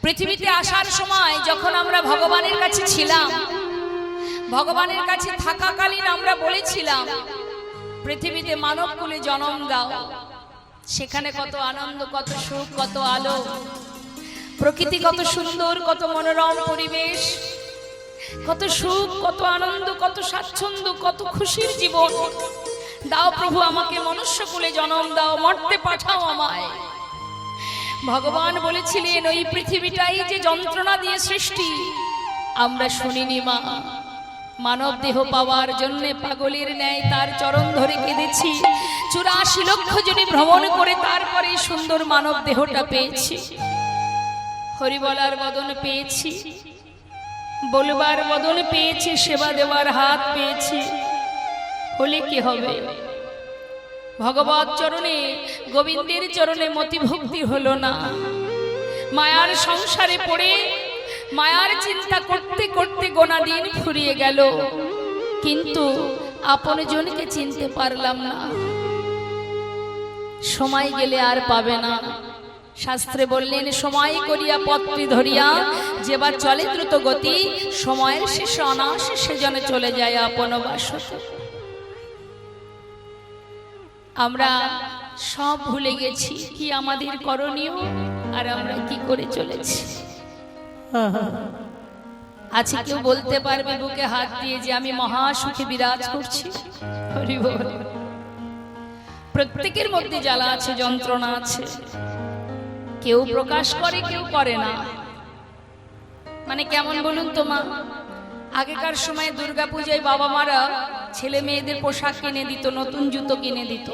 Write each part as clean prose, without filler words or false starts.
পৃথিবীতে আসার সময় যখন আমরা ভগবানের কাছে ছিলাম, ভগবানের কাছে থাকাকালীন আমরা বলেছিলাম পৃথিবীতে মানব কুলে জন্ম দাও। সেখানে কত আনন্দ, কত সুখ, কত আলো, প্রকৃতি কত সুন্দর, কত মনোরম পরিবেশ, কত সুখ, কত আনন্দ, কত স্বাচ্ছন্দ্য, কত খুশির জীবন। দাও প্রভু, আমাকে মনুষ্য কুলে জন্ম দাও, মর্তে পাঠাও আমায়। ভগবান বলেছিলেন ওই পৃথিবীটাই যে যন্ত্রণা দিয়ে সৃষ্টি, আমরা শুনিনি মা। মানব দেহ পাওয়ার জন্য পাগলের ন্যায় তার চরণ ধরে কেঁদেছি। 84 লক্ষ জনে ভ্রমণ করে তারপরে সুন্দর মানব দেহটা পেয়েছি। হরি বলার বদন পেয়েছি, বলবার বদন পেয়েছি, সেবা দেওয়ার হাত পেয়েছি। হলে কি হবে? ভগবত চরণে, গোবিন্দের চরণে মতি ভক্তি হলো না। মায়ার সংসারে পড়ে মায়ার চিন্তা করতে করতে গোনা দিন ফুরিয়ে গেল, কিন্তু আপন জনকে চিনতে পারলাম না। সময় গেলে আর পাবে না। শাস্ত্রে বললেন, সময় করিয়া পত্রী ধরিয়া যেবার চলে দ্রুত গতি, সময়ের শেষে অনায়াসে সেজনে চলে যায় আপন বাসতে। আমরা সব ভুলে গেছি কি আমাদের করণীয়, আর আমরা কি করে চলেছি। আছে কেউ বলতে পারবে বুকে হাত দিয়ে যে আমি মহা সুখে বিরাজ করছি? হরি বল। প্রত্যেকের মধ্যে জ্বালা আছে, যন্ত্রণা আছে, কেউ প্রকাশ করে, কেউ করে না। মানে কেমন বলুন তো মা? আগেকার সময় দুর্গাপূজায় বাবা মারা ছেলে মেয়েদের পোশাক কিনে দিত, নতুন জুতো কিনে দিত।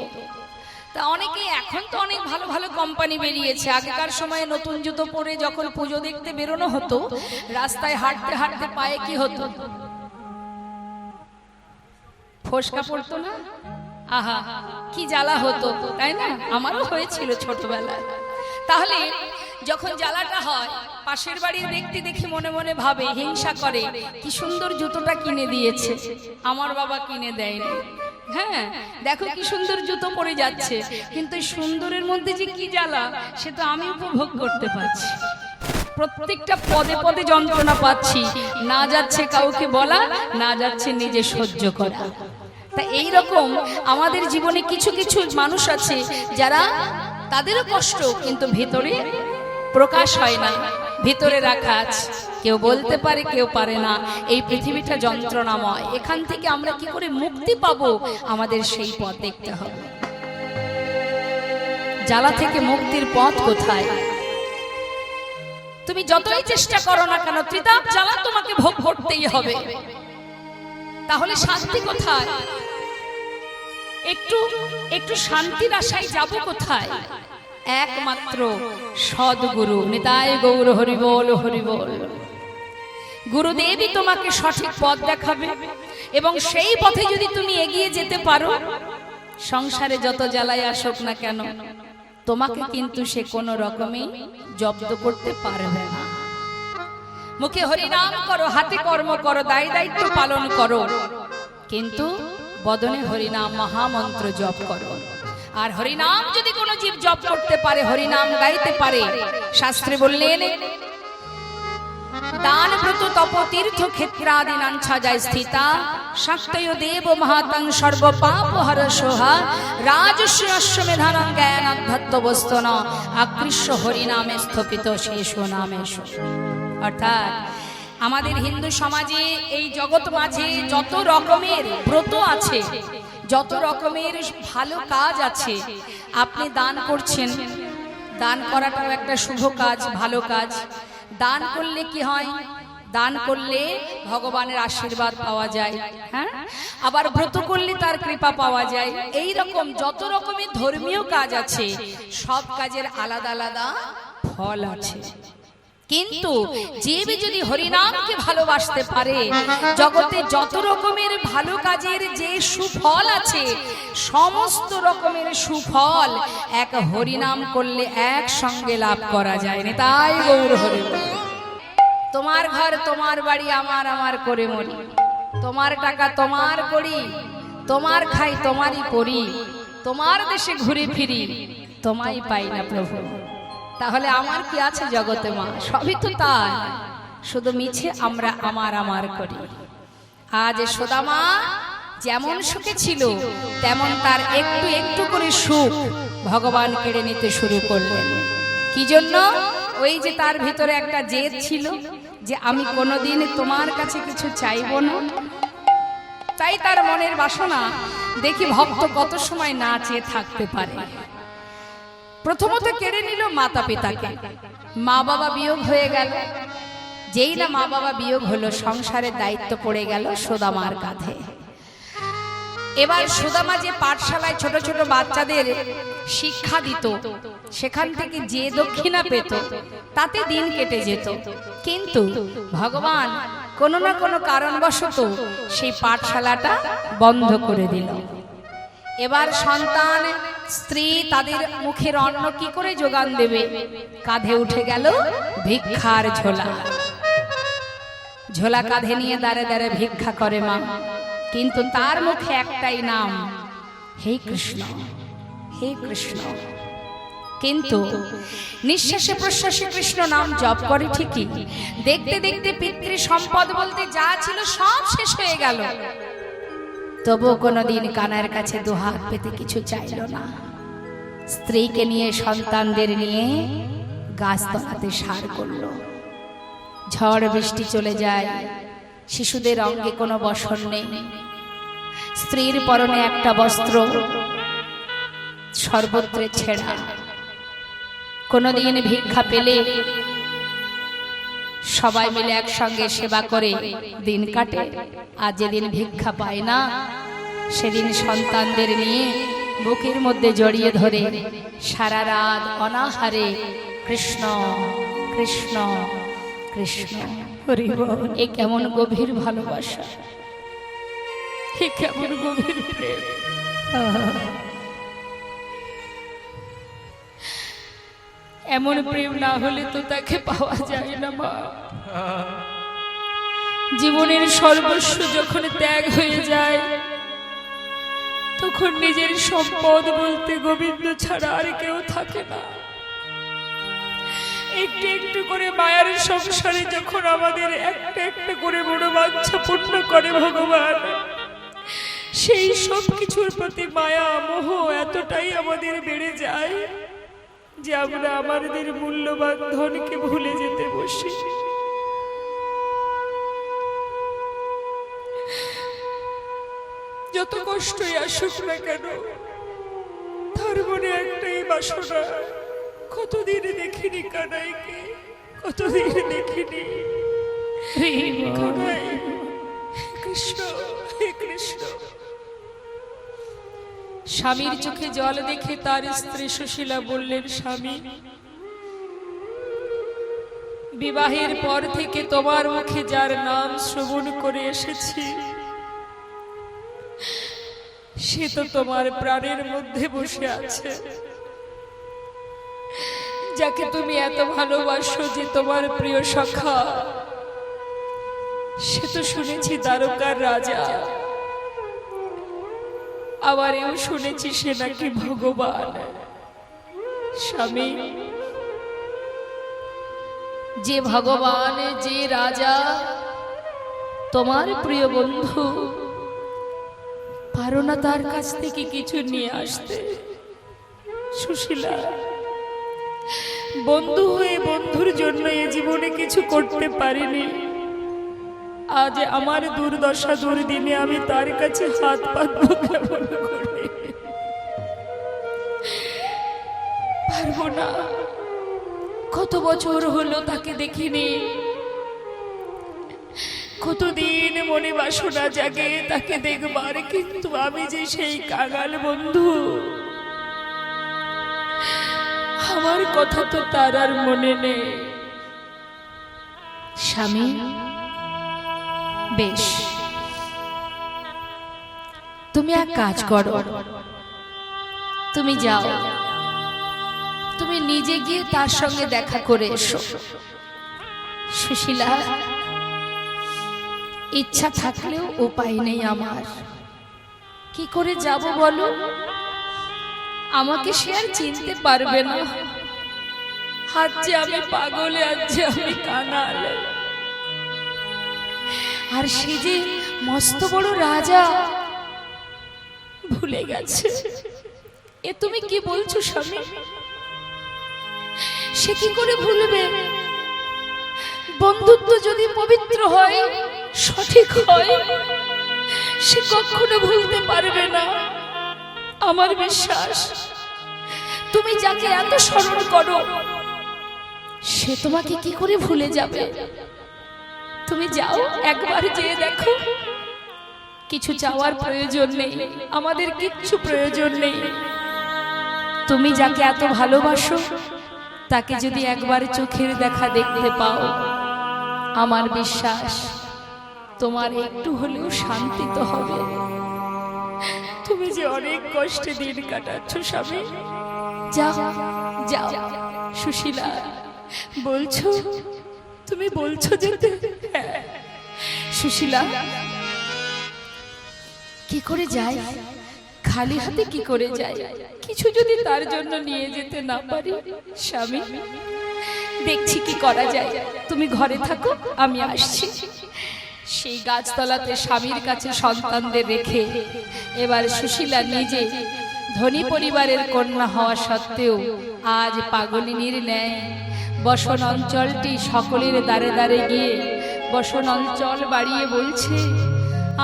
তা অনেকে, এখন তো অনেক ভালো ভালো কোম্পানি বেরিয়েছে। আগেকার সময়ে নতুন জুতো পরে যখন পুজো দেখতে বেরোনো হতো, রাস্তায় হাঁটতে হাঁটতে পায়ে কি হতো? ফোসকা পড়তো না? আহা, কি জ্বালা হতো, তাই না? আমারও হয়েছিল ছোটবেলায়। তাহলে যখন জ্বালাটা হয়, পাশের বাড়ির ব্যক্তি দেখি মনে মনে ভাবে, হিংসা করে, কি সুন্দর জুতোটা কিনে দিয়েছে, আমার বাবা কিনে দেয়নি। হ্যাঁ, দেখো কি সুন্দর জুতো পরে যাচ্ছে, কিন্তু সুন্দরের মধ্যে যে কি জ্বালা সে তো আমি উপভোগ করতে পারছি। প্রত্যেকটা পদে পদে যন্ত্রণা পাচ্ছি, না যাচ্ছে কাউকে বলা, না যাচ্ছে নিজে সহ্য করা। তা এইরকম আমাদের জীবনে কিছু কিছু মানুষ আছে যারা, তাদেরও কষ্ট কিন্তু ভেতরে প্রকাশ হয় না, ভিতরে রাখা আছে। কেউ বলতে পারে, কেউ পারে না। এই পৃথিবীটা যন্ত্রণাময়। এখান থেকে আমরা কি করে মুক্তি পাবো, আমাদের সেই পথ দেখতে হবে। জ্বালা থেকে মুক্তির পথ কোথায়? তুমি যতই চেষ্টা করো না কেন, ত্রিতাপ জ্বালা তোমাকে ভোগ করতেই হবে। তাহলে শান্তি কোথায়? একটু একটু শান্তির আশায় যাব কোথায়? একমাত্র সদ্গুরু। নিতাই গৌর হরি বল, হরি বল। গুরুদেবই তোমাকে সঠিক পথ দেখাবে, এবং সেই পথে যদি তুমি এগিয়ে যেতে পারো, সংসারে যত জ্বালায় আসুক না কেন, তোমাকে কিন্তু সে কোনো রকমে জব্দ করতে পারবে না। মুখে হরি নাম করো, হাতে কর্ম করো, দায় দায়িত্ব পালন করো, কিন্তু বদনে হরিনাম মহামন্ত্র জপ করো। আর হরিনাম যদি কোনো জীব জপ করতে পারে, হরিনাম গাইতে পারে, শাস্ত্রে বললেন, দান ব্রত তপ তীর্থ ক্ষেত্রাদি নাঞ্ছা যায় স্থিতা, শাক্তয় দেব মহাতং সর্ব পাপ হর সোহা, রাজস্ব অশ্বমেধানং জ্ঞান অধ্যাত্ম বস্তন, আকৃষ্য হরিনামে স্থপিত শেষ নামেশ। অর্থাৎ আমাদের হিন্দু সমাজে, এই জগৎ মাঝে যত রকমের ব্রত আছে, যত রকমের ভালো কাজ আছে, আপনি দান করছেন, দান করাটাও একটা শুভ কাজ, ভালো কাজ। দান করলে কি হয়? দান করলে ভগবানের আশীর্বাদ পাওয়া যায়। হ্যাঁ, আবার ব্রত করলে তার কৃপা পাওয়া যায়। এই রকম যত রকমের ধর্মীয় কাজ আছে, সব কাজের আলাদা আলাদা ফল আছে। কিন্তু জীব যদি হরিনামকে ভালোবাসতে পারে, জগতে যত রকমের ভালো কাজের যে সুফল আছে, সমস্ত রকমের সুফল এক হরিনাম করলে একসঙ্গে লাভ করা যায়। তাই গৌর হরি। তোমার ঘর তোমার বাড়ি, আমার আমার করে মরি, তোমার টাকা তোমার করি, তোমার খাই তোমারই করি, তোমার দেশে ঘুরে ফিরি, তোমায় পাই না প্রভু। তাহলে আমার কি আছে জগতে মা? সবই তো তাই, শুধু মিছে আমরা আমার আমার করি। আজ সুদামা যেমন সুখে ছিল তেমন তার একটু একটু করে সুখ ভগবান কেড়ে নিতে শুরু করলেন। কি জন্য? ওই যে তার ভিতরে একটা জেদ ছিল যে আমি কোনোদিন তোমার কাছে কিছু চাইবো না। তাই তার মনের বাসনা দেখি ভক্ত কত সময় না চেয়ে থাকতে পারে। প্রথমত কেড়ে নিল মাতা পিতাকে, মা বাবা বিয়োগ হয়ে গেল। যেই না মা বাবা বিয়োগ হলো, সংসারের দায়িত্ব পড়ে গেল সুদামার কাঁধে। এবার সুদামা যে পাঠশালায় ছোট ছোট বাচ্চাদের শিক্ষা দিত, সেখান থেকে যে দক্ষিণা পেত তাতে দিন কেটে যেত। কিন্তু ভগবান কোনো না কোনো কারণবশত সেই পাঠশালাটা বন্ধ করে দিল। এবার সন্তান স্ত্রী তাদের মুখের অন্ন কি করে যোগান দেবে? কাঁধে উঠে গেল ভিক্ষার ঝোলা। ঝোলা কাঁধে নিয়ে দাঁড়ে দাঁড়ে ভিক্ষা করে মা, কিন্তু তার মুখে একটাই নাম, হে কৃষ্ণ, হে কৃষ্ণ। কিন্তু নিঃশ্বাসে প্রশ্বাসে কৃষ্ণ নাম জপ করে ঠিকই, দেখতে দেখতে পিতৃ সম্পদ বলতে যা ছিল সব শেষ হয়ে গেল। তবুও কোনোদিন কানার কাছে দুহাত পেতে কিছু চাইল না। স্ত্রীকে নিয়ে সন্তানদের নিয়ে গাছতলাতে সার করল। ঝড় বৃষ্টি চলে যায়, শিশুদের অঙ্গে কোনো বসন নেই। স্ত্রীর পরনে একটা বস্ত্র, সর্বত্রে ছেঁড়া। কোনোদিন ভিক্ষা পেলে সবাই মিলে একসঙ্গে সেবা করে দিন কাটে, আর যেদিন ভিক্ষা পায় না সেদিন সন্তানদের নিয়ে বুকের মধ্যে জড়িয়ে ধরে সারা রাত অনাহারে কৃষ্ণ কৃষ্ণ কৃষ্ণ। এ কেমন গভীর ভালোবাসা, এ কেমন গভীর প্রেম। এমন প্রেম না হলে তো তাকে পাওয়া যায় না মা। জীবনের সর্বস্ব যখন ত্যাগ হয়ে যায়, তখন নিজের সম্পদ বলতে গোবিন্দ ছাড়া আর কেউ থাকে না। একটু একটু করে মায়ার সংসারে যখন আমাদের একটা একটা করে বড় বাঞ্ছা পূর্ণ করে ভগবান, সেই সব কিছুর প্রতি মায়া মোহ এতটাই আমাদের বেড়ে যায় যে আমরা আমাদের মূল্যবান ধনকে ভুলে যেতে বসি। যত কষ্টই আসুক না কেন, তার মনে একটাই বাসনা, কতদিন দেখিনি কানাইকে, কতদিন দেখিনি কানাই। কৃষ্ণ, হে কৃষ্ণ। স্বামীর চোখে জল দেখে তার স্ত্রী সুশীলা বললেন, স্বামী, বিবাহের পর থেকে তোমার মুখে যার নাম শ্রবণ করে এসেছি, সে তো তোমার প্রাণের মধ্যে বসে আছে। যাকে তুমি এত ভালোবাসো, যে তোমার প্রিয় সখা, সে তো শুনেছি দ্বারকার রাজা, আবার এও শুনেছি সে নাকি ভগবান। স্বামী, যে ভগবান, যে রাজা, তোমার প্রিয় বন্ধু, পারো না তার কাছ থেকে কিছু নিয়ে আসতে? সুশীলা, বন্ধু হয়ে বন্ধুর জন্য এ জীবনে কিছু করতে পারিনি। আজ আমার দুর্দশা দুর্দিনে আমি তার কাছে হাত পাতবো কেমন করে? পারবো না। কত বছর হলো তাকে দেখিনি, কতদিন মনে বাসনা জাগে তাকে দেখবার, কিন্তু আমি যে সেই কাঙাল বন্ধু, আমার কথা তো তার আর মনে নেই। স্বামী, বেশ, তুমি এক কাজ করো, তুমি যাও, তুমি নিজে গিয়ে তার সঙ্গে দেখা করে এসো। সুশীলা, ইচ্ছা থাকলেও উপায় নেই আমার। কি করে যাব বলো? আমাকে সে আর চিনতে পারবে না, আজ যে আমি পাগলে, আজ যে আমি কাঙাল, আর সে যে মস্ত বড় রাজা ভুলে গেছে। এ তুমি কি বলছো স্বামী? সে কি করে ভুলবে? বন্ধুত্ব যদি পবিত্র হয়, সঠিক হয়, সে কখনো ভুলতে পারবে না। আমার বিশ্বাস তুমি যাকে এত স্মরণ করো, সে তোমাকে কি করে ভুলে যাবে? তুমি যাও, একবার যেয়ে দেখো। কিছু চাওয়ার প্রয়োজন নেই, আমাদের কিচ্ছু প্রয়োজন নেই। তুমি যাকে এত ভালোবাসো, তাকে যদি একবার চোখের দেখা দেখতে পাও, আমার বিশ্বাস তোমার একটু হলেও শান্তি তো হবে। তুমি যে অনেক কষ্টে দিন কাটাচ্ছ স্বামী, যাও যাও। সুশীলা, বলছো, তুমি বলছো যেতে? হ্যাঁ। সুশীলা, কি করে যায়? খালি হাতে কি করে যায়? কিছু যদি তার জন্য নিয়ে যেতে না পারি স্বামী, দেখছি কি করা যায়। তুমি ঘরে থাকো, আমি আসছি। সেই গাছতলাতে স্বামীর কাছে সন্তানদের রেখে এবার সুশীলা নিজে ধনী পরিবারের কন্যা হওয়া সত্ত্বেও আজ পাগলিনীর ন্যায় বসন অঞ্চলটি সকলের দ্বারে দ্বারে গিয়ে বসন অঞ্চল বাড়িয়ে বলছে,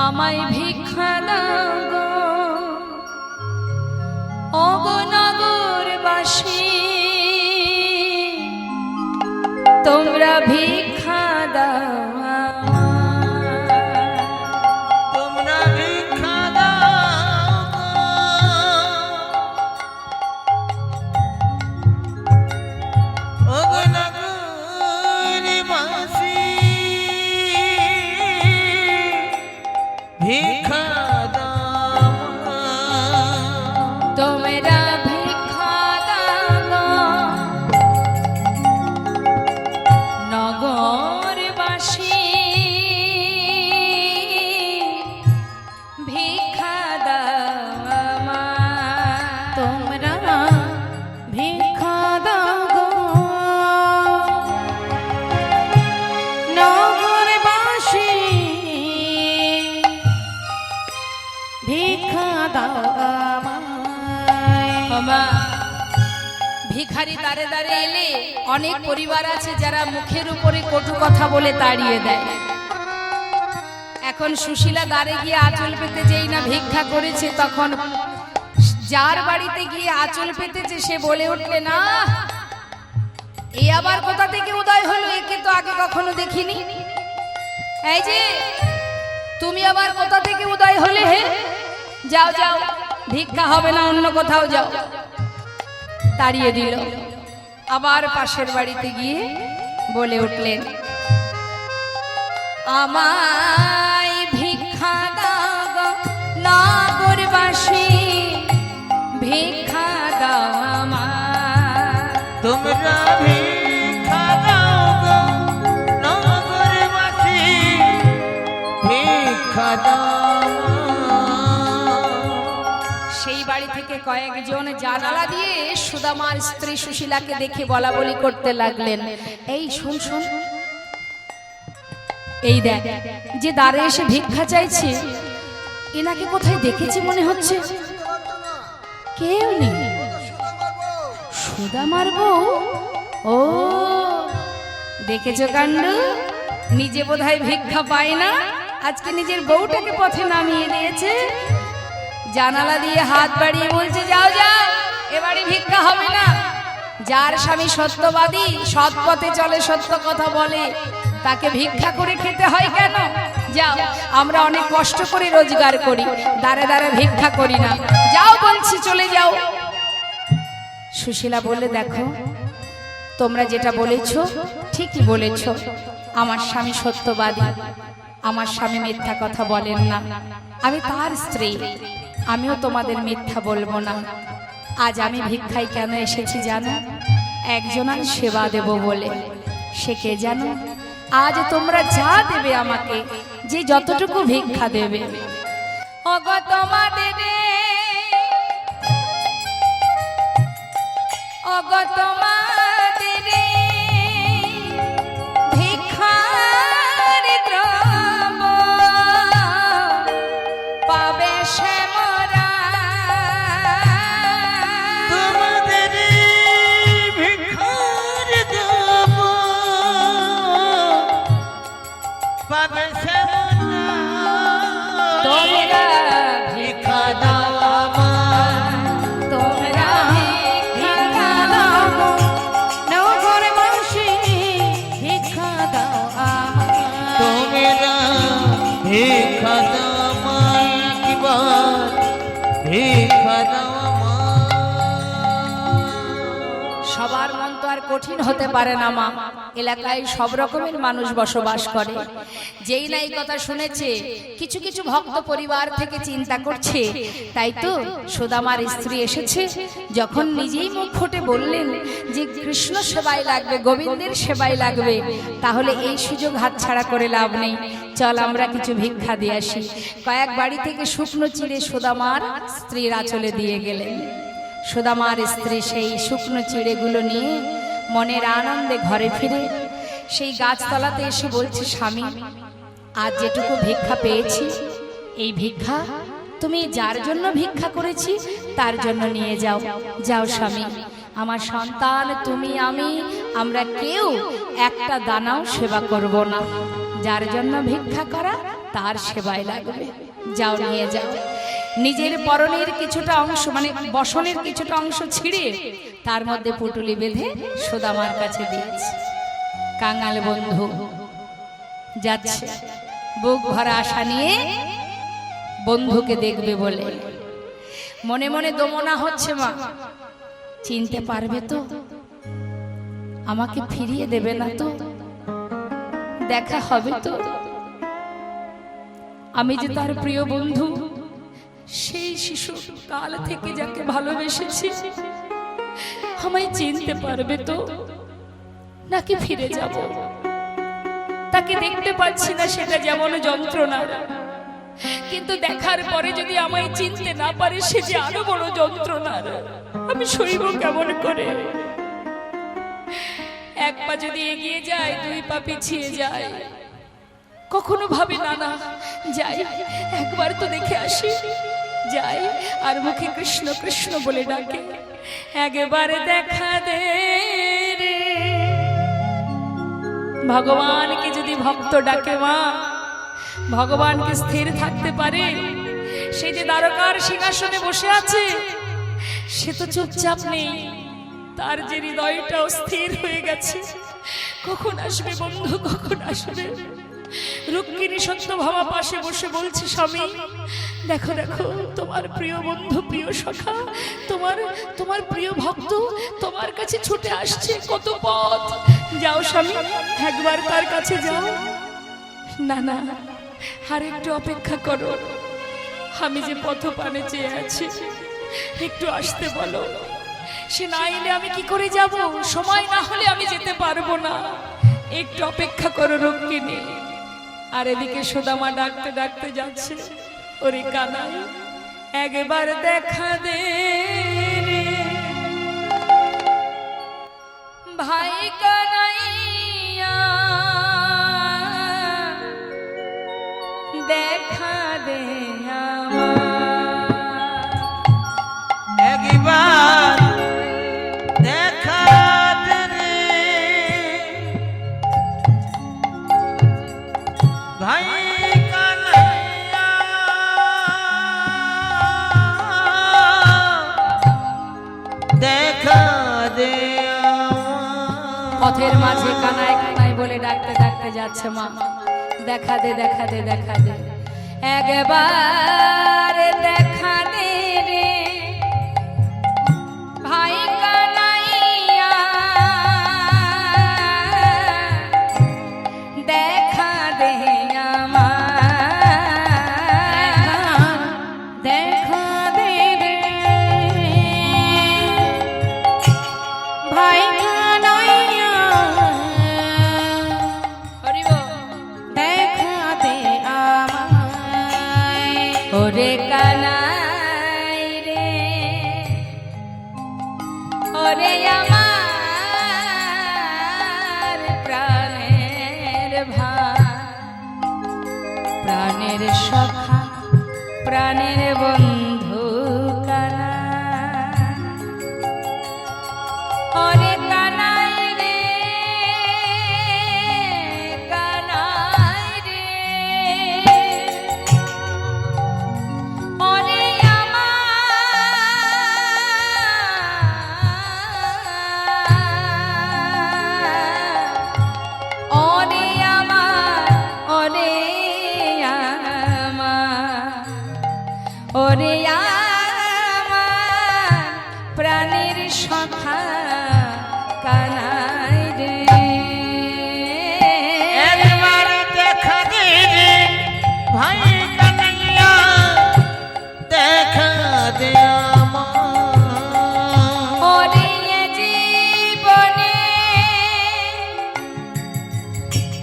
আমায় ভিক্ষা দাও গো, ওগো নগরবাসী, তোমরা ভিক্ষা দাও, তোমরা ভিক্ষা দাও, ওগো নগরবাসী, ভিক্ষা দাও, তোমরা ভিক্ষা দাও, নগরবাসী ভিক্ষা দাও, তোমরা ভিক্ষা দাও গো, নগরবাসী ভিক্ষা দাও। ভিখারি দাঁড়ে দাঁড়ে এলে অনেক পরিবার আছে যারা মুখের উপরে কটু কথা বলে তাড়িয়ে দেয়। এখন সুশীলা দাঁড়ে গিয়ে আঁচল পেতে যেই না ভিক্ষা করেছে, তখন যার বাড়িতে গিয়ে আঁচল পেতেছে সে বলে উঠলে, না, এই আবার কোথা থেকে উদয় হলো? একে তো আগে কখনো দেখিনি। এই যে তুমি আবার কোথা থেকে উদয় হলে? হে, যাও যাও, ভিক্ষা হবে না, অন্য কোথাও যাও। তাড়িয়ে দিল। আবার পাশের বাড়িতে গিয়ে বলে উঠলেন, আমায় ভিক্ষা দাও গো, নগরবাসী ভিক্ষা দাও আমায়, তোমরা ভিক্ষা দাও গো, নগরবাসী ভিক্ষা দাও। সেই বাড়ি থেকে কয়েকজন জানালা দিয়ে সুদামার স্ত্রী সুশীলাকে দেখে বলা বলি করতে লাগলেন, এই শুন শুন, এই দেখ, যে দ্বারে এসে ভিক্ষা চাইছে, এনাকে কোথায় দেখেছি মনে হচ্ছে। কেউ নেই, সুদামার বউ। ও, দেখেছো কাণ্ড, নিজে বোধহয় ভিক্ষা পায় না, আজকে নিজের বউটাকে পথে নামিয়ে দিয়েছে। জানালা দিয়ে হাত বাড়িয়ে বলছে, যাও যাও, এবারে ভিক্ষা হবে না। যার স্বামী সত্যবাদী, সৎ পথে চলে, সত্য কথা বলে, তাকে ভিক্ষা করে খেতে হয় কেন? যাও, আমরা অনেক কষ্ট করে রোজগার করি, দাঁড়ে দাঁড়ে ভিক্ষা করি না। যাও বলছি, চলে যাও। সুশীলা বললে, দেখো, তোমরা যেটা বলেছ ঠিকই বলেছ। আমার স্বামী সত্যবাদী, আমার স্বামী মিথ্যা কথা বলেন না, আমি তার স্ত্রী, আমিও তোমাদের মিথ্যা বলবো না। আজ আমি ভিক্ষায় কেন এসেছি জানো? একজনের সেবা দেব বলে। সে কে জানো? আজ তোমরা যা দেবে আমাকে, যে যতটুকু ভিক্ষা দেবে, ওগো তোমাদের, ওগো তোমাদের ভিক্ষা দাও আমায় একবার ভিক্ষা দাও সবার মন তো আর কঠিন হতে পারে না মা। এলাকায় সব রকমের মানুষ বসবাস করে। যেই না এই কথা শুনেছে, কিছু কিছু ভক্ত পরিবার থেকে চিন্তা করছে, তাই তো সুদামার স্ত্রী এসেছে, যখন নিজেই মুখ ফুটে বললেন যে কৃষ্ণ সেবায় লাগবে, গোবিন্দের সেবায় লাগবে, তাহলে এই সুযোগ হাতছাড়া করে লাভ নেই। চল আমরা কিছু ভিক্ষা দিয়ে আসি। কয়েক বাড়ি থেকে শুকনো চিড়ে সুদামার স্ত্রীর আঁচলে দিয়ে গেলেন। সুদামার স্ত্রী সেই শুকনো চিড়েগুলো নিয়ে মনের আনন্দে ঘরে ফিরে সেই গাছতলাতে এসে বলছে, স্বামী, আজ যেটুকু ভিক্ষা পেয়েছি, এই ভিক্ষা তুমি যার জন্য ভিক্ষা করেছি তার জন্য নিয়ে যাও। যাও স্বামী, আমার সন্তান, তুমি, আমরা কেউ একটা দানাও সেবা করব না। যার জন্য ভিক্ষা করা তার সেবায় লাগবে। যাও, নিয়ে যাও। নিজের পরনের কিছুটা অংশ, মানে বসনের কিছুটা অংশ ছিঁড়ে তার মধ্যে পুটুলি বেঁধে সুদামার কাছে দিয়েছে। কাঙাল বন্ধু যাচ্ছে বুক ভরা আশা নিয়ে বন্ধুকে দেখবে বলে। মনে মনে দমনা হচ্ছে, মা চিনতে পারবে তো? আমাকে ফিরিয়ে দেবে না তো? দেখা হবে তো? আমি যে তার প্রিয় বন্ধু, সেই শিশু কাল থেকে যাকে ভালোবেসেছি, আমায় চিনতে পারবে তো? নাকি ফিরে যাব? তাকে দেখতে পাচ্ছি না, সেটা যেমন যন্ত্রণা, কিন্তু দেখার পরে যদি আমায় চিনতে না পারে, সে যে আরো বড় যন্ত্রণা। আমি সইব কেমন করে? এক পা যদি এগিয়ে যায়, দুই পা পিছিয়ে যায়। কখনো ভাবি না, না যাই, একবার তো দেখে আসি। যাই আর মুখে কৃষ্ণ কৃষ্ণ বলে ডাকে, একবার দেখা দে রে। ভগবানকে যদি ভক্ত ডাকে, মা, ভগবানকে স্থির থাকতে পারে? সে যে দ্বারকার সিংহাসনে বসে আছে, সে তো চুপচাপ নেই, তার যে হৃদয়টাও স্থির হয়ে গেছে। কখন আসবে বন্ধু, কখন আসবে? রুক্মিণী সত্যভামা পাশে বসে বলছে, স্বামী দেখো দেখো, তোমার প্রিয় বন্ধু, প্রিয় সখা, তোমার প্রিয় ভক্ত তোমার কাছে ছুটে আসছে। কত পথ, যাও স্বামী, একবার তার কাছে যাও। না না, আর একটু অপেক্ষা করো, আমি যে পথপানে চেয়ে আছি, একটু আসতে বলো। সে না এলে আমি কি করে যাব? সময় না হলে আমি যেতে পারবো না। একটু অপেক্ষা করো রুক্মিণী। আর এদিকে সুদামা ডাকতে ডাকতে যাচ্ছে, ওরে কানাই, একবার দেখা দে রে ভাই কানাইয়া, দেখা দে একবার দেখা দে রে ভাই কানাইয়া, দেখা দে পথের মাঝে কানাই কানাই বলে ডাকতে ডাকতে যাচ্ছে, মা দেখা দে, দেখা দে, দেখা দে, একবার দেখা দে রে ভাই কানাইয়া, দেখা দে আমার, দেখা দে রে ভাই কানাইয়া, দেখা দে আমায়, ওরে কানাই রে, ওরে আমার প্রাণের ভাই, প্রাণের সখা, প্রাণের বন্ধু কানাই, ওরে কানাই রে, কানাই রে, ওরে আমার, ওরে আমার, ওরে ওরে আমার প্রাণের সখা কানাই রে একবার দেখা দে রে ভাই কানাইয়া দেখা দে আমার ওরে জীবনে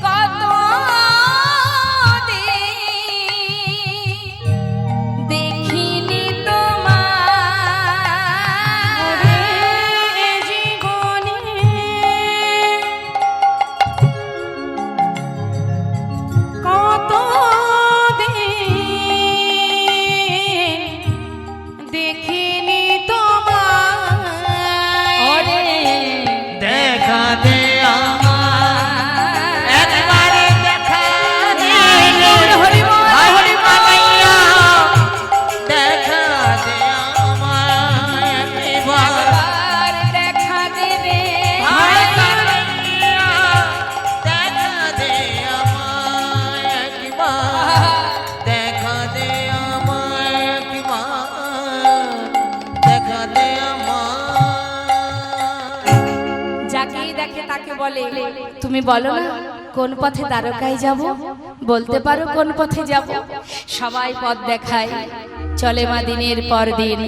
কত দেখিনি তোমার জীবনে কত দেখিনি তোমার দেখা দে আমার একবার দেখা দে হরি বল, ভাই হরি বল। কানাইয়া দেখা দে আমায় একবার একবার দেখা দেবে ভাই কানাইয়া দেখা দে আমায় একবার দেখা দে আমায় একবার দেখা দে আমায় যাকেই দেখে তাকে বলে তুমি বলো না কোন পথে দ্বারকায় যাব বলতে পারো কোন পথে যাব সবাই পথ দেখায় চলে মা দিনের পর দিন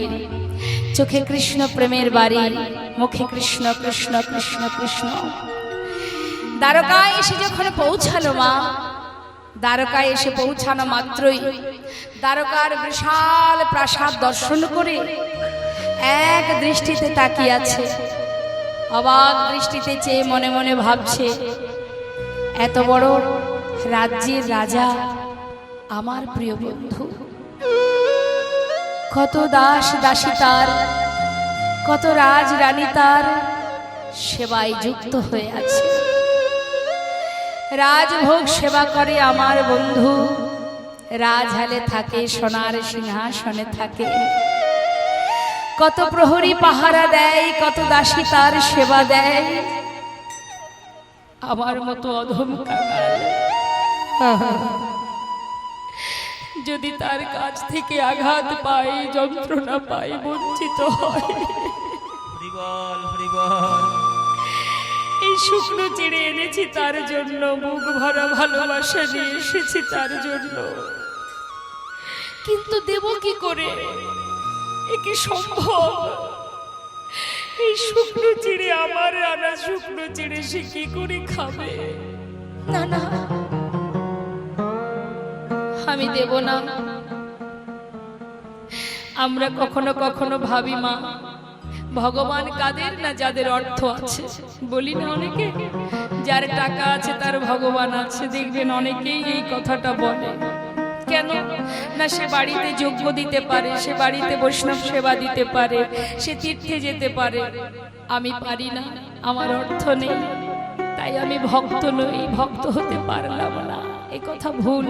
চোখে কৃষ্ণ প্রেমের বাড়ি মুখে কৃষ্ণ কৃষ্ণ কৃষ্ণ কৃষ্ণ দ্বারকায় এসে যখন পৌঁছালো মা দ্বারকায় এসে পৌঁছানো মাত্রই দ্বারকার বিশাল প্রাসাদ দর্শন করে এক দৃষ্টিতে তাকিয়ে আছে অবাক দৃষ্টিতে চেয়ে মনে মনে ভাবছে এত বড় রাজ্যের রাজা আমার প্রিয় বন্ধু কত দাস দাসী তার কত রাজ রানী তার সেবায় যুক্ত হয়ে আছে রাজভোগ সেবা করে আমার বন্ধু রাজহালে থাকে সোনার সিংহাসনে থাকে কত প্রহরী পাহারা দেয় কত দাসী তার সেবা দেয় আমার মতো অধম কাঙাল যদি তার কাছ থেকে আঘাত পাই যন্ত্রণা পাই বঞ্চিত হয় হরিবল হরিবল এই শুকনো চিড়ে এনেছি তার জন্য বুক ভরা ভালোবাসা নিয়ে এসেছি তার জন্য কিন্তু দেব কি করে এ কি সম্ভব এই শুকনো চিড়ে আমার আনা শুকনো চিড়ে সে কি করে খাবে না না আমি দেব না আমরা কখনো কখনো ভাবি মা ভগবান কাদের না যাদের অর্থ আছে বলি না অনেকে যার টাকা আছে তার ভগবান আছে দেখবেন অনেকেই এই কথাটা বলে কেন না সে বাড়িতে যজ্ঞ দিতে পারে সে বাড়িতে বৈষ্ণব সেবা দিতে পারে সে তীর্থে যেতে পারে আমি পারি না আমার অর্থ নেই তাই আমি ভক্ত নই ভক্ত হতে পারলাম না এই কথা ভুল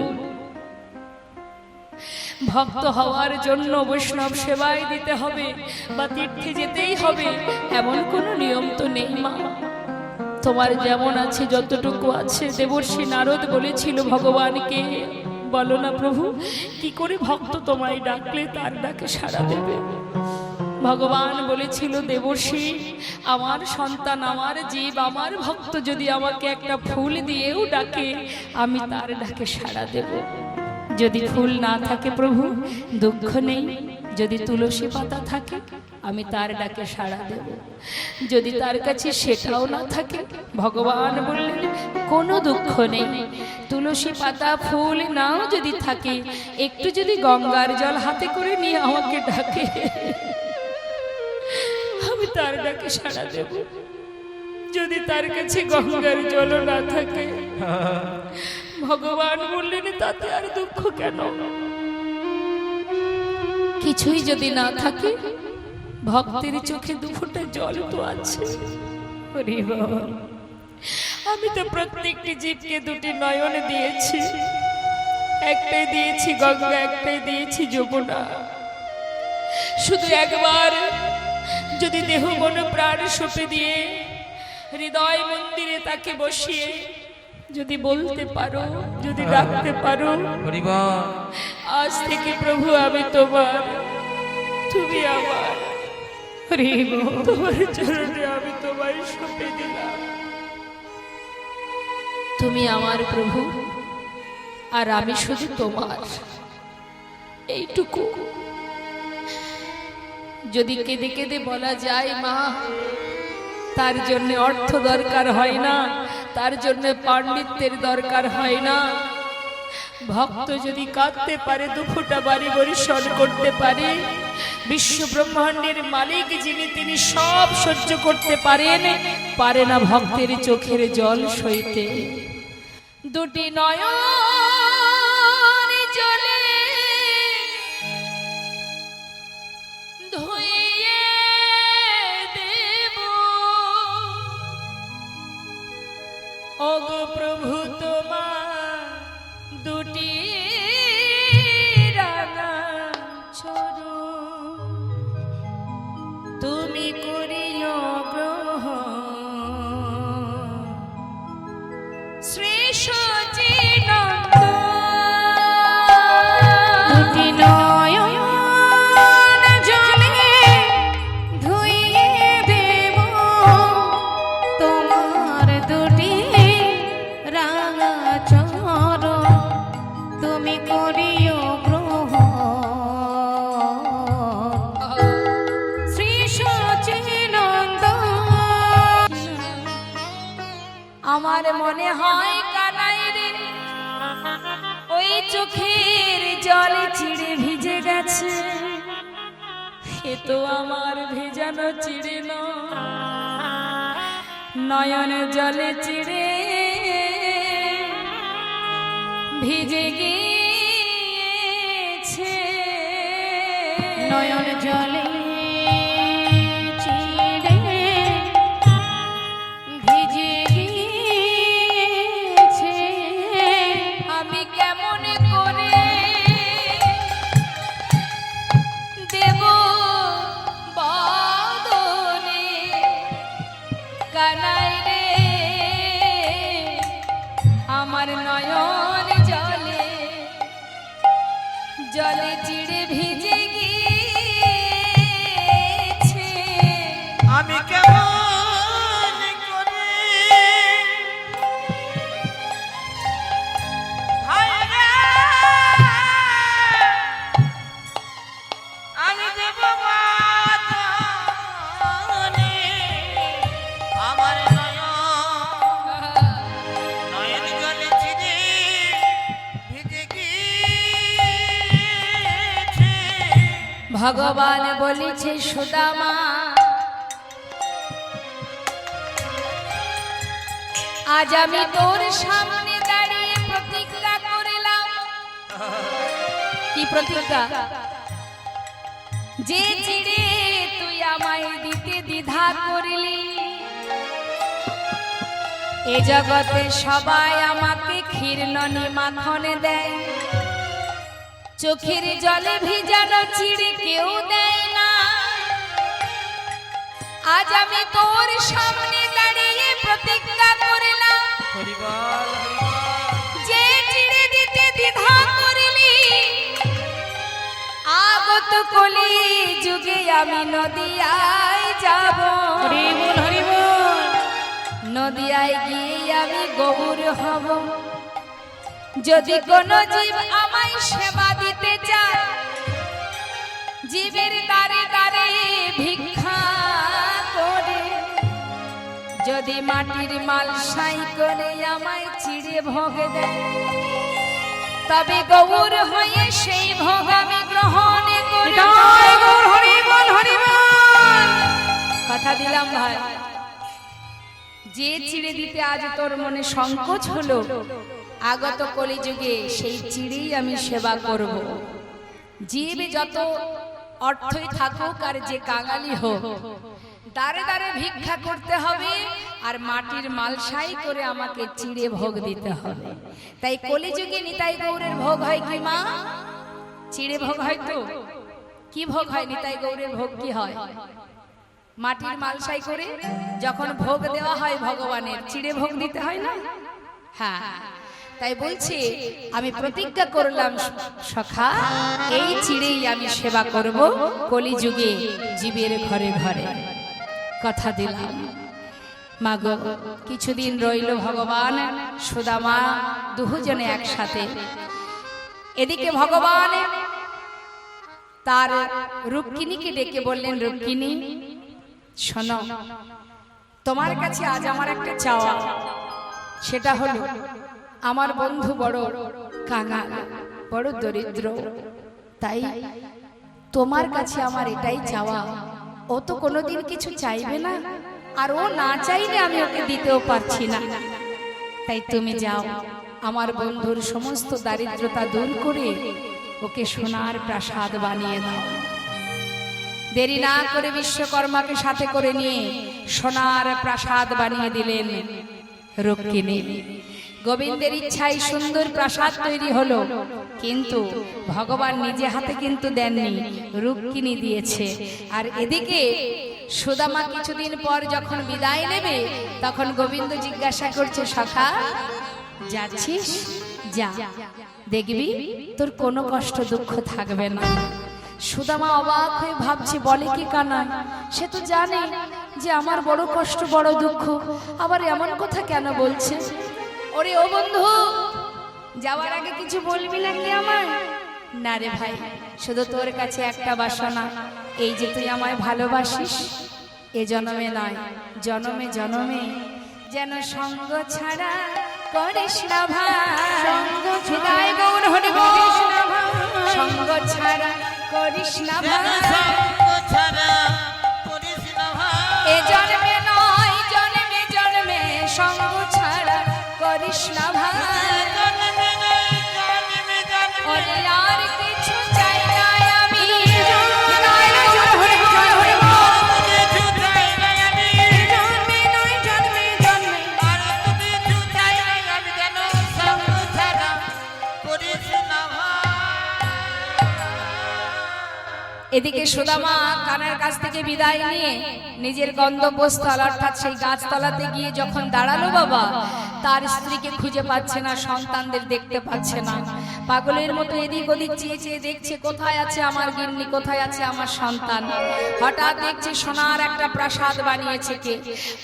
ভক্ত হওয়ার জন্য বৈষ্ণব সেবায় দিতে হবে বা তীর্থে যেতেই হবে এমন কোনো নিয়ম তো নেই মা তোমার যেমন আছে যতটুকু আছে দেবর্ষি নারদ বলেছিল ভগবানকে বলো না প্রভু কি করে ভক্ত তোমায় ডাকলে তার ডাকে সাড়া দেবে ভগবান বলেছিল দেবর্ষি আমার সন্তান আমার জীব আমার ভক্ত যদি আমাকে একটা ফুল দিয়েও ডাকে আমি তার ডাকে সাড়া দেব যদি ফুল না থাকে প্রভু দুঃখ নেই যদি তুলসী পাতা থাকে আমি তার ডাকে সাড়া দেব যদি তার কাছে সেটাও না থাকে ভগবান বললেন কোনো দুঃখ নেই তুলসী পাতা ফুল নাও যদি থাকে একটু যদি গঙ্গার জল হাতে করে নিয়ে আমাকে ডাকে আমি তার ডাকে সাড়া দেব যদি তার কাছে গঙ্গার জল না থাকে ভগবান বললেন তাতে আর দুঃখ কেন কিছুই যদি না থাকে ভক্তের চোখে দুফোঁটা জল তো আছে আমি তো প্রত্যেকটি জীবকে দুটি নয়ন দিয়েছি একটাই দিয়েছি গঙ্গা একটাই দিয়েছি যমুনা শুধু একবার যদি দেহ মন প্রাণ সঁপে দিয়ে হৃদয় মন্দিরে তাকে বসিয়ে যদি বলতে পারো, যদি ডাকতে পারো, হরি বল আজ থেকে প্রভু আমি তোমার, তুমি আমার, তোমার চরণে আমি তোমায় সঁপে দিলাম। তুমি আমার প্রভু আর আমি শুধু তোমার, এইটুকু। যদি কেঁদে কেঁদে বলা যায় মা, তার জন্য অর্থ দরকার হয় না, তার জন্য পাণ্ডিত্যের দরকার হয় না। ভক্ত যদি কাঁদতে পারে, দুঃখটা বাড়ি বরিশন করতে পারে, বিশ্ব ব্রহ্মাণ্ডের মালিক যিনি, তিনি সব সহ্য করতে পারেন, পারে না ভক্তের চোখের জল সইতে। দুটি নয়ন জলে ধুইয়ে দেব, ওগো প্রভু তোমার দুটি রাঙা চরণ, তুমি করিও গ্রহণ। শ্রী সচিনন্দন দুটি নয়ন জলে ধুইয়ে দেব তোমার দুটি রাঙা চরণ, তুমি করিও গ্রহণ। শ্রী সচিনন্দন। আমার মনে হয় কানাই রে, ওই চোখের জলে চিড়ে ভিজে গেছে, এ তো আমার ভেজানো চিড়ে নয়ন জলে চিড়ে ভিজে গিয়েছে, নয়ন জলে চিড়ে ভিজে গিয়েছে, আমি কেমন করে দেব বদনে কানাই রে, আমার নয়ন জলে জলে চিড়ে ভিজে গিয়েছে। আমি কেমন করে হায় রে, আমি দেব বাদনে আমার নয়ন জলে চিড়ে ভিজে গিয়েছে। ভগবান বলেছে সুদামা, আজ আমি তোর সামনে দাঁড়িয়ে প্রতিজ্ঞা করিলাম। কি প্রতিজ্ঞা? যে চিড়ে তুই আমায় দিতে দ্বিধা করলি, এ জগতে সবাই আমাকে ক্ষীর ননি মাখন দেয়, চোখের জলে ভিজানো চিড়ে কেউ দেয় না। আজ আমি তোর সামনে দাঁড়িয়ে প্রতিজ্ঞা করলাম, হরি বল হরি বল যে চিড়ে দিতে দ্বিধা করলি, আগত কলি যুগে আমি নদিয়ায় যাব। হরি বল হরি বল। নদিয়ায় গিয়ে আমি গৌর হব। যদি কোনো জীব আমায় সেবা দিতে চায়, জীবের দ্বারে দ্বারে ভিক্ষা করে, যদি মাটির মালসাই করে আমায় চিড়ে ভোগ দেয়, তবে গৌর হয়ে সেই ভোগ আমি গ্রহণ করি। জয় গৌর হরি বল হরি বল। কথা দিলাম ভাই, যে চিড়ে দিতে আজ তোর মনে সংকোচ হলো, আগত কলিযুগে সেই চিড়েই আমি সেবা করব। জীব যত অর্থই থাকুক আর যে কাঙালি হোক, দাঁড়ে দাঁড়ে ভিক্ষা করতে হবে আর মাটির মালসাই করে আমাকে চিড়ে ভোগ দিতে হবে। তাই কলিযুগে নিতাই গৌরের ভোগ হয় কি মা? চিড়ে ভোগ হয়। তো কি ভোগ হয়? নিতাই গৌরের ভোগ কি হয়? মাটির মালসাই করে যখন ভোগ দেওয়া হয় ভগবানের, চিড়ে ভোগ দিতে হয় না? হ্যাঁ, তাই বলছি আমি প্রতিজ্ঞা করলাম সখা, এই চিড়েই আমি সেবা করব কলিযুগে জীবের ঘরে ঘরে। কথা দিলাম। মাগো, কিছুদিন রইল ভগবান সুদামা দুজনে একসাথে। এদিকে ভগবান তার রুক্মিণীকে ডেকে বললেন, রুক্মিণী শোনো, তোমার কাছে আজ আমার একটা চাওয়া। সেটা হলো, আমার বন্ধু বড় কাঙাল, বড় দরিদ্র, তাই তোমার কাছে আমার এটাই চাওয়া। ও তো কোনোদিন কিছু চাইবে না, আর ও না চাইলে আমি ওকে দিতেও পারছি না। তাই তুমি যাও, আমার বন্ধুর সমস্ত দারিদ্রতা দূর করে ওকে সোনার প্রাসাদ বানিয়ে দাও। দেরি না করে বিশ্বকর্মাকে সাথে করে নিয়ে সোনার প্রাসাদ বানিয়ে দিলেন রুক্মিণী। গোবিন্দের ইচ্ছায় সুন্দর প্রাসাদ তৈরি হলো, কিন্তু ভগবান নিজে হাতে কিন্তু দেননি, রুক্মিণী দিয়েছে। আর এদিকে সুদামা কিছুদিন পর যখন বিদায় নেবে, তখন গোবিন্দ জিজ্ঞাসা করছে, সখা যাচ্ছিস? যা, দেখবি তোর কোনো কষ্ট দুঃখ থাকবে না। সুদামা অবাক হয়ে ভাবছে, বলে কি কানা, সে তো জানে যে আমার বড় কষ্ট বড় দুঃখ, আবার এমন কথা কেন বলছে? ওরে ও বন্ধু, যাওয়ার আগে কিছু বলবি নাকি আমায়? না রে ভাই, শুধু তোর কাছে একটা বাসনা, এই যে তুই আমায় ভালোবাসিস, এ জন্মে নয় জন্মে জন্মে যেন সঙ্গ ছাড়া করিস না ভাই। সঙ্গ ছুদায় গৌর হরি বল, সঙ্গ ছাড়া করিস না ভাই। এ জন্মে নয় জন্মে জন্মে সঙ্গ ছাড়া করিস না ভাই। ওরে আর কিছু চাই না আমি, এদিকে সুদামা কানার কাছ থেকে বিদায় নিয়ে নিজের গন্তব্যস্থল অর্থাৎ সেই গাছতলাতে গিয়ে যখন দাঁড়ালো, বাবা তার স্ত্রীকে খুঁজে পাচ্ছে না, সন্তানদের দেখতে পাচ্ছে না। পাগলের মতো এদিক ওদিক চেয়ে চেয়ে দেখছে, কোথায় আছে আমার গিন্নি, কোথায় আছে আমার সন্তান। হঠাৎ দেখছে সোনার একটা প্রাসাদ বানিয়েছে কে।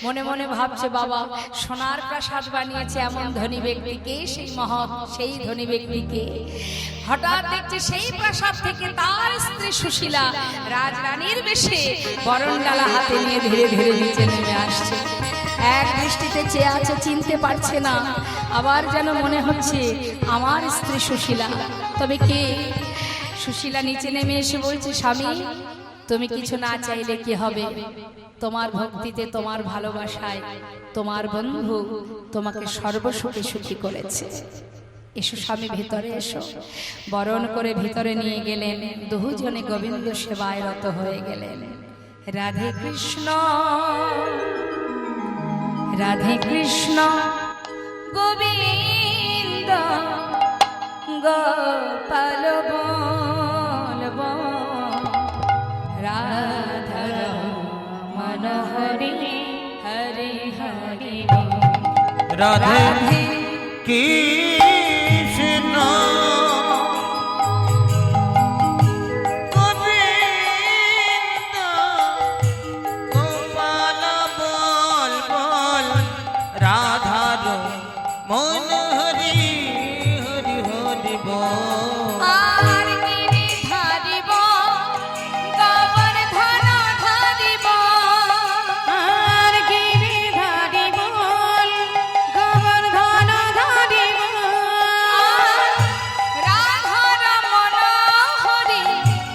মনে মনে ভাবছে, বাবা সোনার প্রাসাদ বানিয়েছে এমন ধনী ব্যক্তিকে, সেই মহৎ সেই ধনী ব্যক্তিকে। হঠাৎ দেখছে সেই প্রাসাদ থেকে তার স্ত্রী সুশীলা রাজরানীর বেশে বরণডালা হাতে নিয়ে ধীরে ধীরে নিচে নেমে আসছে। এক দৃষ্টিতে চেয়ে আছে, চিনতে পারছে না, আবার যেন মনে হচ্ছে আমার স্ত্রী সুশীলা। তবে কে? সুশীলা নিচে নেমে এসে বলছে, স্বামী তুমি কিছু না চাইলে কি হবে? তোমার ভক্তিতে, তোমার ভালোবাসায় তোমার বন্ধু তোমাকে সর্বসুখে সুখী করেছে। এসো স্বামী, ভেতরে এসো। বরণ করে ভিতরে নিয়ে গেলেন, দুজনে গোবিন্দ সেবায় রত হয়ে গেলেন। রাধে কৃষ্ণ রাধে কৃষ্ণ গোবিন্দ গোপাল বলব, রাধা মন হরি হরি হরি। রাধে কৃষ্ণ গোবিন্দ গোপাল বল বল, রাধার মন হরি হরি হরি বল। আর গিরি ধারিব গোবর্ধন ধারিব, আর গিরি ধারিব গোবর্ধন ধারিব, রাধার মন হরি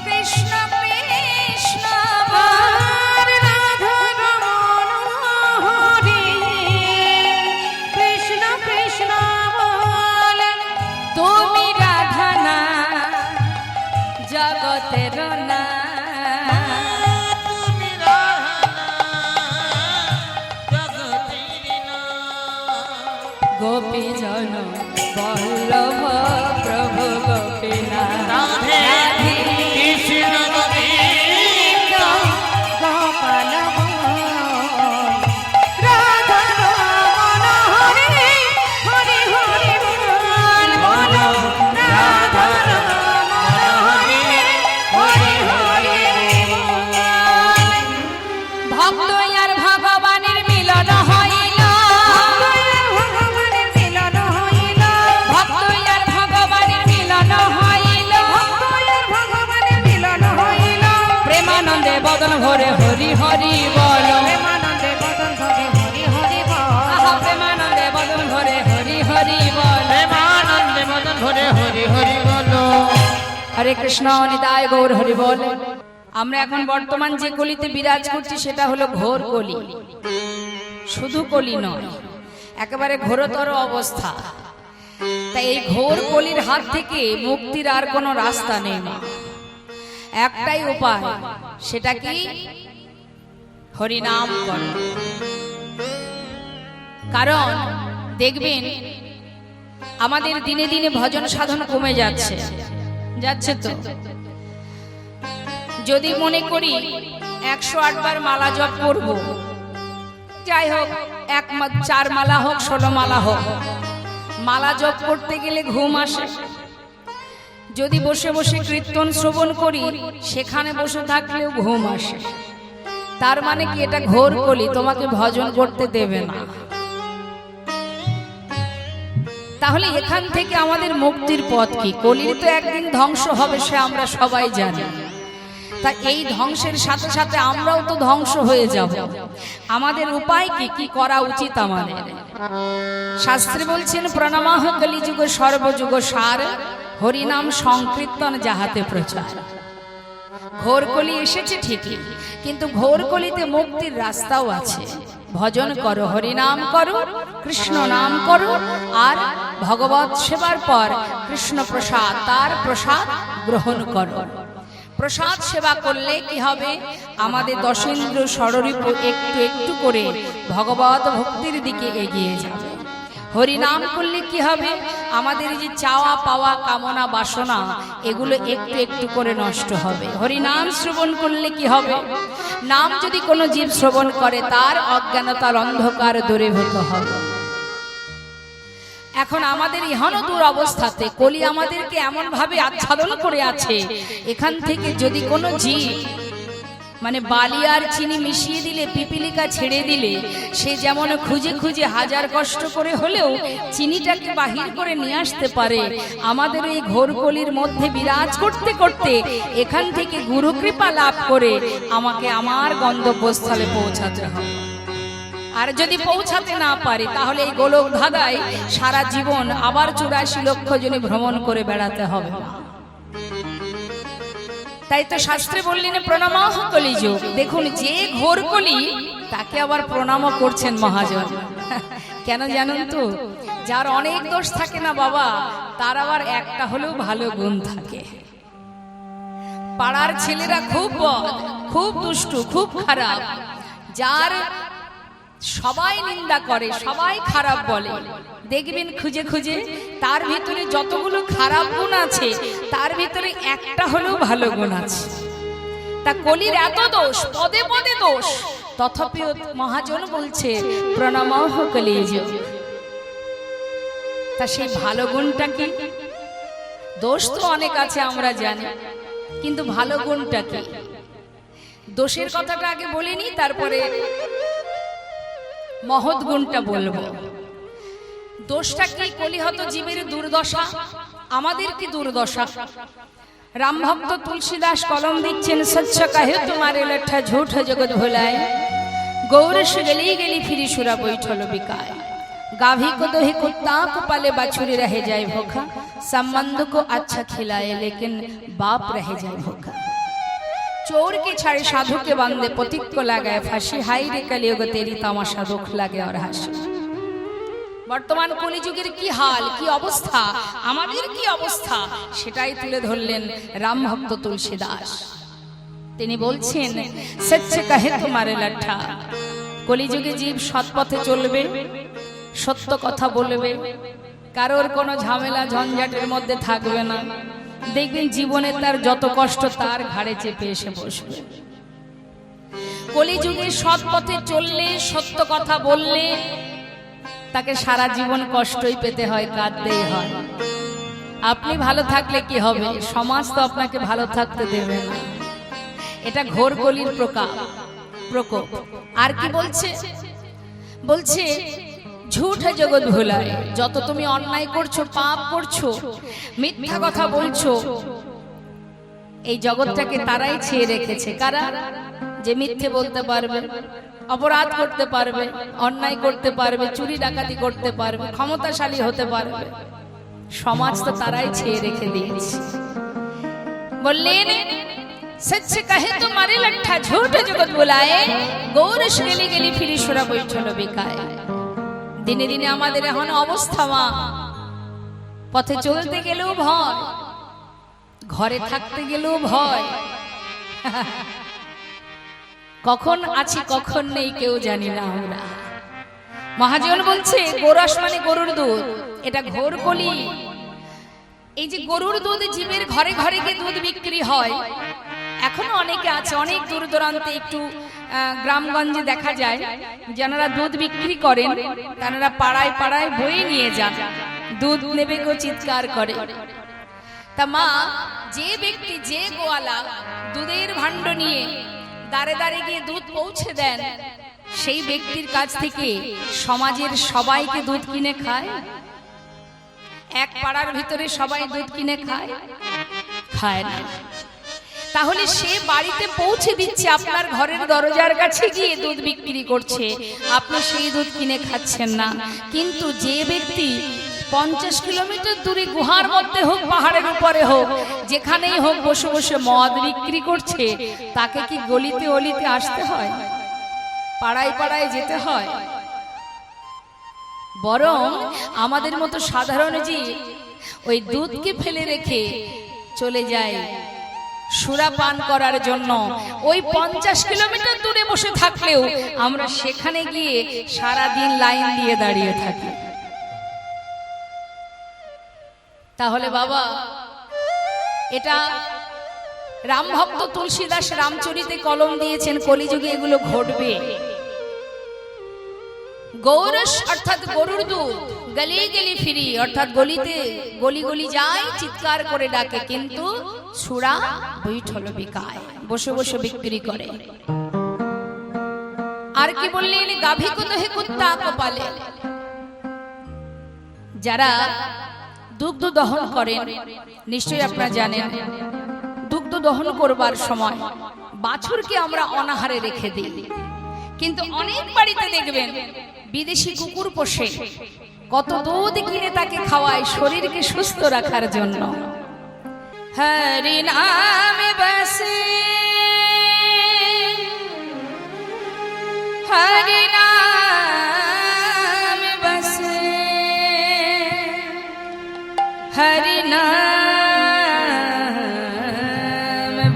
কৃষ্ণ কৃষ্ণ আর রাধার মন হরি কৃষ্ণ কৃষ্ণ বল। তুমি রাধা না জগতের না, তুমি রাধা জগতের না। গোপী জন বল্লভ প্রভু গোপীনাথ। রাধে কৃষ্ণ গোবিন্দ গোপাল বল, রাধার মন হরি হরি হরে কৃষ্ণ নিতাই গৌর হরি বল। আমরা এখন বর্তমান যে কলিতে বিরাজ করছি সেটা হলো ঘোর কলি। শুধু কলি নয়, একেবারে ঘোরতর অবস্থা। তাই এই ঘোর কলির হাত থেকে মুক্তির আর কোনো রাস্তা নেই মা, একটাই উপায়, সেটা কি? হরিনাম করো। কারণ দেখবেন আমাদের দিনে দিনে ভজন সাধন কমে যাচ্ছে তো। যদি মনে করি 108 বার মালা জপ করব, যাই হোক 4 মালা হোক 16 মালা হোক, মালা জপ করতে গেলে ঘুম আসে। যদি বসে বসে কীর্তন শ্রবণ করি, সেখানে বসে থাকলেও ঘুম আসে। তার মানে কি? এটা ঘোর কলি, তোমাকে ভজন করতে দেবে না। তাহলে এখান থেকে আমাদের মুক্তির পথ কি? কলির তো একদিন ধ্বংস হবে, সে আমরা সবাই জানি। তা এই ধ্বংসের সাথে সাথে আমরাও তো ধ্বংস হয়ে যাব। আমাদের উপায় কি? কি করা উচিত আমাদের? শাস্ত্রে বলছেন, প্রণামাহ কলিযুগ সর্বযুগ সার, হরিনাম সংকীর্তন যাহাতে প্রচার। ঘোর কলি এসেছে ঠিকই, কিন্তু ঘোর কলিতে মুক্তির রাস্তাও আছে। ভজন করো, হরিনাম করো, কৃষ্ণ নাম করো, আর ভগবত সেবার পর কৃষ্ণ প্রসাদ, তার প্রসাদ গ্রহণ করো। প্রসাদ সেবা করলে কি হবে? আমাদের দশেন্দ্র ষড়রিপু একটু একটু করে ভগবত ভক্তির দিকে এগিয়ে যাবে। হরিনাম করলে কি হবে? আমাদের যে চাওয়া পাওয়া কামনা বাসনা, এগুলো একটু একটু করে নষ্ট হবে। হরিনাম শ্রবণ করলে কি হবে? নাম যদি কোনো জীব শ্রবণ করে, তার অজ্ঞানতার অন্ধকার দূরীভূত হবে। এখন আমাদের ইহন দূর অবস্থাতে কলি আমাদেরকে এমন ভাবে আচ্ছাদন করে আছে, এখান থেকে যদি কোনো জীব মানে বালি আর চিনি মিশিয়ে দিলে, পিপিলিকা ছেড়ে দিলে, সে যেমন খুঁজে খুঁজে হাজার কষ্ট করে হলেও চিনিটাকে বাহির করে নিয়ে আসতে পারে, আমাদের এই ঘোর কলির মধ্যে বিরাজ করতে করতে এখান থেকে গুরু কৃপা লাভ করে আমাকে আমার গন্তব্যস্থলে পৌঁছাতে হবে। আর যদি পৌঁছাতে না পারি, তাহলে এই গোলক ধাঁধায় সারা জীবন আবার 84 লক্ষ জনে ভ্রমণ করে বেড়াতে হবে। তাই তো শাস্ত্রে বললেন, প্রণামাহ কলিযুগ। দেখুন, যে ঘোর কলি তাকে আবার প্রণামও করছেন মহাজন। কেন জানেন তো? যার অনেক দোষ থাকে না বাবা, তার আবার একটা হলেও ভালো গুণ থাকে। পাড়ার ছেলেরা খুব বদ, খুব দুষ্টু, খুব খারাপ, যার সবাই নিন্দা করে, সবাই খারাপ বলে, দেখবেন খুঁজে খুঁজে তার ভিতরে যতগুলো খারাপ গুণ আছে, তার ভিতরে একটা হলেও ভালো গুণ আছে। তা কলির এত দোষ, পদে পদে দোষ, তথাপিও মহাজন বলছে প্রণামাহ কলিযুগ। তা সেই ভালো গুণটা কি? দোষ তো অনেক আছে আমরা জানি, কিন্তু ভালো গুণটা কি? দোষের কথাটা আগে বলিনি, তারপরে মহৎ গুণটা বলবো। দোষটা কি? কলিহত জীবের দুর্দশা, আমাদের কি দুর্দশা? রাম ভক্ত তুলসীদাস কলম দিচ্ছেন, সচ্চ কাহে তোমারে লঠা ঝুঠ জগৎ ভোলায়, গৌরস গলি গলি ফিরি সুরা বৈঠল বিকায়, गाभी को दोही कुत्ता को पाले बाछुरी रह जाए भूखा, संबंध को अच्छा खिलाए लेकिन बाप रह जाए भूखा। चोर के छाड़े साधु के बांधे पथिक को लगाए फांसी, हाई रे कलियुग तेरी तमाशा दुख लागे और हासि। বর্তমান কলিযুগের কি হাল, কি অবস্থা, আমাদের কি অবস্থা, সেটাই তুলে ধরলেন রাম ভক্ত তুলসী দাস। তিনি বলছেন, সচ্চ কাহে তোমারে লঠা। কলিযুগে জীব সৎ পথে চলবে, সত্য কথা বলবে, কারোর কোনো ঝামেলা ঝঞ্ঝাটের মধ্যে থাকবে না, দেখবেন জীবনে তার যত কষ্ট তার ঘাড়ে চেপে এসে বসবে। কলিযুগে সৎ পথে চললে, সত্য কথা বললে তাকে সারা জীবন কষ্টই পেতে হয়, কাঁদতেই হয়। আপনি ভালো থাকলে কি হবে? সমাজ তো আপনাকে ভালো থাকতে দেবে না। এটা ঘোর কলির প্রকোপ। আর কি বলছে? বলছে ঝুঠ জগৎ ভোলায়। যত তুমি অন্যায় করছো, পাপ করছো, মিথ্যা কথা বলছো, এই জগৎটাকে তারাই ছেয়ে রেখেছে। কারা? যে মিথ্যে বলতে পারবে, অপরাধ করতে পারবে, অন্যায় করতে পারবে, চুরি ডাকাতি করতে পারবে, ক্ষমতাশালী হতে পারবে, সমাজ তো তারাই ছেয়ে রেখে দিয়েছে। বললেন सच कहे तुम्हारे लट्ठा झूठ जगत बुलाए गौरस गेली गेली फिरी सुरा बैठल बेकाय दिने दिने আমাদের এখন অবস্থা মা পথে চলতে গেলেও ভয় ঘরে থাকতে গেলেও ভয় কখন আছি কখন নেই কেউ জানি না আমরা মহাজন বলছে গোরস মানে গরুর দুধ এটা ঘোর কলি এই যে গরুর দুধ জীবের ঘরে ঘরে গিয়ে দুধ বিক্রি হয় এখনো অনেকে আছে অনেক দূর দূরান্তে একটু গ্রামগঞ্জে দেখা যায় যারা দুধ বিক্রি করেন তারা পাড়ায় পাড়ায় বয়ে নিয়ে যান দুধ নেবে গো চিৎকার করে তা মা যে ব্যক্তি যে গোয়ালা দুধের ভাণ্ড নিয়ে দাঁড়ে দাঁড়ে গিয়ে দুধ পৌঁছে দেন সেই ব্যক্তির কাছ থেকে সমাজের সবাইকে দুধ কিনে খায় এক পাড়ার ভিতরে সবাই দুধ কিনে খায় খায় না তাহলে সে বাড়িতে পৌঁছে দিচ্ছে আপনার ঘরের দরজার কাছে গিয়ে দুধ বিক্রি করছে আপনি সেই দুধ কিনে খাচ্ছেন না কিন্তু যে ব্যক্তি 50 কিলোমিটার দূরে গুহার মধ্যে হোক পাহাড়ের উপরে হোক যেখানেই হোক বসে বসে মদ বিক্রি করছে তাকে কি গলিতে অলিতে আসতে হয় পাড়ায় পাড়ায় যেতে হয় বরং আমাদের মতো সাধারণ জীব ওই দুধকে ফেলে রেখে চলে যায় সুরা পান করার জন্য ওই 50 কিলোমিটার দূরে বসে থাকলেও আমরা সেখানে গিয়ে সারা দিন লাইন দিয়ে দাঁড়িয়ে থাকি তাহলে বাবা এটা রাম ভক্ত তুলসীদাস রামচরিতে কলম দিয়েছেন কলিযুগে এগুলো ঘটবে গৌরস অর্থাৎ গরুর দুধ গলি গলি ফিরি অর্থাৎ গলিতে গলি গলি যায় চিৎকার করে ডাকে কিন্তু ছুড়া বৈঠল বিকায় বসে বসে বিক্রি করে আর কি বললেন গাভী কো দহে কুত্তা কপালে যারা দুগ্ধ দহন করেন নিশ্চয়ই আপনারা জানেন দুগ্ধ দহন করবার সময় বাছুরকে আমরা অনাহারে রেখে দিই কিন্তু অনেক বাড়িতে দেখবেন বিদেশি কুকুর পোষে কত দুধ কিনে তাকে খাওয়ায় শরীরকে সুস্থ রাখার জন্য হরি নামে বসে হরি নামে বসে हरि नाम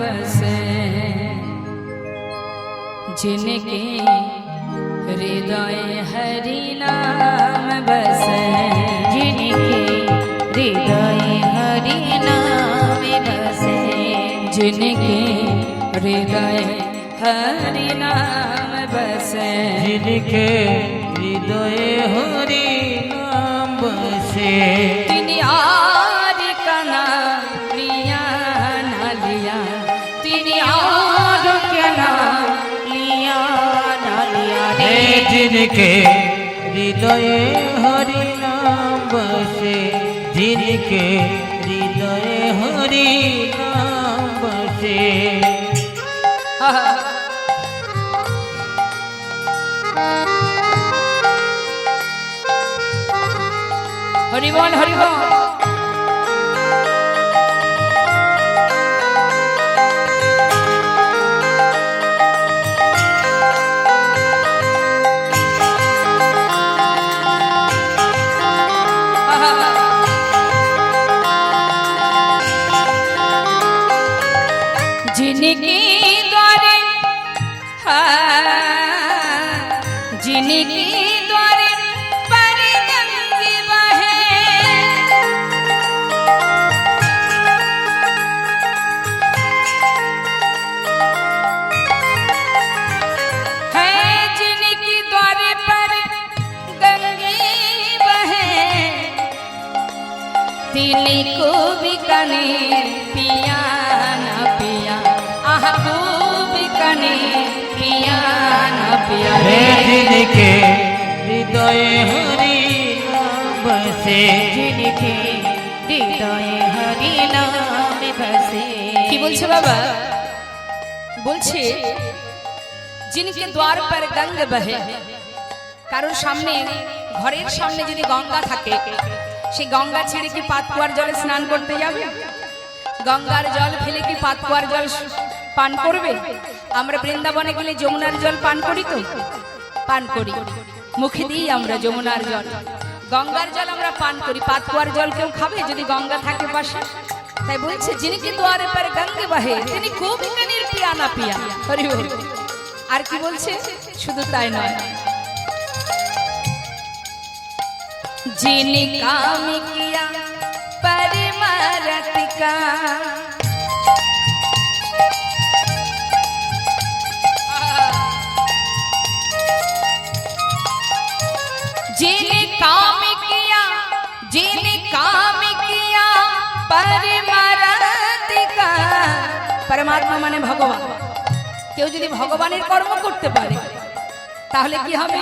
बसे जिनके हृदय हरि नाम बसे जिनके हृदय हरि नाम बसे जिनके हृदय हरि नाम बसे जिनके हृदय हरि नाम बसे तिनि आर का नाम लिया ना लिया तिनि आर क्या नाम लिया ना लिया हे जिनके हृदय हरि नाम बसे जिनके हृदय हरि नाम बसे हरि बोल हरि बोल जिनके द्वारे जिनके द्वारे पर गंगे बहे है जिनके द्वारे पर गंगे बहे तिन्हीं को भी कने पिया ना पिया आह को भी कने पिया ना पिया हे जिनके हृदय हरि नाम बसे जिनके हृदय हरि नाम बसे কি বলছে বাবা বলছে जिनके द्वार पर गंग बहे কারোর সামনে ঘরের সামনে যদি গঙ্গা থাকে সেই গঙ্গা ছেড়ে কি পাতকুয়ার জলে স্নান করতে যাবে গঙ্গার জল ফেলে কি পাতকুয়ার জল পান করবে? আমরা বৃন্দাবনে গেলে যমুনার জল পান করি তো? পান করি, মুখে দিই আমরা যমুনার জল। গঙ্গার জল আমরা পান করি, পাতকুয়ার জল কেউ খাবে যদি গঙ্গা থাকে পাশে? তাই বলছে যিনি দুয়ারে পর গঙ্গে বহে তিনি গোপিকানির পিয়া না পিয়া। হরি বল। আর কি বলছে? শুধু তাই নয়, যিনি কাম কিয়া পরমারত কা, যিনি কাম কিয়া, যিনি কাম কিয়া পরমারত কা। পরমাত্মা মানে ভগবান। কেউ যদি ভগবানের কর্ম করতে পারে তাহলে কি হবে?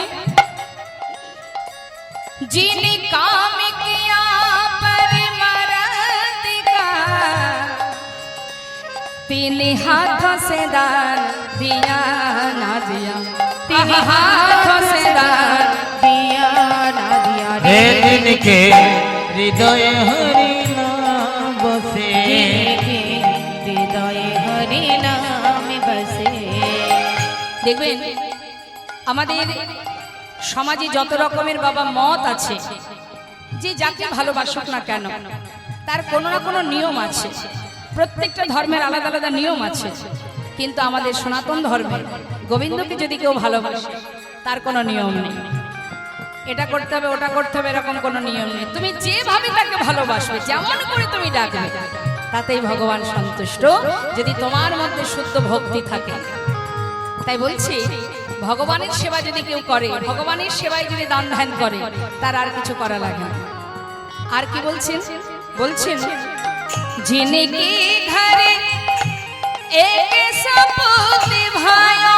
যিনি কাম কিয়া পরমারত কা, তিনি हाथों से दान दिया ना दिया, তিনি हाथों से दान दिया ना दिया हे जिनके हृदय हरि नाम बसे, जिनके हृदय हरि नाम बसे। দেখবেন আমাদের সমাজে যত রকমের বাবা মত আছে, যে যাকে ভালোবাসুক না কেন তার কোনো না কোনো নিয়ম আছে। প্রত্যেকটা ধর্মের আলাদা আলাদা নিয়ম আছে, কিন্তু আমাদের সনাতন ধর্মে গোবিন্দকে যদি কেউ ভালোবাসে তার কোনো নিয়ম নেই। এটা করতে হবে ওটা করতে হবে এরকম কোনো নিয়ম নেই। তুমি যেভাবে তাকে ভালোবাসবে, যেমন করে তুমি ডাকবে, তাতেই ভগবান সন্তুষ্ট, যদি তোমার মধ্যে শুদ্ধ ভক্তি থাকে। তাই বলছি ভগবানের সেবা যদি কেউ করে, ভগবানের সেবায় যদি দান ধ্যান করে, তার আর কিছু করা লাগে না। আর কি বলছেন? বলছেন जिनके घर एक सपूत भाया,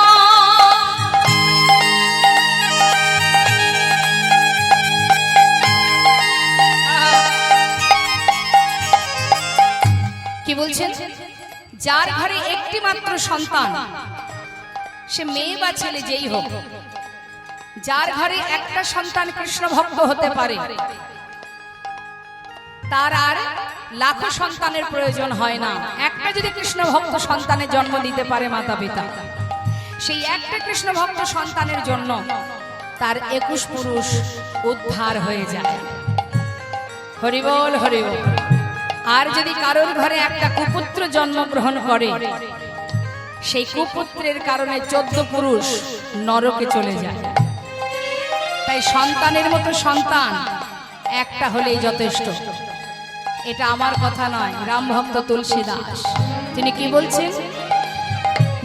কি বলছেন? যার ঘরে একটি মাত্র সন্তান, সে মেয়ে বা ছেলে যেই হোক, যার ঘরে একটা সন্তান কৃষ্ণ ভক্ত হতে পারে তার আর লাখো সন্তানের প্রয়োজন হয় না। একটা যদি কৃষ্ণ ভক্ত সন্তানের জন্ম দিতে পারে মাতা পিতা, সেই একটা কৃষ্ণ ভক্ত সন্তানের জন্য তার 21 পুরুষ উদ্ধার হয়ে যায়। হরি বল হরি বল। আর যদি কারোর ঘরে একটা কুপুত্র জন্মগ্রহণ করে, সেই কুপুত্রের কারণে 14 পুরুষ নরকে চলে যায়। তাই সন্তানের মতো সন্তান একটা হলেই যথেষ্ট। এটা আমার কথা নয়, রাম ভক্ত তুলসী দাস তিনি কি বলছেন?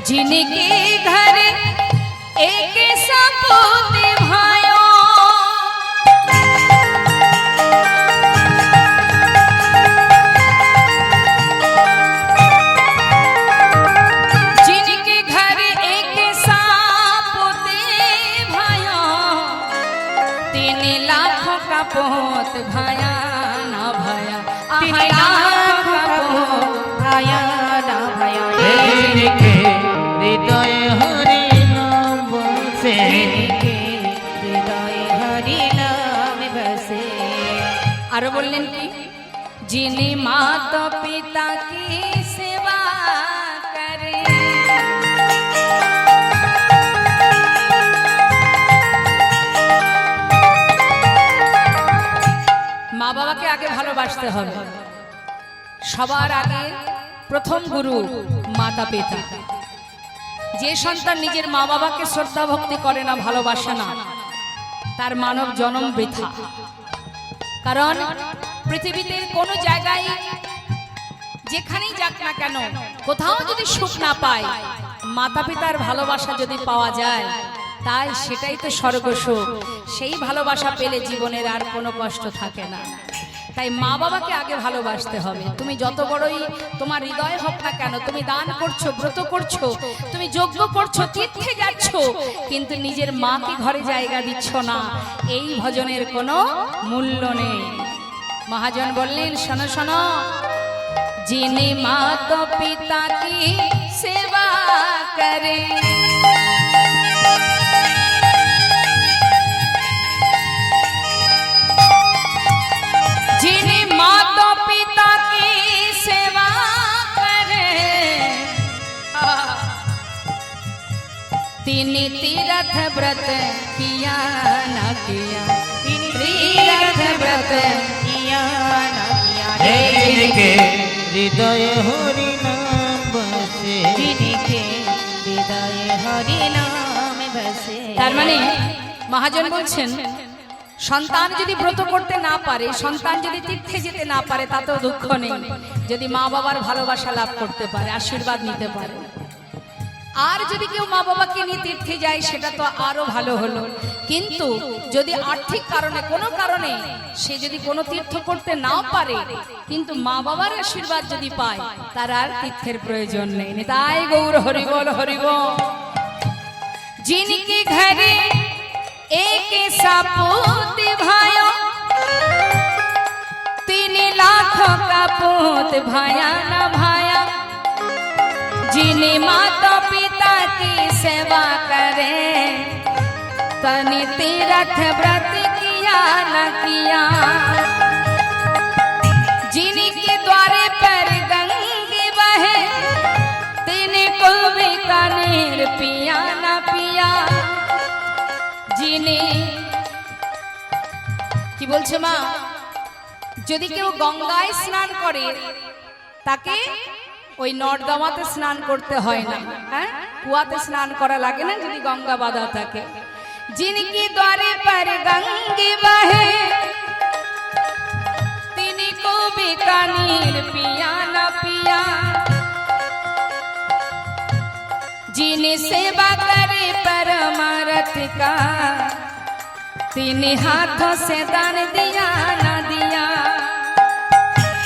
जिनके घर एक सपूत भाया, जिनके घर एक सपूत भाया, 3 लाख का पोत भाया ना भाया, 3 लाख का पोत भाया ना भाया। हे जिनके हृदय हरि नाम बसे, जिनके हृदय हरि नाम बसे। আর বললেন কি? যিনি মাতা পিতা কি সেবা করে, মা বাবাকে আগে ভালোবাসতে হবে। সবার আগে প্রথম গুরু মাতা পিতা। যে সন্তান নিজের মা বাবাকে শ্রদ্ধা ভক্তি করে না, ভালোবাসে না, তার মানব জন্ম বৃথা। কারণ পৃথিবীতে কোনো জায়গায় যেখানেই যাক না কেন, কোথাও যদি সুখ না পায়, মাতা পিতার ভালোবাসা যদি পাওয়া যায়, তাই সেটাই তো স্বর্গ সুখ। সেই ভালোবাসা পেলে জীবনের আর কোনো কষ্ট থাকে না। তাই মা বাবাকে আগে ভালোবাসতে হবে। তুমি যত বড়ই তোমার হৃদয় হোক না কেন, তুমি দান করছো, ব্রত করছো, তুমি যজ্ঞ করছো, তীর্থে যাচ্ছ, কিন্তু নিজের মাকে ঘরে জায়গা দিচ্ছ না, এই ভজনের কোনো মূল্য নেই। মহাজন বললেন, শোনো শোনো, যিনি মাতা পিতা কি সেবা করে, যিনি মাতা পিতা কি সেবা त्रिरथ व्रत किया न किया, त्रिरथ व्रत किया ना किया हे रे, जिनके हृदय हरि नाम बसे। जिनके हृदय हरि नाम बसे। তার মানে মহাজন বলছেন সন্তান যদি ব্রত করতে না পারে, সন্তান যদি তীর্থে যেতে না পারে, তাতেও দুঃখ নেই, যদি মা বাবার ভালোবাসা লাভ করতে পারে, আশীর্বাদ নিতে পারে। আর যদি কেউ মা বাবাকে নিয়ে তীর্থে যায় সেটা তো আরো ভালো হলো, কিন্তু যদি আর্থিক কারণে কোনো কারণে সে যদি কোনো তীর্থ করতে নাও পারে, কিন্তু মা বাবার আশীর্বাদ যদি পায়, তার আর তীর্থের প্রয়োজন নেই। তাই গৌর হরিবল হরিবল। जिनके घरे एक सपूत भाया, 3 लाख का पूत भाया न भाया, जिन्हें माता पिता की सेवा करे, तनि तीरथ व्रत किया न किया, जिनके द्वारे पर गंगे बहे, तिनको बीकानेर पिया न पिया, जिन्हें কি বলছে মা, যদি কেউ গঙ্গায় স্নান করে তাকে ওই নর্দমাতে স্নান করতে হয় না, হ্যাঁ, কুয়াতে স্নান করা লাগে না যদি গঙ্গা বাঁধা থাকে। जिनके द्वारे पर गंगे बहे, तिनको बीकानेर पिया न पिया, जिन्हें सेवा करे परमारथ का, 3 हाथों से दान दिया न दिया।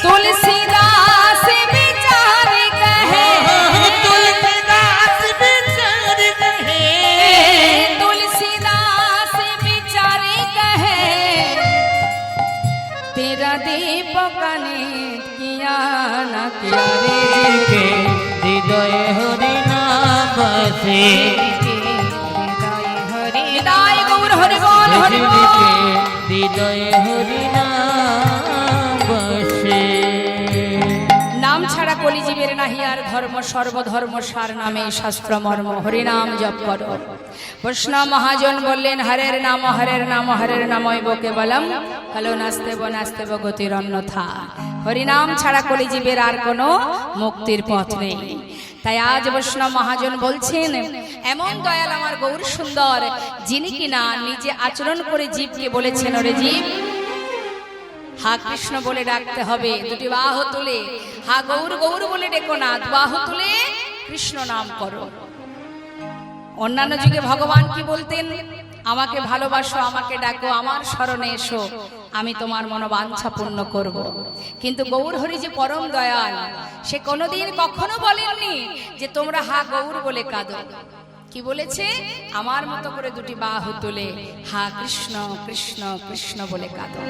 तुलसीदास विचार कहे, तुलसीदास विचार कहे, तुलसीदास विचार कहे, तेरा दीपक ने किया न किया रे, जिनके हृदय हरि नाम बसे। हृदय हरि निताय गौर हरि बोल हरि बोल। जिनके हृदय हरि नाम बसे। নাম ছাড়া কলিজীবের নাহি আর ধর্ম, সর্বধর্ম সার নামে শাস্ত্র মর্ম, হরিনাম জপ করো। বৈষ্ণব মহাজন বললেন হরের নাম হরের নাম হরের নামই বকে বলম, কালো নাস্তেব নাস্তেব গতির অন্যথা। হরিনাম ছাড়া কলিজীবের আর কোনো মুক্তির পথ নেই। তাই আজ বৈষ্ণব মহাজন বলছেন এমন দয়াল আমার গৌর সুন্দর, যিনি কিনা নিজে আচরণ করে জীবকে বলেছেন, ওরে জীব, হা কৃষ্ণ বলে ডাকতে হবে, 2 বাহু তুলে, হা গৌর গৌর বলে ডেকো না, 2 বাহু তুলে কৃষ্ণ নাম করো। অন্যান্য যুগে ভগবান কি বলতেন, আমাকে ভালোবাসো, আমাকে ডাকো, আমার শরণে এসো, আমি তোমার মনোবাঞ্ছা পূর্ণ করব। কিন্তু গৌর হরি যে পরম দয়াল, সে কোনোদিন কখনো বলেননি যে তোমরা হা গৌর বলে কাঁদো। কি বলেছে, আমার মতো করে 2 বাহু তুলে হা কৃষ্ণ কৃষ্ণ কৃষ্ণ বলে কাঁদো।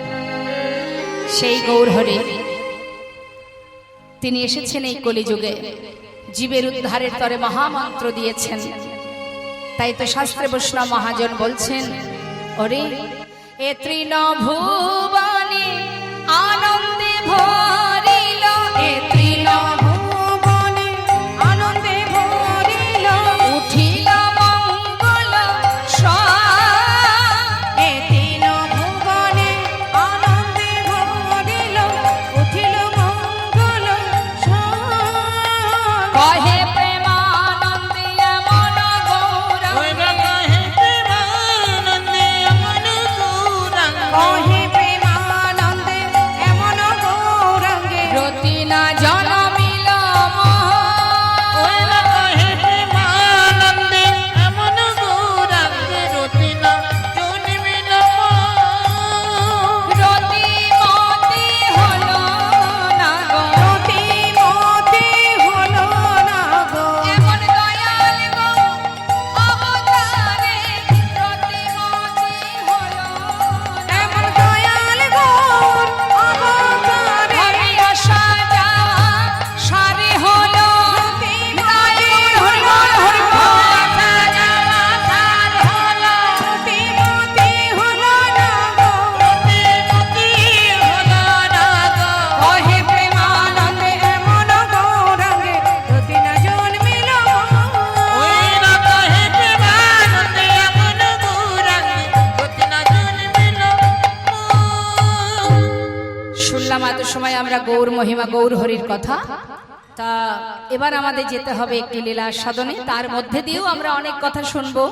সেই গৌর হরি তিনি এসেছেন এই কলিযুগে, জীবের উদ্ধারের তরে মহামন্ত্র দিয়েছেন। তাই তো শাস্ত্রে বৈষ্ণব মহাজন বলছেন, ওরে এ তৃণভুবনে আনন্দে ভরিল, এ ভুবনে আনন্দে ভরিল, উঠিল মঙ্গল এ 3 ভুবনে আনন্দে ভরিল, উঠিল মঙ্গল কহে প্রেমানন্দে মন গৌরঙ্গে, কহে প্রেমানন্দে মন গৌরাঙ্গ, কহে প্রেমানন্দে সময় আমরা গৌর মহিমা গৌর হরির কথা, তা এবার আমাদের যেতে হবে একটি লীলা সাধনে, তার মধ্যে দিয়েও আমরা অনেক কথা শুনবো।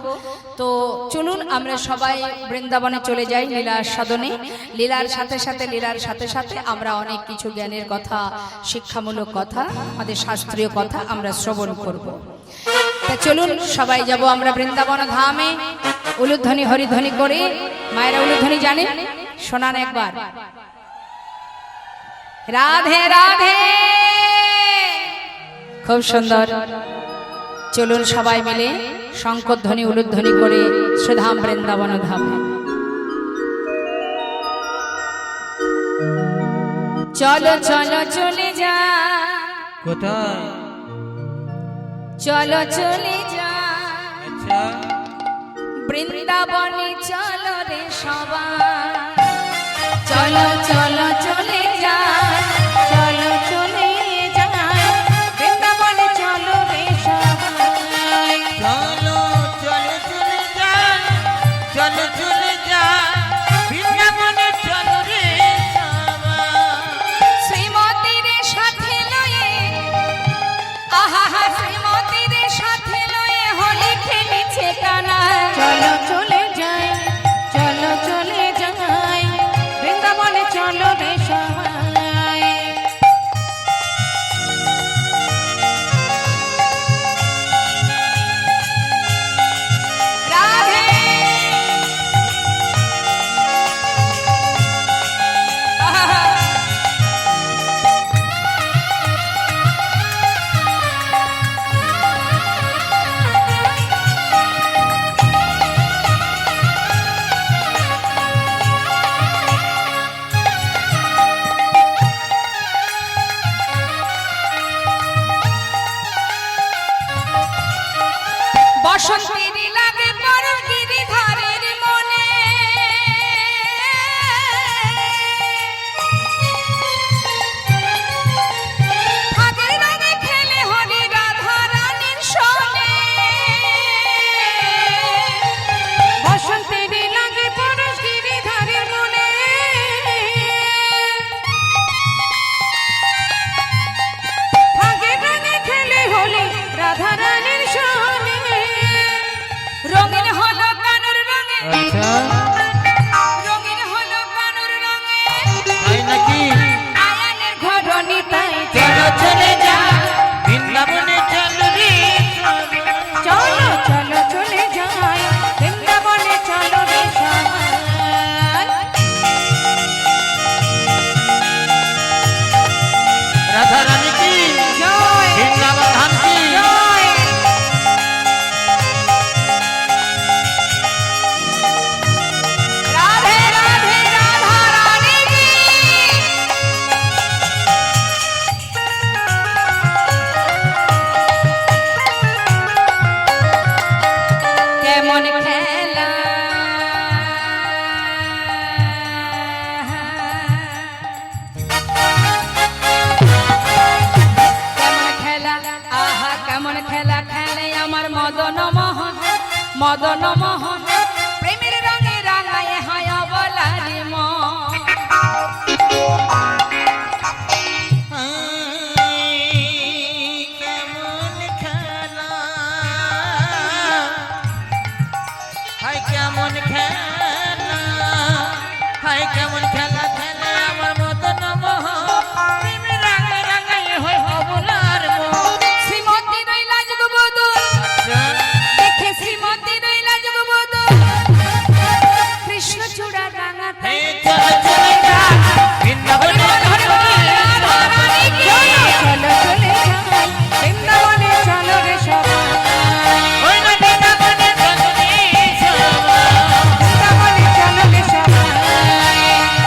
তো চলুন আমরা সবাই বৃন্দাবনে চলে যাই লীলা সাধনে। লীলার সাথে সাথে আমরা অনেক কিছু জ্ঞানের কথা, শিক্ষামূলক কথা, আমাদের শাস্ত্রীয় কথা আমরা শ্রবণ করব। তা চলুন সবাই যাব আমরা বৃন্দাবন ধামে, উলুধ্বনি হরিধ্বনি করে। মায়েরা উলুধ্বনি জানে, শোনান একবার। রাধে রাধে, খুব সুন্দর। চলুন সবাই মিলে শঙ্করধ্বনি উলুধ্বনি করে শ্রীধাম বৃন্দাবন ধামে। চলো চলো চলে যা, কোথায়? চলো চলে যা আচ্ছা, বৃন্দাবনে, চলো রে সবাই। চলো চলো চলে যা, চলো চলে যাই বৃন্দাবনে, চলো রে সবাই। চলো চলে চলে যাই, চলো চলে যাই বৃন্দাবনে, চলো রে সবাই। শ্রীমতীর সাথে লয়ে, আহা হা, শ্রীমতীর সাথে লয়ে হোলি খেলিছে কানা। চলো চলে যাই, চলো চলে যাই বৃন্দাবনে, চলো রে সবাই। রাধে, আহা হা। বসন্তের লাগে বড় গিরিধারের মনে, ফাগের রঙে খেলে হরি রাধা রানীর সনে। বসন্তের লাগে পরশ গিরিধারের মনে, ফাগের রঙে খেলে হোলি রাধা রানীর সনে। রঙিন হলো কানুর রঙে, আচ্ছা, রঙিন হলো কানুর রঙে, তাই নাকি? আয়ানের ঘরণী তাই। চলো চলে যাই বৃন্দাবনে, চলো রে সবাই। চলো চলো চলে যাই বৃন্দাবনে, চলো রে সবাই। রাধা রানী কি জয় বৃন্দাবন ধাম কি? জয়। রাধে রাধে, রাধা রানী কি। কেমন খেলা, কেমন খেলা, আহা কেমন খেলা খেলে আমার মদন মোহন, মদন মোহন। প্রেমের রঙে রাঙায় হয় অবলারি মন। কেমন খেলা, হাই কেমন খেলা, হাই কেমন খেলা খেলে আমার মদন মোহন। প্রেমে রাঙায় রাঙায় হয় অবলার মন। শ্রীমতী রইলা যুগবধূ, দেখে শ্রীমতী রইলা যুগবধূ, কৃষ্ণচূড়া রাঙাতে। এই চলো চলে যাই বৃন্দাবনে, চলো রে রাধা রানী কি। চলো চলে যাই বৃন্দাবনে, চলো রে সবাই। ওই না বৃন্দাবনে, চলো রে সবাই। বৃন্দাবনে, চলো রে সবাই।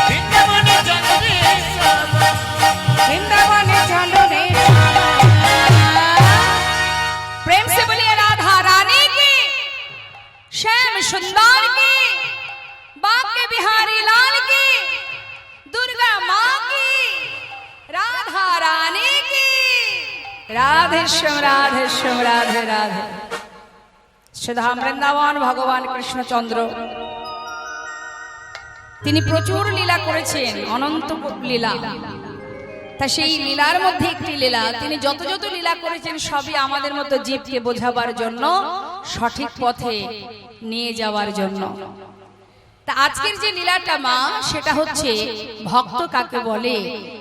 বৃন্দাবনে, চলো রে সবাই। বৃন্দাবনে, চলো রে সবাই। प्रेम से बोलिए राधा रानी की, श्याम सुंदर की, बांके बिहारी लाल की, दुर्गा माँ की, राधा रानी की। राधे श्याम राधे श्याम राधे राधे। श्रीधाम বৃন্দাবন ভগবান কৃষ্ণচন্দ্র তিনি প্রচুর লীলা করেছেন, অনন্ত লীলা। তা সেই লীলার মধ্যে একটি লীলা, তিনি যত যত লীলা করেছেন সবই আমাদের মতো জীবকে বোঝাবার জন্য, সঠিক পথে নিয়ে যাওয়ার জন্য। তা আজকের যে লীলাটা মা, সেটা হচ্ছে ভক্ত কাকে বলে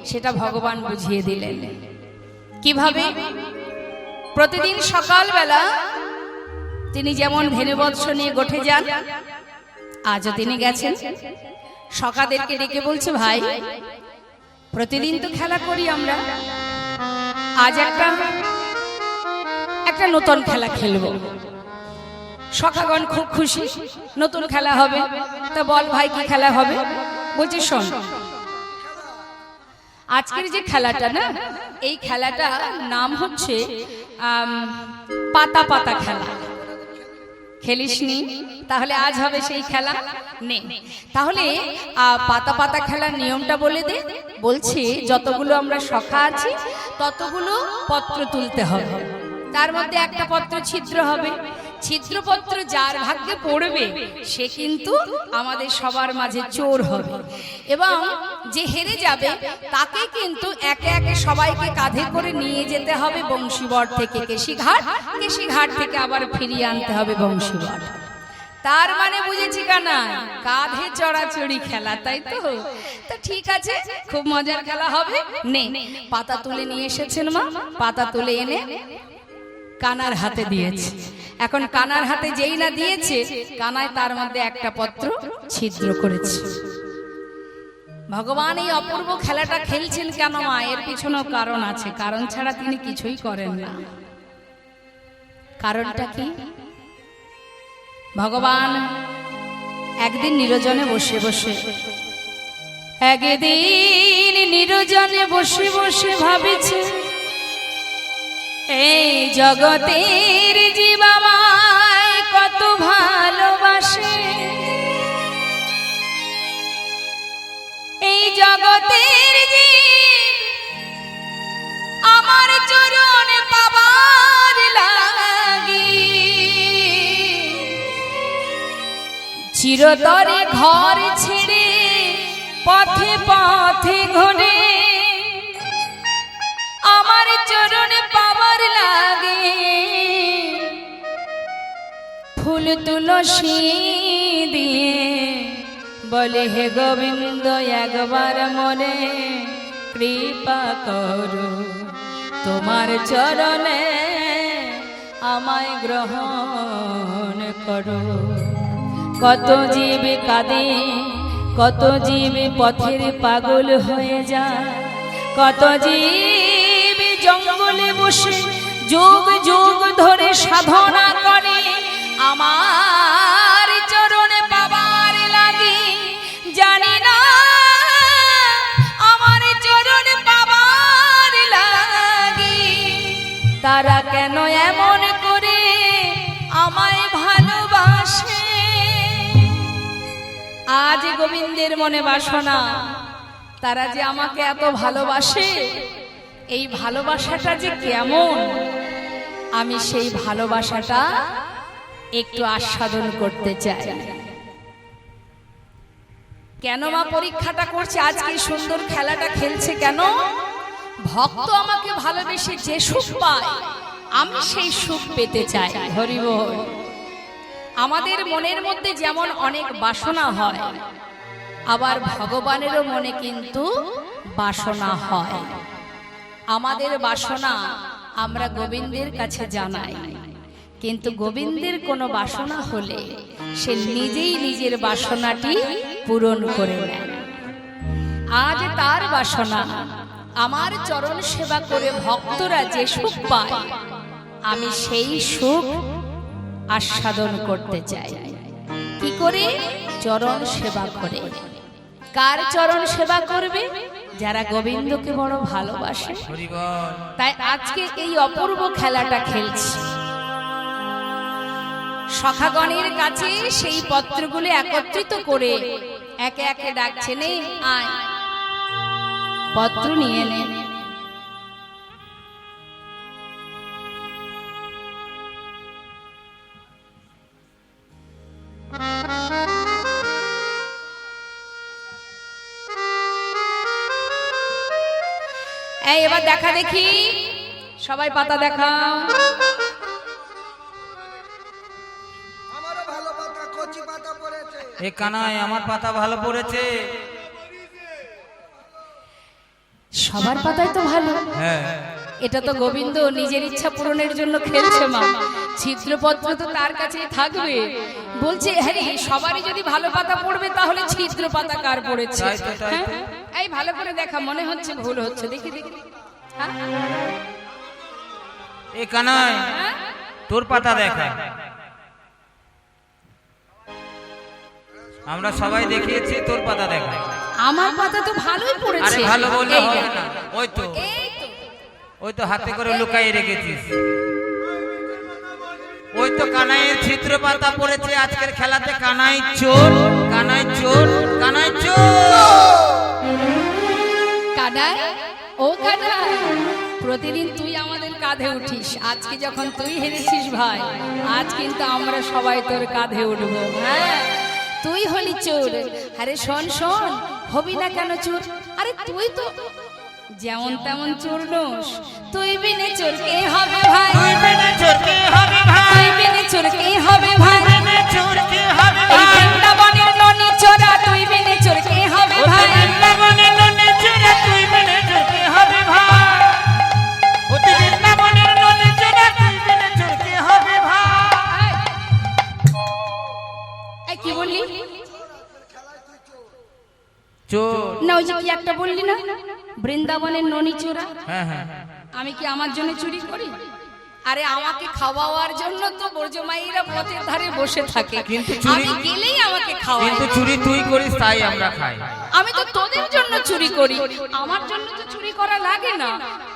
সেটা ভগবান বুঝিয়ে দিলেন। কিভাবে? প্রতিদিন সকালবেলা তিনি যেমন ধেনুবৎস নিয়ে গোঠে যান, আজও তিনি গেছেন। সখাদেরকে ডেকে বলছে, ভাই প্রতিদিন তো খেলা করি আমরা, আজ একটা নতুন খেলা খেলবো। সখাগণ খুব খুশি, নতুন খেলা হবে। তা বল ভাই কি খেলা হবে? বলছি শোন, আজকের যে খেলাটা না, এই খেলাটা নাম হচ্ছে পাতা পাতা খেলা। খেলিসনি? তাহলে আজ হবে সেই খেলা। নে তাহলে পাতা পাতা খেলার নিয়মটা বলে দে। বলছি যতগুলো আমরা সখা আছি ততগুলো পত্র তুলতে হবে, তার মধ্যে একটা পত্র ছিদ্র হবে। ছিদ্রপত্র যার ভাগ্যে পড়বে সে কিন্তু আমাদের সবার মাঝে চোর হবে, এবং যে হেরে যাবে তাকে কিন্তু একে একে সবাইকে কাঁধে করে নিয়ে যেতে হবে বংশীবট থেকে কেশিঘাট, কেশিঘাট থেকে আবার ফিরিয়ে আনতে হবে বংশীবট। তার মানে বুঝেছি কানা, কাঁধে চড়াচড়ি খেলা, তাই তো? তা ঠিক আছে, খুব মজার খেলা হবে। নে পাতা তুলে নিয়ে এসেছেন মা, পাতা তুলে এনে কানার হাতে দিয়েছে। এখন কানার হাতে যেই না দিয়েছে, কানায় তার মধ্যে একটা পত্র ছিদ্র করেছে। ভগবান এই অপূর্ব খেলাটা খেলছেন কেন মা? এর পিছনেও কারণ আছে, কারণ ছাড়া তিনি কিছুই করেন না। কারণটা কি? ভগবান একদিন নিরজনে বসে বসে, একদিন নিরজনে বসে বসে ভাবিছে, এই জগতের জীব আমায় কত ভালোবাসে, এই জগতের জীব আমার চরণে পাবার লাগি, চিরতরে ঘর ছেড়ে পথে পথে ঘুরে আমার চরণে পাবার লাগে, ফুল তুলসী দিয়ে বলে, হে গোবিন্দ একবার মনে কৃপা করো, তোমার চরণে আমায় গ্রহণ করো। কত জীব কাঁদে, কত জীব পথের পাগল হয়ে যায়, কত জীব জঙ্গলে বসে যুগ যুগ ধরে সাধনা করে আমার চরণে পাবার লাগি, জানি না আমার চরণে পাবার লাগি তারা কেন এমন করে আমায় ভালোবাসে। আজ গোবিন্দের মনে বাসনা, তারা যে আমাকে এত ভালোবাসে, এই ভালোবাসাটা যে কেমন, আমি সেই ভালোবাসাটা একটু আস্বাদন করতে চাই। কেন মা পরীক্ষাটা করছে? আজকে সুন্দর খেলাটা খেলছে কেন? ভক্ত আমাকে ভালোবেসে যে সুখ পায়, আমি সেই সুখ পেতে চাই। হরি বল। আমাদের মনের মধ্যে যেমন অনেক বাসনা হয়, আবার ভগবানেরও মনে কিন্তু বাসনা হয়। আমাদের বাসনা আমরা গোবিন্দের কাছে জানাই, কিন্তু গোবিন্দের কোনো বাসনা হলে সে নিজেই নিজের বাসনাটি পূরণ করে নেয়। আজ তার বাসনা আমার চরণ সেবা করে ভক্তরা যে সুখ পায়, আমি সেই সুখ আস্বাদন করতে চাই। কি করে? চরণ সেবা করে। কার চরণ সেবা করবে? যারা গোবিন্দকে বড় ভালোবাসে। তাই আজকে এই অপূর্ব খেলাটা খেলছি। সখাগণের কাছে সেই পত্রগুলো একত্রিত করে একে একে ডাকছে, নে আয় পত্র নিয়ে নে। এই এবার দেখা দেখি, সবাই পাতা দেখাও। আমারও ভালো পাতা, কচি পাতা পড়েছে। এ কানাই, আমার পাতা ভালো পড়েছে। সবার পাতাই তো ভালো। হ্যাঁ, এটা তো গোবিন্দ নিজের ইচ্ছা পূরণের জন্য খেলছে মা, ছিদ্রপত্র তো তার কাছেই থাকবে। বলছে হ্যাঁ সবারই যদি ভালো পাতা পড়বে তাহলে ছিদ্র পাতা কার পড়েছে? তাই তো, তাই তো। হ্যাঁ? এই ভালো করে দেখা, মনে হচ্ছে ভুল হচ্ছে, দেখি দেখি। হ্যাঁ? এ কানাই, হ্যাঁ? তোর পাতা দেখা। আমরা সবাই দেখিয়েছি, তোর পাতা দেখা। আমার পাতা তো ভালোই আরে পড়েছে। ভালো বললে এই হবে দেখ। না। ওই তো, এই তো। ওই তো হাতে করে লুকাই রেখেছিস। ওই তো কানাইয়ের ছিদ্র পাতা পড়েছে। আজকের খেলাতে কানাই চোর, কানাই চোর, কানাই চোর। কানাই, ও কানাই, প্রতিদিন তুই আমাদের কাঁধে উঠিস, আজকে যখন তুই হেরেছিস ভাই, আজ কিন্তু আমরা সবাই তোর কাঁধে উঠবো। হ্যাঁ, তুই হলি চোর। আরে শোন শোন, হবি না কেন চোর? আরে তুই তো যেমন তেমন চোর নোস, তুই বিনে চোর কে হবে ভাই? তুই বিনে চোর কে হবে ভাই? তুই বিনে চোর কে হবে ভাই? বিনে চোর কে হবে এই ভাই? বৃন্দাবনের ননি চোরা, তুই বিনে চোর কে হবে ও ভাই? বৃন্দাবনের ননি চোরা, তুই বিনে চোর কে হবে ভাই? ও বৃন্দাবনের ননি চোরা, তুই বিনে চোর কে হবে ভাই? এই কি বললি? চোর। না ওই যে কি একটা বললি না, বৃন্দাবনের ননি চোরা। হ্যাঁ হ্যাঁ, আমি কি আমার জন্য চুরি করি? আরে আমাকে খাওয়াবার জন্য তো বর্জমাইরা পথের ধারে বসে থাকে, কিন্তু চুরি- আমি গেলেই আমাকে খাওয়ায়। কিন্তু চুরি তুই করিস, তাই আমরা খাই। আমি তো তোদের জন্য চুরি করি, আমার জন্য তো চুরি করা লাগে না।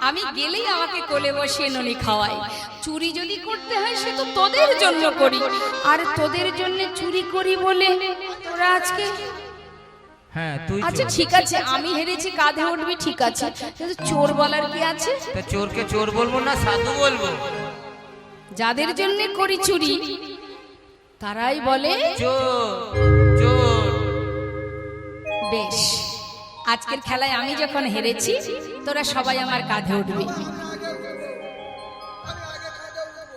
আমি গেলেই আমাকে কোলে বসিয়ে ননি খাওয়াই। চুরি যদি করতে হয় সে তো তোদের জন্য করি, আর তোদের জন্য চুরি করি বলে তোরা আজকে। হ্যাঁ, তুই আচ্ছা চোর। ঠিক আছে, আমি হেরেছি, কাঁধে উঠবি, ঠিক আছে, কিন্তু চোর বলার কি আছে? তা চোরকে চোর বলবো না সাধু বলবো? যাদের জন্য করি চুরি তারাই বলে চোর, চোর। বেশ। আজকের খেলায় আমি যখন হেরেছি, তোরা সবাই আমার কাঁধে উঠবি।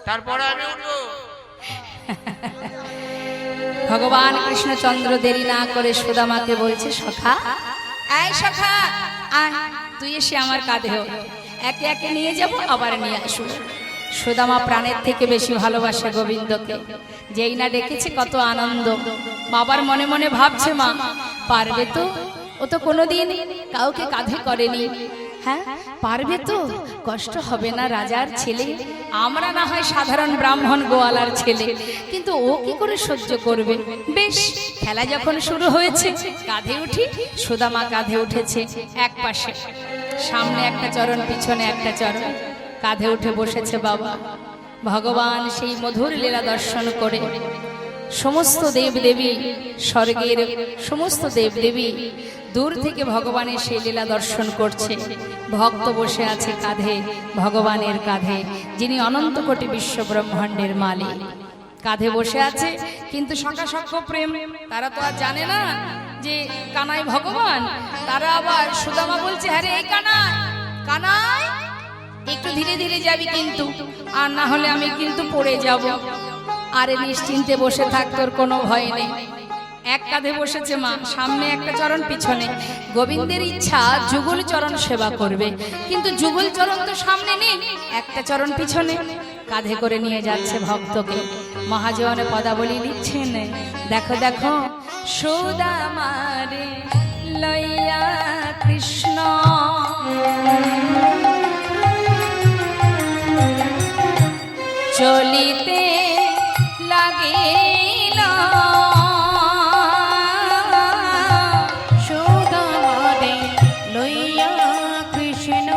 তারপরে আমি উঠবো। ভগবান কৃষ্ণচন্দ্র দেরি না করে সুদামাকে বলছে, সখা, এই সখা, আয় তুই এসে আমার কাঁধে ওঠ। একে একে নিয়ে যাব, আবার নিয়ে আসবো। সুদামা প্রাণের থেকে বেশি ভালোবাসে গোবিন্দকে। যেই না ডেকেছে কত আনন্দ। বাবার মনে মনে ভাবছে, মা পারবে তো? ও তো কোনোদিন কাউকে কাঁধে করেনি। হ্যাঁ পারবে তো? কষ্ট হবে না? রাজার ছেলে, আমরা না হয় সাধারণ ব্রাহ্মণ গোয়ালার ছেলে, কিন্তু ও কি করে সহ্য করবে? বেশ, খেলা যখন শুরু হয়েছে, কাঁধে উঠি। সুদামা কাঁধে উঠেছে, এক পাশে, সামনে একটা চরণ, পিছনে একটা চরণ, কাঁধে উঠে বসেছে বাবা। ভগবান সেই মধুর লীলা দর্শন করে সমস্ত দেবদেবী, স্বর্গের সমস্ত দেবদেবী দূর থেকে ভগবানের সেই লীলা দর্শন করছে। ভক্ত বসে আছে কাঁধে, ভগবানের কাঁধে, যিনি অনন্ত কোটি বিশ্ব ব্রহ্মাণ্ডের মালিক। কাঁধে বসে আছে, কিন্তু সখাসখ্য প্রেম তারা তো আর জানে না যে কানাই ভগবান। তারা আবার সুদামা বলছে, হ্যাঁ রে এই কানাই, কানাই একটু ধীরে ধীরে যাবি কিন্তু, আর না হলে আমি কিন্তু পড়ে যাব। আরে নিশ্চিন্তে বসে থাক, তোর কোনো ভয় নেই। এক কাঁধে বসেছে মা, সামনে একটা চরণ, পিছনে। গোবিন্দের ইচ্ছা যুগল চরণ সেবা করবে, কিন্তু যুগল চরণ তো সামনে নেই, একটা চরণ পিছনে। কাঁধে করে নিয়ে যাচ্ছে ভক্তকে। মহাজন পদাবলী লিখছেন, দেখো দেখো সুদামারে লইয়া কৃষ্ণ চলিতে লাগিল, সুদামারে লইয়া কৃষ্ণ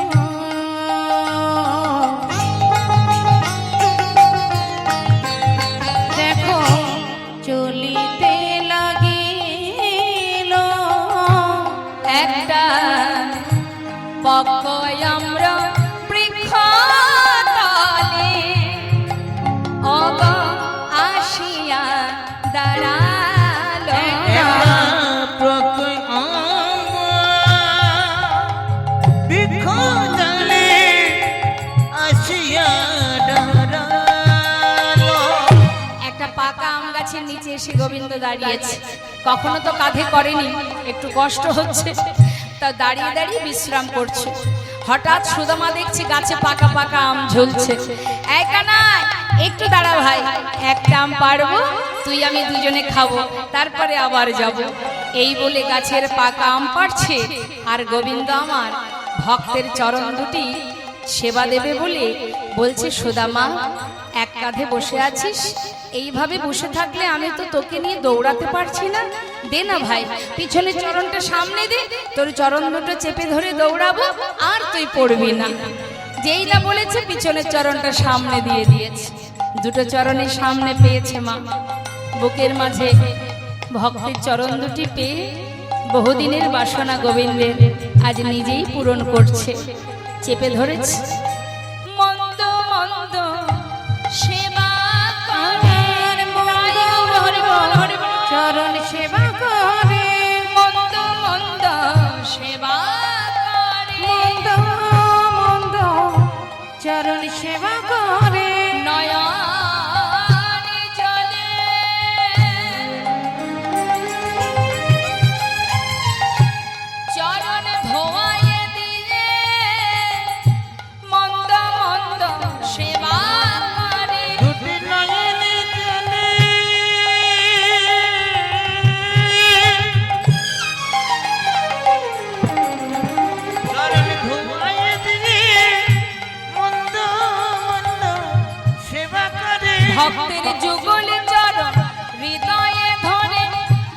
দেখো চলিতে লাগিল, একটা পক্কয়াম্র বৃক্ষ তলে অগ আসিয়া দাঁড়ালো। বৃক্ষ নিচে এসে গোবিন্দ দাঁড়িয়েছে। কখনো তো কাঁধে করেনি, একটু কষ্ট হচ্ছে, তা দাঁড়িয়ে দাঁড়িয়ে বিশ্রাম করছে। হঠাৎ সুদামা দেখছি গাছে পাকা পাকা আম ঝুলছে। এই কানাই, একটু দাঁড়া ভাই, একটা আম পারবো, তুই আমি দুজনে খাবো, তারপরে আবার যাব। এই বলে গাছের পাকা আম পাড়ছে, আর গোবিন্দ আমার ভক্তের চরণ দুটি সেবা দেবে বলে বলছে, সুদামা এক কাঁধে বসে আছিস, এইভাবে বসে থাকলে আমি তো তোকে নিয়ে দৌড়াতে পারছি না, দে না ভাই পিছনের চরণটা সামনে দে, তোর চরণ দুটো চেপে ধরে দৌড়াবো, আর তুই পড়বি না। যেই না বলেছে পিছনের চরণটা সামনে দিয়ে দিয়েছে। দুটো চরণের সামনে পেয়েছে মা, বুকের মাঝে ভক্তের চরণ দুটি পেয়ে বহুদিনের বাসনা গোবিন্দের আজ নিজেই পূরণ করছে। চেপে ধরেছে। মন্দ মন্দ সেবা করেন, হরি বল হরি বল, চরণ সেবা করে, মন্দ মন্দ সেবা করে, মন্দ মন্দ চরণ সেবা করে, নয়নে জলে চরণ ধোয়ায়ে দিয়ে, মন্দ মন্দ সেবা করে, দুটি নয়নে জলে চরণ ধুয়ায়ে দিয়ে মন্দ মন্দ সেবা করে। ভক্তের যুগল চরণ হৃদয়ে ধরে,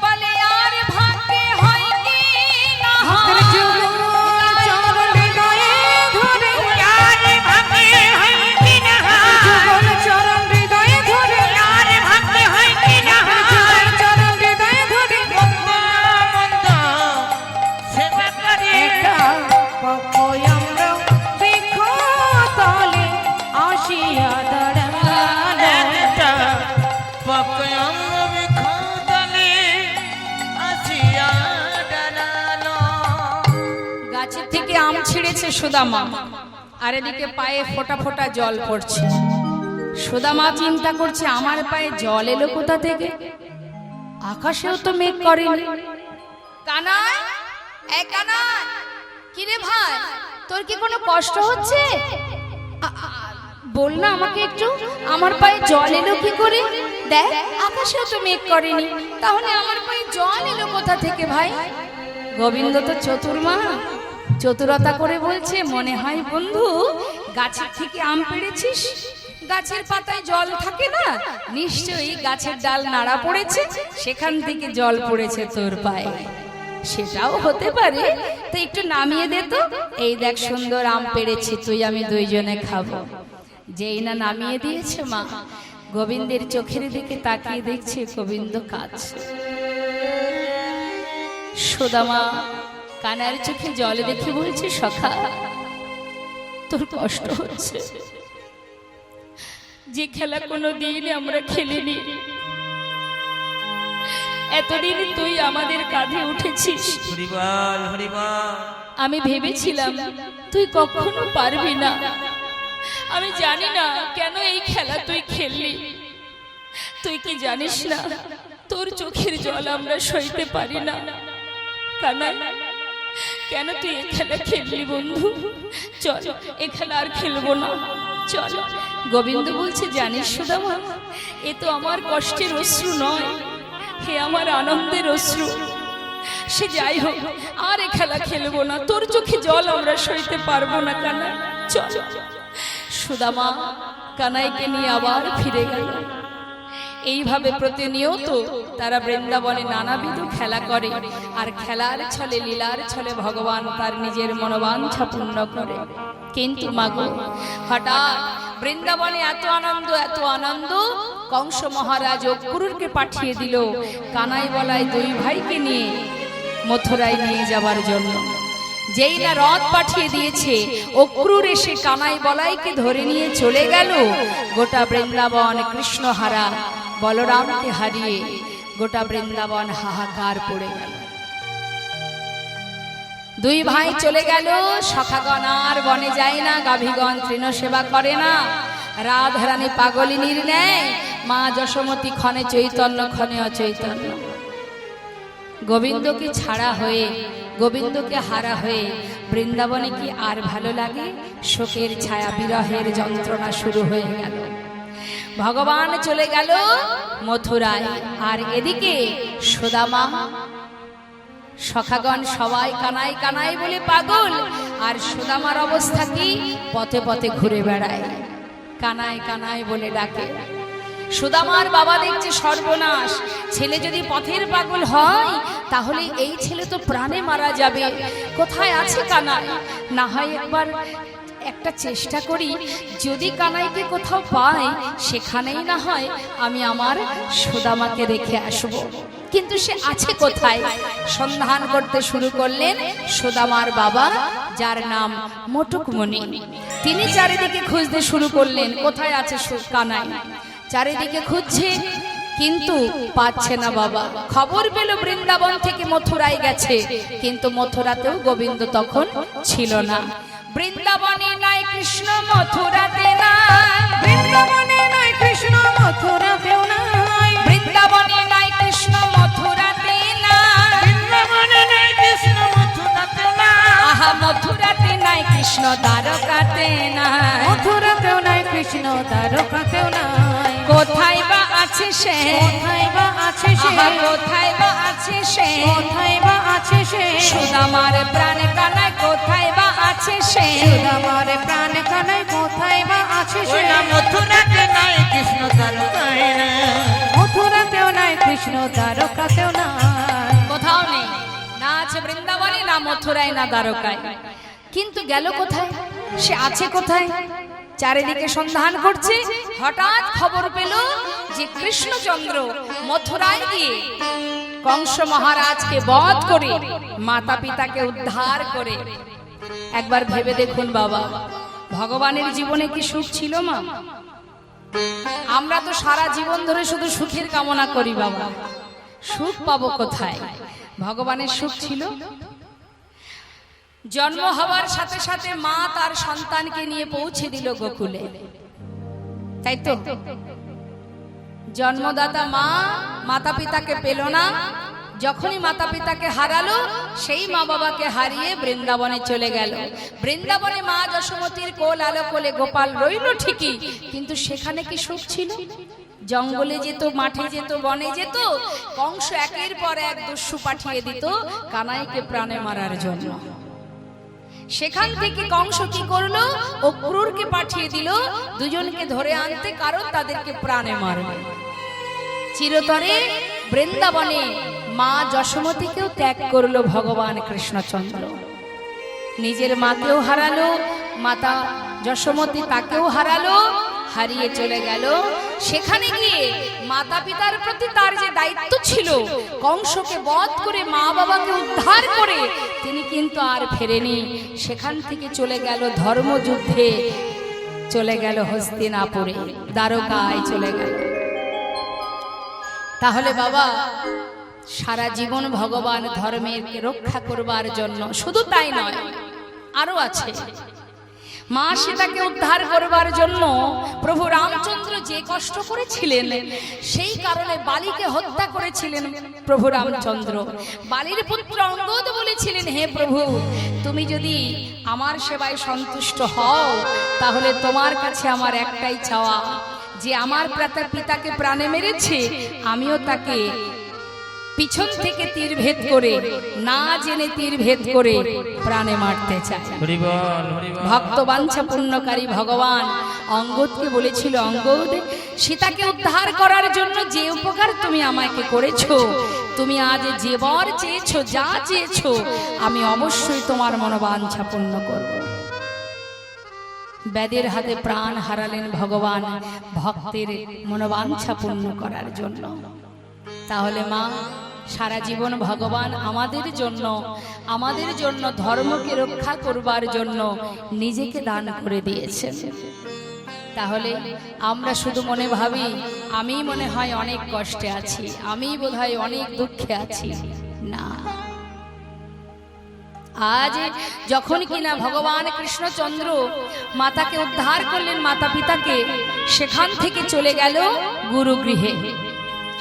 বলে আর ভাগ্যে হয় কি না হয়। চরণ হৃদয়ে ধরে, আর ভাগ্যে হয় কি না হয়, যুগল চরণ হৃদয়ে ধরে, আর ভাগ্যে হয় কি না হয়, চরণ হৃদয়ে ধরে, মন্দ মন্দ সেবা করে। একটা পক্ষই আমরা বৃক্ষ তলে আসিয়া দাঁড়ালো, একটা পক্ষম বিখুদলে আসিয়া দাঁড়ালো। গাছের থেকে আম ছিঁড়েছে সুদামা, আর এদিকে পায়ে ফোঁটা ফোঁটা জল পড়ছে। সুদামা চিন্তা করছে, আমার পায়ে জল এলো কোথা থেকে? আকাশেও তো মেঘ করেনি। কানাই, এই কানাই, কিরে ভাই, তোর কি কোনো কষ্ট হচ্ছে? বল না আমাকে একটু, আমার পায়ে জল এলো কি করে? দেখ আকাশেও তো মেঘ করেনি, তাহলে আমার পায়ে জল এলো কোথা থেকে ভাই? গোবিন্দ তো চতুর্মা, চতুরতা করে বলছে, মনে হয় বন্ধু গাছের থেকে আম পেড়েছিস, গাছের পাতায় জল থাকে না, নিশ্চয়ই গাছের ডাল নাড়া পড়েছে, সেখান থেকে জল পড়েছে তোর পায়ে। সেটাও হতে পারে, তো একটু নামিয়ে দে তো, এই দেখ সুন্দর আম পেড়েছি, তুই আমি দুইজনে খাবো। যেই না নামিয়ে দিয়েছে মা, গোবিন্দের চোখের দিকে তাকিয়ে দেখছে গোবিন্দ কাঁদছে। সুদামা কানার চোখে জল দেখে বলছে, সখা তোর কষ্ট হচ্ছে, যে খেলা কোনো দিন আমরা খেলিনি, এতদিন তুই আমাদের কাঁধে উঠেছিস, হরিবল হরিবল। আমি ভেবেছিলাম তুই কখনো পারবি না। আমি জানি না কেন এই খেলা তুই খেললি, তুই কি জানিস না তোর চোখের জল আমরা সইতে পারি না। কানাই, কেন তুই এই খেলা খেললি বন্ধু? চল এ খেলা আর খেলবো না, চল। গোবিন্দ বলছে, জানিস সুদামা, এ তো আমার কষ্টের অশ্রু নয়, হে আমার আনন্দের অশ্রু। সে যাই হোক, আর এ খেলা খেলবো না, তোর চোখে জল আমরা সইতে পারবো না কানাই, চল। সুদামা কানাইকে নিয়ে আবার ফিরে গেল। এইভাবে প্রতিনিয়ত তারা বৃন্দাবনে নানাবিধ খেলা করে, আর খেলার ছলে লীলার ছলে ভগবান তার নিজের মনোবাঞ্ছা পূর্ণ করে। কিন্তু মাগো, হঠাৎ বৃন্দাবনে এত আনন্দ, কংস মহারাজ অক্রুরকে পাঠিয়ে দিল কানাই বলাই দুই ভাইকে নিয়ে মথুরায় নিয়ে যাবার জন্য। যেই না রথ পাঠিয়ে দিয়েছে, অক্রুর এসে কানাই বলাইকে ধরে নিয়ে চলে গেল। গোটা বৃন্দাবন কৃষ্ণহারা, বলরামকে হারিয়ে গোটা বৃন্দাবন হাহাকার পড়ে গেল। দুই ভাই চলে গেল, সখাগণ আর বনে যায় না, গাভীগণ তৃণ সেবা করে না, রাধারানী পাগলিনীর ন্যায় মা যশোমতী ক্ষণে চৈতন্য ক্ষণে অচৈতন্য। গোবিন্দকে ছাড়া হয়ে, গোবিন্দকে হারা হয়ে বৃন্দাবনে কি আর ভালো লাগে? শোকের ছায়া, বিরহের যন্ত্রণা শুরু হয়ে গেল। ভগবান চলে গেল মথুরায়, আর এদিকে সুদামা, সখাগণ সবাই কানাই কানাই বলে পাগল, আর সুদামার অবস্থা কি? পথে পথে ঘুরে বেড়ায়, কানাই কানাই বলে ডাকে। সুদামার বাবা দেখছে সর্বনাশ, ছেলে যদি পথের পাগল হয় তাহলে এই ছেলে তো প্রাণে মারা যাবে। কোথায় আছে কানাই? না হয় একবার একটা চেষ্টা করি, যদি কানাইকে কোথাও পাই সেখানেই না হয় আমি আমার সুদামাকে রেখে আসব। কিন্তু সে আছে কোথায়? সন্ধান করতে শুরু করলেন সুদামার বাবা, যার নাম মোটুকমণি। তিনি চারিদিকে খুঁজতে শুরু করলেন, কোথায় আছে কানাই। চারিদিকে খুঁজছে কিন্তু পাচ্ছে না বাবা। খবর পেল বৃন্দাবন থেকে মথুরায় গেছে, কিন্তু মথুরাতেও গোবিন্দ তখন ছিল না। বৃন্দাবনে নাই কৃষ্ণ, মথুরাতে নাই। বৃন্দাবনে নাই কৃষ্ণ, মথুরাতেও নাই। বৃন্দাবনে নাই কৃষ্ণ, মথুরাতে নাই। বৃন্দাবনে নাই কৃষ্ণ, মথুরাতে নাই। আহা, মথুরাতে নাই কৃষ্ণ, দ্বারকাতে নাই। মথুরাতেও নাই কৃষ্ণ, দ্বারকাতেও নাই। কোথায় বা আছে সে? কোথায় বা আছে সে? আহা, কোথায় বা আছে সে? কোথায় বা আছে সে? সুদামার প্রাণ কানাই, কোথায় বা আছে সে? সুদামার প্রাণ কানাই, কোথায় বা আছে সে? ওই না মথুরাতে নাই কৃষ্ণ, দ্বারকায় নাই। মথুরাতেও নাই কৃষ্ণ, দ্বারকাতেও নাই। কোথাও নেই, না আছে বৃন্দাবনে, না মথুরায়, না দ্বারকায়। কিন্তু গেল কোথায়? সে আছে কোথায়? চারিদিকে সন্ধান করছে, হঠাৎ খবর পেল যে কৃষ্ণচন্দ্র মথুরায় গিয়ে কংস মহারাজকে বধ করে মাতা পিতাকে উদ্ধার করে। একবার ভেবে দেখুন বাবা, ভগবানের জীবনে কি সুখ ছিল মা? আমরা তো সারা জীবন ধরে শুধু সুখের কামনা করি বাবা, সুখ পাবো কোথায়? ভগবানের সুখ ছিল। জন্ম হওয়ার সাথে সাথে মা তার সন্তানকে নিয়ে পৌঁছে দিল গোকুলে, তাই তো? জন্মদাতা মা মাতা পিতাকে পেল না, যখনই মাতা পিতাকে হারালো সেই মা বাবাকে হারিয়ে বৃন্দাবনে চলে গেল। বৃন্দাবনে মা যশোমতীর কোল আলো কোলে গোপাল রইল ঠিকই, কিন্তু সেখানে কি সুখ ছিল? জঙ্গলে যেত, মাঠে যেত, বনে যেত। কংস একের পর এক দস্যু পাঠিয়ে দিত কানাইকে প্রাণে মারার জন্য। সেখান থেকে কংস কি করলো? অক্রূরকে পাঠিয়ে দিল দুজনকে ধরে আনতে, কারণ তাদেরকে প্রাণে মারবে। চিরতরে বৃন্দাবনে মা যশোমতীকেও ত্যাগ করলো ভগবান কৃষ্ণচন্দ্র। নিজের মাকেও হারালো, মাতা যশোমতী তাকেও হারালো, হারিয়ে চলে গেল। সেখানে গিয়ে মাতা পিতার প্রতি তার যে দায়িত্ব ছিল, কংসকে বধ করে মা বাবাকে উদ্ধার করে, তিনি কিন্তু আর ফেরেনি। সেখান থেকে চলে গেল ধর্মযুদ্ধে, চলে গেল হস্তিনাপুরে, দ্বারকায় চলে গেল। তাহলে বাবা, সারা জীবন ভগবান ধর্মের রক্ষা করবার জন্য, শুধু তাই নয় আরো আছে। মা সীতাকে উদ্ধার করবার জন্য প্রভু রামচন্দ্র যে কষ্ট করেছিলেন, সেই কারণে বালিকে হত্যা করেছিলেন প্রভু রামচন্দ্র। বালির পুত্র অঙ্গদ বলেছিলেন, হে প্রভু, তুমি যদি আমার সেবায় সন্তুষ্ট হও তাহলে তোমার কাছে আমার একটাই চাওয়া, যে আমার পিতাকে প্রাণে মেরেছে আমিও তাকে পিছন থেকে তীর ভেদ করে, না জেনে তীর ভেদ করে প্রাণে মারতে চায়। ভক্ত বাঞ্ছা পূর্ণকারী ভগবান অঙ্গদকে বলেছিল, অঙ্গদ, সীতাকে উদ্ধার করার জন্য যে উপকার তুমি আমাকে করেছো, তুমি আজ যে বর চেয়েছো, যা চেয়েছো, আমি অবশ্যই তোমার মনোবাঞ্ছা পূর্ণ করব। বেদের হাতে প্রাণ হারালেন ভগবান ভক্তের মনোবাঞ্ছা পূর্ণ করার জন্য। তাহলে মা, সারা জীবন ভগবান আমাদের জন্য ধর্মকে রক্ষা করবার জন্য নিজেকে দান করে দিয়েছেন। তাহলে আমরা শুধু মনে ভাবি আমি মনে হয় অনেক কষ্টে আছি, আমি বোধহয় অনেক দুঃখে আছি। না, আজ যখন কিনা ভগবান কৃষ্ণচন্দ্র মাতাকে উদ্ধার করলেন, মাতা পিতাকে, সেখান থেকে চলে গেল গুরুগৃহে,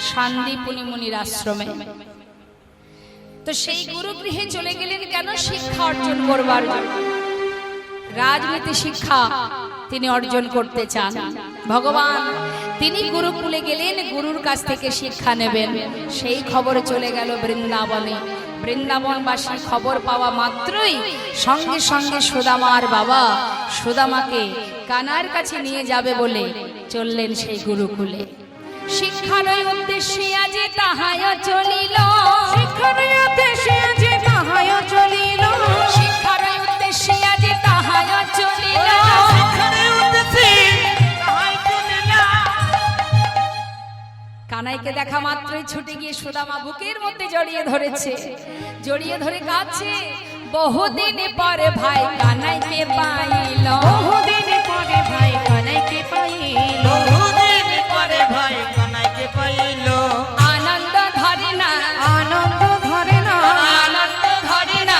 শান্তিপুনি মুনির আশ্রমে। তো সেই গুরুগৃহে চলে গেলেন কেন? শিক্ষা অর্জন করবার জন্য। রাজনীতি শিক্ষা তিনি অর্জন করতে চান। ভগবান তিনি গুরুকুলে গেলেন, গুরুর কাছ থেকে শিক্ষা নেবেন। সেই খবর চলে গেল বৃন্দাবনে। বৃন্দাবনবাসী খবর পাওয়া মাত্রই সঙ্গে সঙ্গে সুদামার বাবা সুদামাকে কানার কাছে নিয়ে যাবে বলে চললেন সেই গুরুকুলে। শিক্ষার উদ্দেশ্যে আজ তাহায় চলিল, শিক্ষার উদ্দেশ্যে আজ তাহায় চলিল, শিক্ষার উদ্দেশ্যে আজ তাহায় চলিল। কানাইকে দেখা মাত্রই ছুটে গিয়ে সুদামা বুকের মধ্যে জড়িয়ে ধরেছে, জড়িয়ে ধরে কাঁদছে। বহুদিন পরে ভাই কানাইকে পাইল, বহুদিন পরে ভাই কানাইকে পাইল, বহুদিন পরে ভাই কানাইকে পাইল। আনন্দ ধরে না, আনন্দ ধরে না, আনন্দ ধরে না,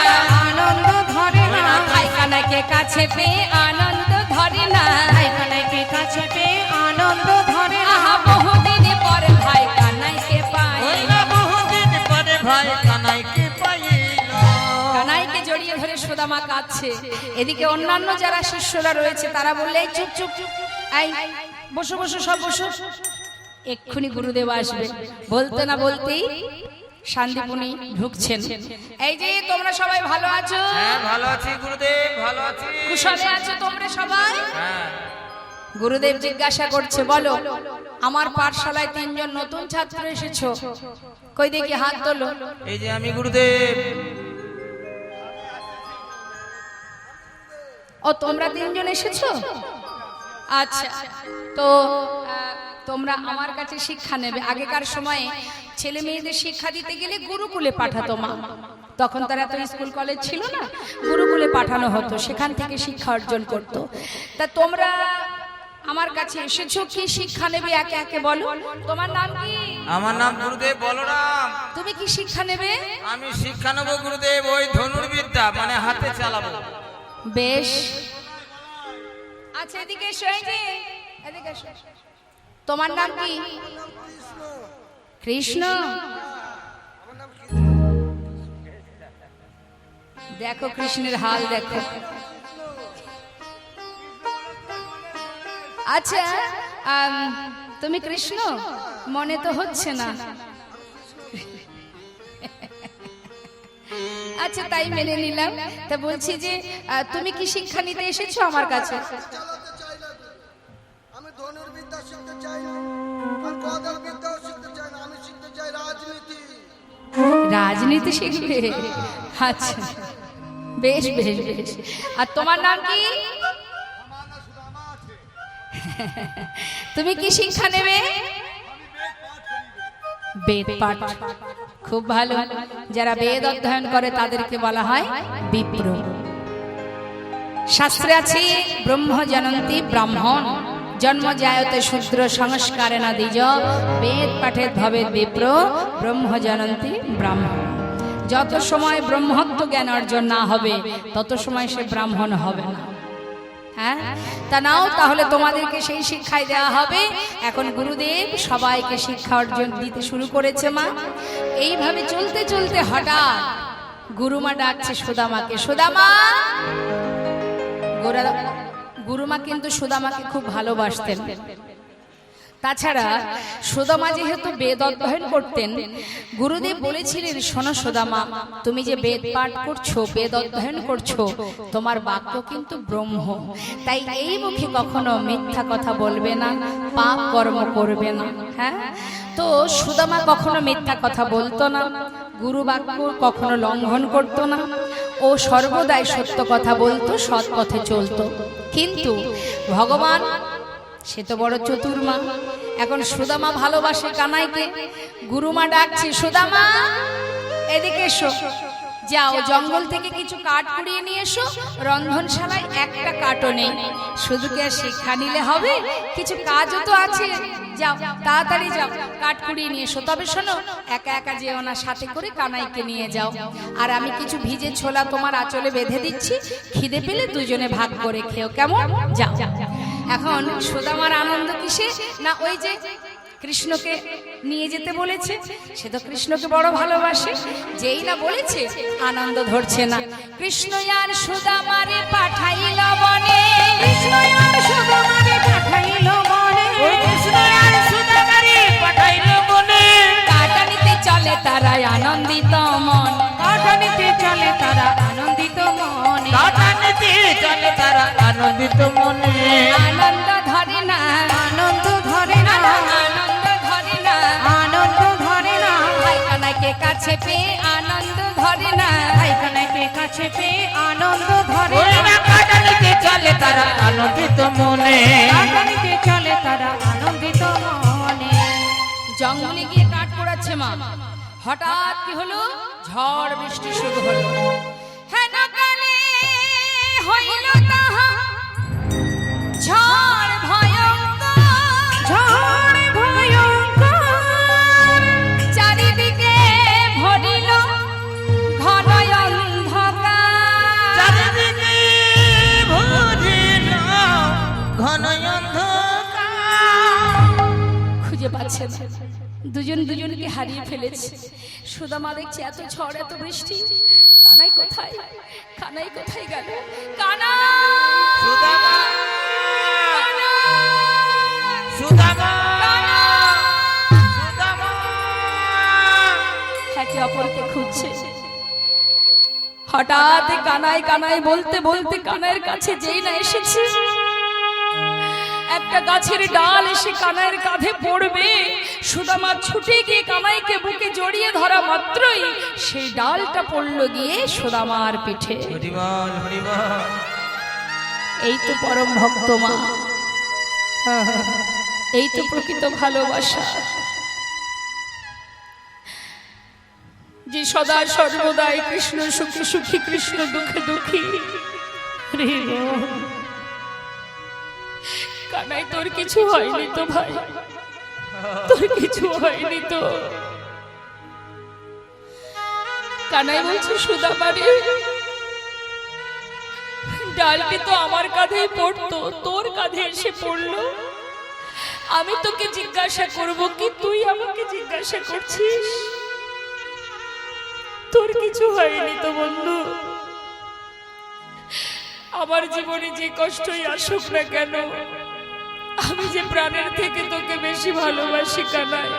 আনন্দ ধরে না, ভাই কানাইকে কাছে পেয়ে আনন্দ ধরে না। ভাই কানাইকে কাছে পেয়ে আনন্দ ধরে না। আহা বহুদিন পরে ভাই কানাইকে পাইল। বহুদিন পরে ভাই কানাইকে পাইল। কানাইকে জড়িয়ে ধরে সুদামা কাঁদছে। এদিকে অন্যান্য যারা শিষ্যরা রয়েছে তারা বললে, এই চুপ চুপ চুপ, এই বসো বসো, সব বসো, এক্ষুনি গুরুদেব আসবে। বলতে না বলতেই শান্তিপুনি ঢুকছেন। এই যে তোমরা সবাই ভালো আছো? হ্যাঁ ভালো আছি গুরুদেব, ভালো আছি। কুশলে আছো তোমরা সবাই? হ্যাঁ। গুরুদেব জিজ্ঞাসা করছে, বলো আমার পাঠশালায় 3 জন নতুন ছাত্র এসেছো, কই দেখি হাত তোলো। এই যে আমি গুরুদেব। ও তোমরা 3 জন এসেছো? আচ্ছা, তো তোমরা আমার কাছে শিক্ষা নেবে। আগেকার সময়ে ছেলে মেয়েদের শিক্ষা দিতে গেলে গুরুকুলে পাঠাতো মা, তখন তারা তো স্কুল কলেজ ছিল না, গুরুকুলে পাঠানো হতো, সেখান থেকে শিক্ষা অর্জন করতো। তা তোমরা আমার কাছে এসেছো, কি শিক্ষা নেবে একে একে বলো। তোমার নাম কি? আমার নাম গুরুদেব বলরাম। তুমি কি শিক্ষা নেবে? আমি শিক্ষা নেবো গুরুদেব ওই ধনুর্বিদ্যা, মানে হাতে চালাবো। বেশ, আচ্ছা এদিকে এসো, এই যে এদিকে এসো। তোমার নাম কি? কৃষ্ণ। দেখো কৃষ্ণের হাল দেখো। আচ্ছা তুমি কৃষ্ণ মনে তো হচ্ছে না। আচ্ছা তাই মেনে নিলাম। তা বলছি যে তুমি কি শিক্ষা নিতে এসেছো আমার কাছে? চালাতে চাই না তো। আমি ধনুর্বিদ্যা শিখতে চাই না, আর গদার বিদ্যাও শিখতে চাই না, আমি শিখতে চাই রাজনীতি। রাজনীতি শিখবে? আচ্ছা বেশ বেশ বেশ। আর তোমার নাম কি? তুমি কি শিক্ষা নেবে? বেদ পাঠ। খুব ভালো। যারা বেদ অধ্যয়ন করে তাদেরকে বলা হয় বিপ্র। শাস্ত্রে আছে ব্রহ্ম জনন্তি ব্রাহ্মণ, জন্ম জায়তে শূদ্র সংস্কারে না দ্বিজ, বেদ পাঠের ভবে বিপ্র, ব্রহ্ম জনন্তি ব্রাহ্মণ। যত সময় ব্রহ্মত্ব জ্ঞান অর্জন না হবে তত সময় সে ব্রাহ্মণ হবে না। হ্যাঁ, তা নাও তাহলে তোমাদেরকে সেই শিক্ষাই দেওয়া হবে। এখন গুরুদেব সবাইকে শিক্ষা অর্জন দিতে শুরু করেছে মা। এইভাবে চলতে চলতে হঠাৎ গুরুমা ডাকছে সুদামাকে, সুদামা। গুরুমা কিন্তু সুদামাকে খুব ভালোবাসতেন। তাছাড়া সুদামা যেহেতু বেদ অধ্যয়ন করতেন, গুরুদেব বলেছিলেন, শোনো সুদামা, তুমি যে বেদ পাঠ করছো, বেদ অধ্যয়ন করছো, তোমার বাক্য কিন্তু ব্রহ্ম, তাই এই মুখে কখনো মিথ্যা কথা বলবে না, পাপ কর্ম করবে না। হ্যাঁ, তো সুদামা কখনো মিথ্যা কথা বলতো না, গুরু বাক্য কখনো লঙ্ঘন করতো না, ও সর্বদাই সত্য কথা বলতো, সৎ পথে চলতো। কিন্তু ভগবান সে তো বড় চতুর্মা। এখন সুদামা ভালোবাসে কানাইকে, গুরুমা ডাকছে, সুদামা এদিকে এসো। যাও জঙ্গল থেকে কিছু কাঠ কুড়িয়ে নিয়ে এসো, রন্ধনশালায় একটা কাঠও নেই, শুধু কি আর শিক্ষা নিলে হবে, কিছু কাজও তো আছে, যাও তাড়াতাড়ি যাও কাঠ কুড়িয়ে নিয়ে এসো। তবে শোনো, একা একা যেও না, সাথে করে কানাইকে নিয়ে যাও। আর আমি কিছু ভিজে ছোলা তোমার আঁচলে বেঁধে দিচ্ছি, খিদে পেলে দুজনে ভাগ করে খেও, কেমন? যাও। এখন সুদামার আনন্দ কিসে না, ওই যে কৃষ্ণকে নিয়ে যেতে বলেছে, সে তো কৃষ্ণকে বড় ভালোবাসে, যেই না বলেছে আনন্দ ধরছে না। কৃষ্ণ আর সুদামারে পাঠাইল বনে, কৃষ্ণ আর সুদামারে পাঠাইল বনে, ওই কৃষ্ণ আর সুদামারে পাঠাইল বনে, কাটানিতে চলে তারা আনন্দিত মন, কাটানিতে চলে তারা আনন্দিত মনে, কাটানিতে চলে তারা আনন্দিত মনে। আনন্দ ধরে না, আনন্দ ধরে না, আনন্দ ধরে না, আনন্দ ধরে না, ভাই কানাইকে কাছে পেয়ে আনন্দ ধরে না, ভাই কানাইকে কাছে পেয়ে আনন্দ ধরে ওই না, না কাটানিতে চলে তারা আনন্দিত মনে। কাটানিতে চলে তারা আনন্দিত মনে। জঙ্গলে গিয়ে কাঠ পোড়াচ্ছে মা, হঠাৎ কি হলো, ঝড় বৃষ্টি শুরু হলো। হেন কালে হইল তাহা ঝড় ভয়ঙ্কর, ঝড় ভয়ঙ্কর, চারিদিকে ভরিল ঘন অন্ধকার, চারিদিকে ভরিল ঘন অন্ধকার। খুঁজে পাচ্ছে না, দুজন দুজনকে হারিয়ে ফেলেছে। সুদামা দেখছে এত ঝড় এত বৃষ্টি, কানাই কোথায়, কানাই কোথায় গেল, কানাই, সুদামা, কানাই, সুদামা, কানাই। সুদামা। একে অপরকে খুঁজছে। হঠাৎ কানাই কানাই বলতে বলতে কানাইয়ের কাছে যেই না এসেছে, একটা গাছের ডাল এসে কানাইয়ের কাঁধে পড়বে। সুদামা ছুটে গিয়ে কানাইকে বুকে জড়িয়ে ধরা মাত্রই সেই ডালটা পড়ল গিয়ে সুদামার পিঠে। হরিবল হরিবল। এই তো পরম ভক্ত মা, এই তো প্রকৃত ভালোবাসা, যে সদা সর্বদাই কৃষ্ণ সুখী সুখী কৃষ্ণ দুঃখে দুঃখী। কানাই তোর কিছু হয়নি তো ভাই, তোর কিছু হয়নি তো। কানাই বলছে সুদামা রে, ডালটি তো আমার কাঁধেই পড়তো, তোর কাঁধে এসে পড়লো। আমি তোকে জিজ্ঞাসা করব কি, তুই আমাকে জিজ্ঞাসা করছিস? তোর কিছু হয়নি তো বন্ধু। আমার জীবনে যে কষ্টই আসুক না কেন, আমি যে প্রাণের থেকে তোকে বেশি ভালোবাসি কানাই।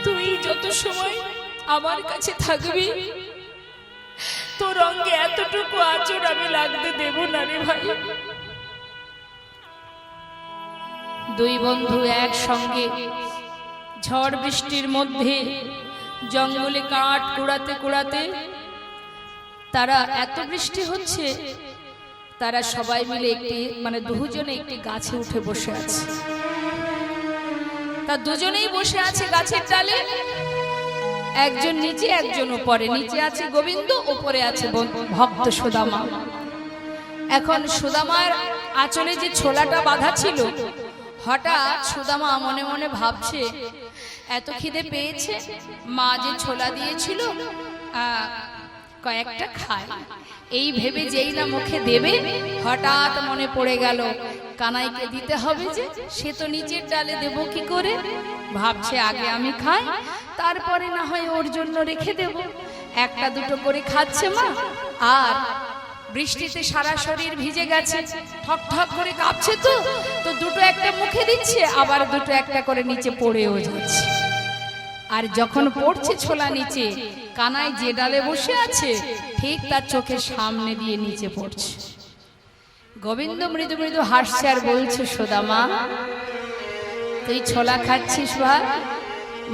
তুই যত সময় আমার কাছে থাকবি, তোর অঙ্গে এতটুকু আঁচড় আমি লাগতে দেব না রে ভাই। দুই বন্ধু একসঙ্গে ঝড় বৃষ্টির মধ্যে জঙ্গলে কাঠ কুড়াতে কুড়াতে, তারা এত বৃষ্টি হচ্ছে, তারা সবাই মিলে একটি দুজনে একটি গাছে উঠে বসে আছে। তা দুজনেই বসে আছে গাছের ডালে, একজন নিচে একজন উপরে। নিচে আছে গোবিন্দ, উপরে আছে ভক্ত সুদামা। এখন সুদামার আঁচলে যে ছোলাটা বাঁধা ছিল, হঠাৎ সুদামা মনে মনে ভাবছে, এত খিদে পেয়েছে, মা যে ছোলা দিয়েছিল কয়েকটা খায়। এই ভেবে যেই না মুখে দেবে, হঠাৎ মনে পড়ে গেল কানাইকে দিতে হবে, যে সে তো নিচের ডালে দেব কি করে। ভাবছে আগে আমি খাই, তারপরে না হয় ওর জন্য রেখে দেব। একটা দুটো করে খাচ্ছে মা, আর বৃষ্টিতে সারা শরীর ভিজে গেছে, ঠক ঠক করে কাঁপছে, তো দুটো একটা মুখে দিচ্ছে, আবার দুটো একটা করে নিচে পড়েও যাচ্ছে। আর যখন পড়ছে ছোলা নিচে, কানাই যে ডালে বসে আছে ঠিক তার চোখের সামনে দিয়ে নিচে পড়ছে। গোবিন্দ মৃদু মৃদু হাসছে আর বলছে, সুদামা তুই ছোলা খাচ্ছিস ভাই?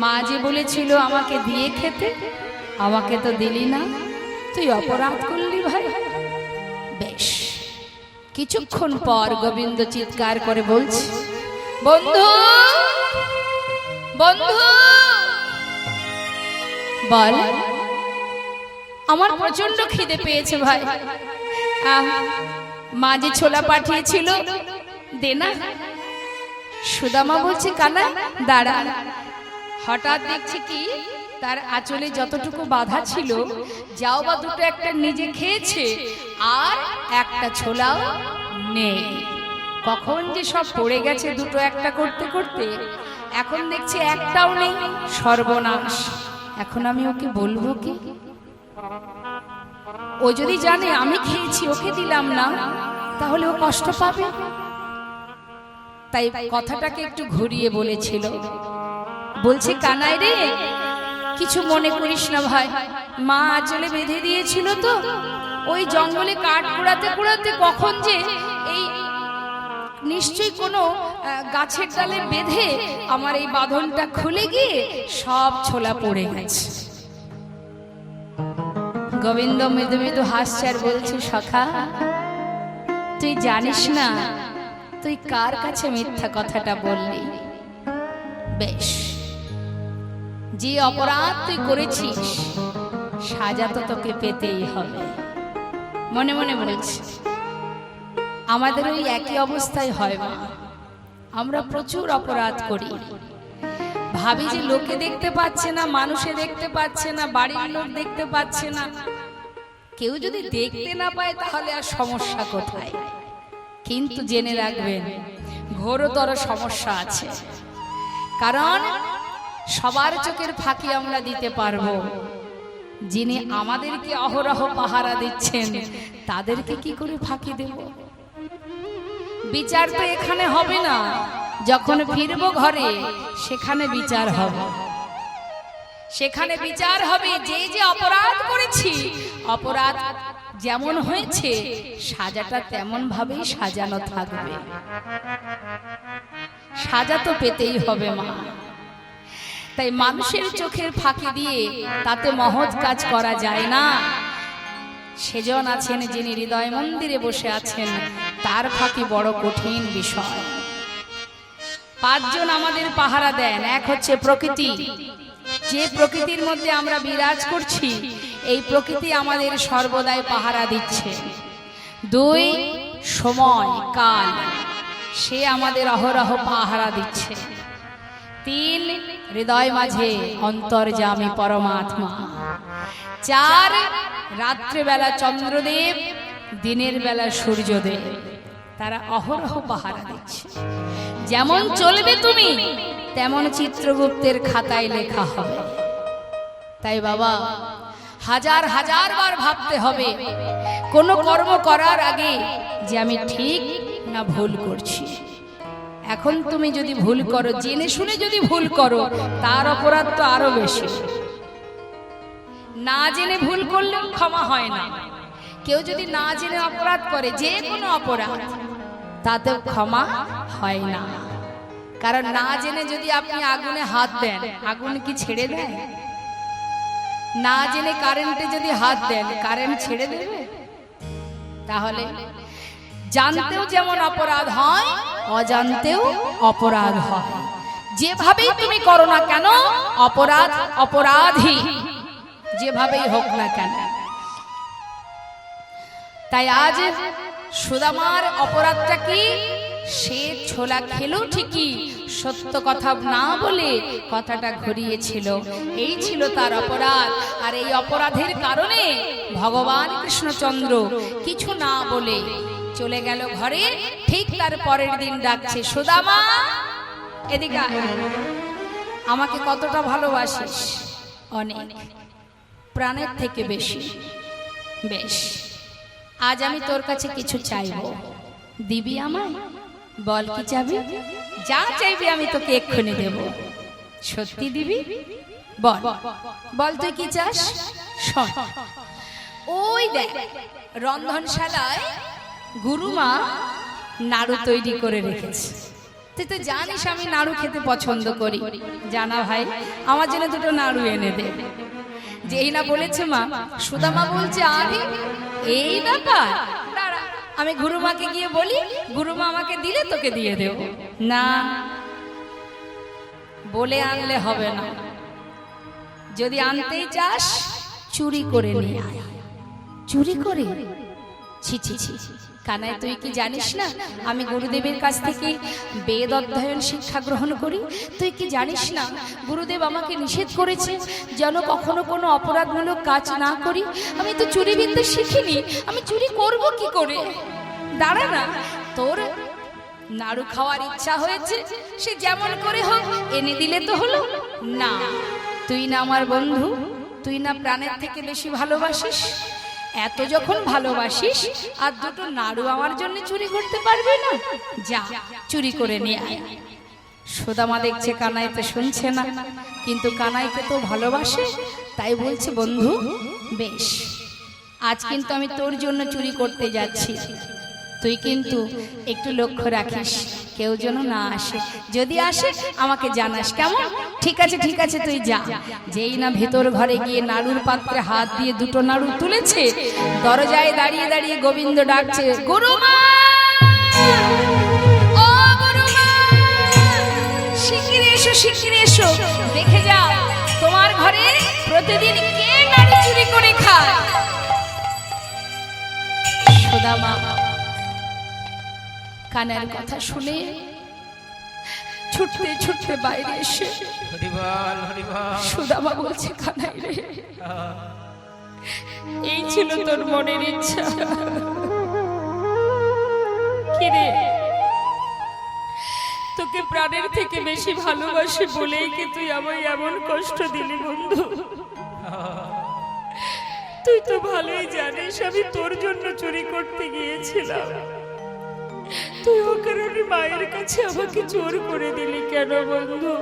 মা যে বলেছিল আমাকে দিয়ে খেতে, আমাকে তো দিলি না, তুই অপরাধ করলি ভাই। বেশ, কিছুক্ষণ পর গোবিন্দ চিৎকার করে বলছে, বন্ধু বন্ধু বল। আমার প্রচন্ড খিদে পেয়েছে ভাই। মা যে ছোলা পাঠিয়েছিল দে না। সুদামা বলছে কানা দাঁড়া। হঠাৎ দেখছি কি তার আঁচলে যতটুকু বাঁধা ছিল যাও বা দুটো একটা নিজে খেয়েছে, আর একটা ছোলাও নেই। কখন যে সব পড়ে গেছে দুটো একটা করতে করতে, এখন দেখছি একটাও নেই। সর্বনাশ, এখন আমি ওকে বলবো কি? ও যদি জানে আমি খেয়েছি ওকে দিলাম না, তাহলে ও কষ্ট পাবে। তাই কথাটাকে একটু ঘুরিয়ে বলেছিল। বলছে কানাই রে, কিছু মনে করিস না ভাই, মা আঁচলে বেঁধে দিয়েছিল তো, ওই জঙ্গলে কাঠ কুড়াতে কুড়াতে কখন যে এই নিশ্চয়ই কোনো গাছের ডালে বেঁধে আমার এই বাঁধনটা খুলে গিয়ে সব ছোলা পড়ে গেছে। গোবিন্দ মৃদু মৃদু হাসছে আর বলছে সখা, তুই জানিস না তুই কার কাছে মিথ্যা কথাটা বললি? বেশ, যে অপরাধ তুই করেছিস সাজা তো তোকে পেতেই হবে। মনে মনে বলছি আমাদের ওই একই অবস্থায় হয় মা। আমরা প্রচুর অপরাধ করি, ভাবি যে লোকে দেখতে পাচ্ছে না, মানুষে দেখতে পাচ্ছে না, বাড়ির লোক দেখতে পাচ্ছে না। কেউ যদি দেখতে না পায় তাহলে আর সমস্যা কোথায়? কিন্তু জেনে রাখবেন ঘোরতর সমস্যা আছে। কারণ সবার চোখের ফাঁকি আমরা দিতে পারবো, যিনি আমাদেরকে অহরহ পাহারা দিচ্ছেন তাদেরকে কি করে ফাঁকি দেব? বিচার তো এখানে হবে না, যখন ফিরবো ঘরে সেখানে বিচার হবে। সেখানে বিচার হবে যে যে অপরাধ করেছি, অপরাধ যেমন হয়েছে সাজাটা তেমন ভাবেই সাজানো থাকবে। সাজা তো পেতেই হবে মা। তাই মানুষের চোখের ফাঁকি দিয়ে তাতে মহৎ কাজ করা যায় না। সেজন আছেন যিনি হৃদয় মন্দিরে বসে আছেন, তার ফাঁকি বড় কঠিন বিষয়। পাঁচজন আমাদের পাহারা দেন। এক হচ্ছে প্রকৃতি, যে প্রকৃতির মধ্যে আমরা বিরাজ করছি এই প্রকৃতি আমাদের সর্বদাই পাহারা দিচ্ছে। দুই, সময় কাল, সে আমাদের অহরহ পাহারা দিচ্ছে। তিন, হৃদয় মাঝে অন্তর্যামী পরমাত্মা। চার, রাত্রিবেলা চন্দ্রদেব, দিনের বেলা সূর্যদেব, তারা অহরহ পাহারা দিচ্ছে। যেমন চলবে তুমি তেমন চিত্রগুপ্তের খাতায় লেখা হবে। তাই বাবা হাজার হাজার বার ভাবতে হবে কোনো কর্ম করার আগে যে আমি ঠিক না ভুল করছি। এখন তুমি যদি ভুল করো, জেনে শুনে যদি ভুল করো, তার অপরাধ তো আরো বেশি। না জেনে ভুল করলেও ক্ষমা হয় না। কেউ যদি না জেনে অপরাধ করে, যে কোনো অপরাধ, তাতেও ক্ষমা হয় না। কারণ না জেনে যদি আপনি আগুনে হাত দেন, আগুন কি ছেড়ে দেয়? না জেনে কারেন্টে যদি হাত দেন, কারেন্ট ছেড়ে দেবে? তাহলে জানতেও যেমন অপরাধ হয়, অজান্তেও অপরাধ হয়। যেভাবেই তুমি করো না কেন অপরাধ অপরাধী, যেভাবেই হোক না কেন। তাই আজ সুদামার অপরাধটা কি? সে ছোলা খেলো ঠিকই, সত্য কথা না বলে কথাটা ঘুরিয়েছিল। এই ছিল তার অপরাধ। আর এই অপরাধের কারণে ভগবান কৃষ্ণচন্দ্র কিছু না বলে চলে গেল ঘরে। ঠিক তার পরের দিন ডাকছে, সুদামা এদিকে আয়। আমাকে কতটা ভালোবাসিস? অনেক, প্রাণের থেকে বেশি। বেশ, আজ আমি তোর কাছে কিছু চাইব, দিবি আমায়? বল কি চাবি? যা চাইবি আমি তোকে এক্ষুনি দেব। সত্যি দিবি? বল বল তুই কি চাস? শোন, ওই দেখ রন্ধনশালায় গুরুমা নাড়ু তৈরি করে রেখেছে। তুই তো জানিস আমি নাড়ু খেতে পছন্দ করি। জানা ভাই, আমার জন্য দুটো নাড়ু এনে দে। যেই না বলেছে মা, সুদামা বলছে আরে এই ব্যাপার, দাঁড়া আমি গুরুমাকে গিয়ে বলি, গুরুমা আমাকে দিলে তোকে দিয়ে দেব। না, বলে আনলে হবে না। যদি আনতেই চাস চুরি করে নিয়ে আয়। চুরি করে? ছি ছি ছি, কানাই তুই কি জানিস না আমি গুরুদেবের কাছ থেকে বেদ অধ্যয়ন শিক্ষা গ্রহণ করি? তুই কি জানিস না গুরুদেব আমাকে নিষেধ করেছে যেন কখনো কোনো অপরাধমূলক কাজ না করি? আমি তো চুরি বিদ্যা শিখিনি, আমি চুরি করব কি করে? দাঁড়া না, তোর নাড়ু খাওয়ার ইচ্ছা হয়েছে, সে যেমন করে হোক এনে দিলে তো হলো না। তুই না আমার বন্ধু, তুই না প্রাণের থেকে বেশি ভালোবাসিস? এত যখন ভালোবাসিস আর দুটো নাড়ু আমার জন্য চুরি করতে পারবি না? যা চুরি করে নিয়ে আয়। সুদামা দেখছে কানাই তো শুনছে না, কিন্তু কানাইকে তো ভালোবাসে, তাই বলছে বন্ধু বেশ, আজ কিন্তু আমি তোর জন্য চুরি করতে যাচ্ছি, তুই কিন্তু একটু লক্ষ্য রাখিস কেউ যেন না আসে, যদি আসে আমাকে জানাস, কেমন? ঠিক আছে ঠিক আছে, তুই যা। যেই না ভেতর ঘরে গিয়ে নাড়ুর পাত্রে হাত দিয়ে দুটো নাড়ু তুলেছে, দরজায় দাঁড়িয়ে দাঁড়িয়ে গোবিন্দ ডাকছে, গুরুমা ও গুরুমা, শিগগিরি এসো শিগগিরি এসো, দেখে যাও তোমার ঘরে প্রতিদিন কে নাড়ু চুরি করে খায়। সুদামা কানের কথা শুনে ছুটতে ছুটতে বাইরে এসে সুদামা বলছে, কানাই রে, এই ছিল তোর মনের ইচ্ছা? কিরে, তোকে প্রাণের থেকে বেশি ভালোবাসি বলেই কি তুই আমায় এমন কষ্ট দিলি বন্ধু? তুই তো ভালোই জানিস আমি তোর জন্য চুরি করতে গিয়েছিলাম, তুই অকারণে মায়ের কাছে আমাকে চোর করে দিলি কেন বন্ধু?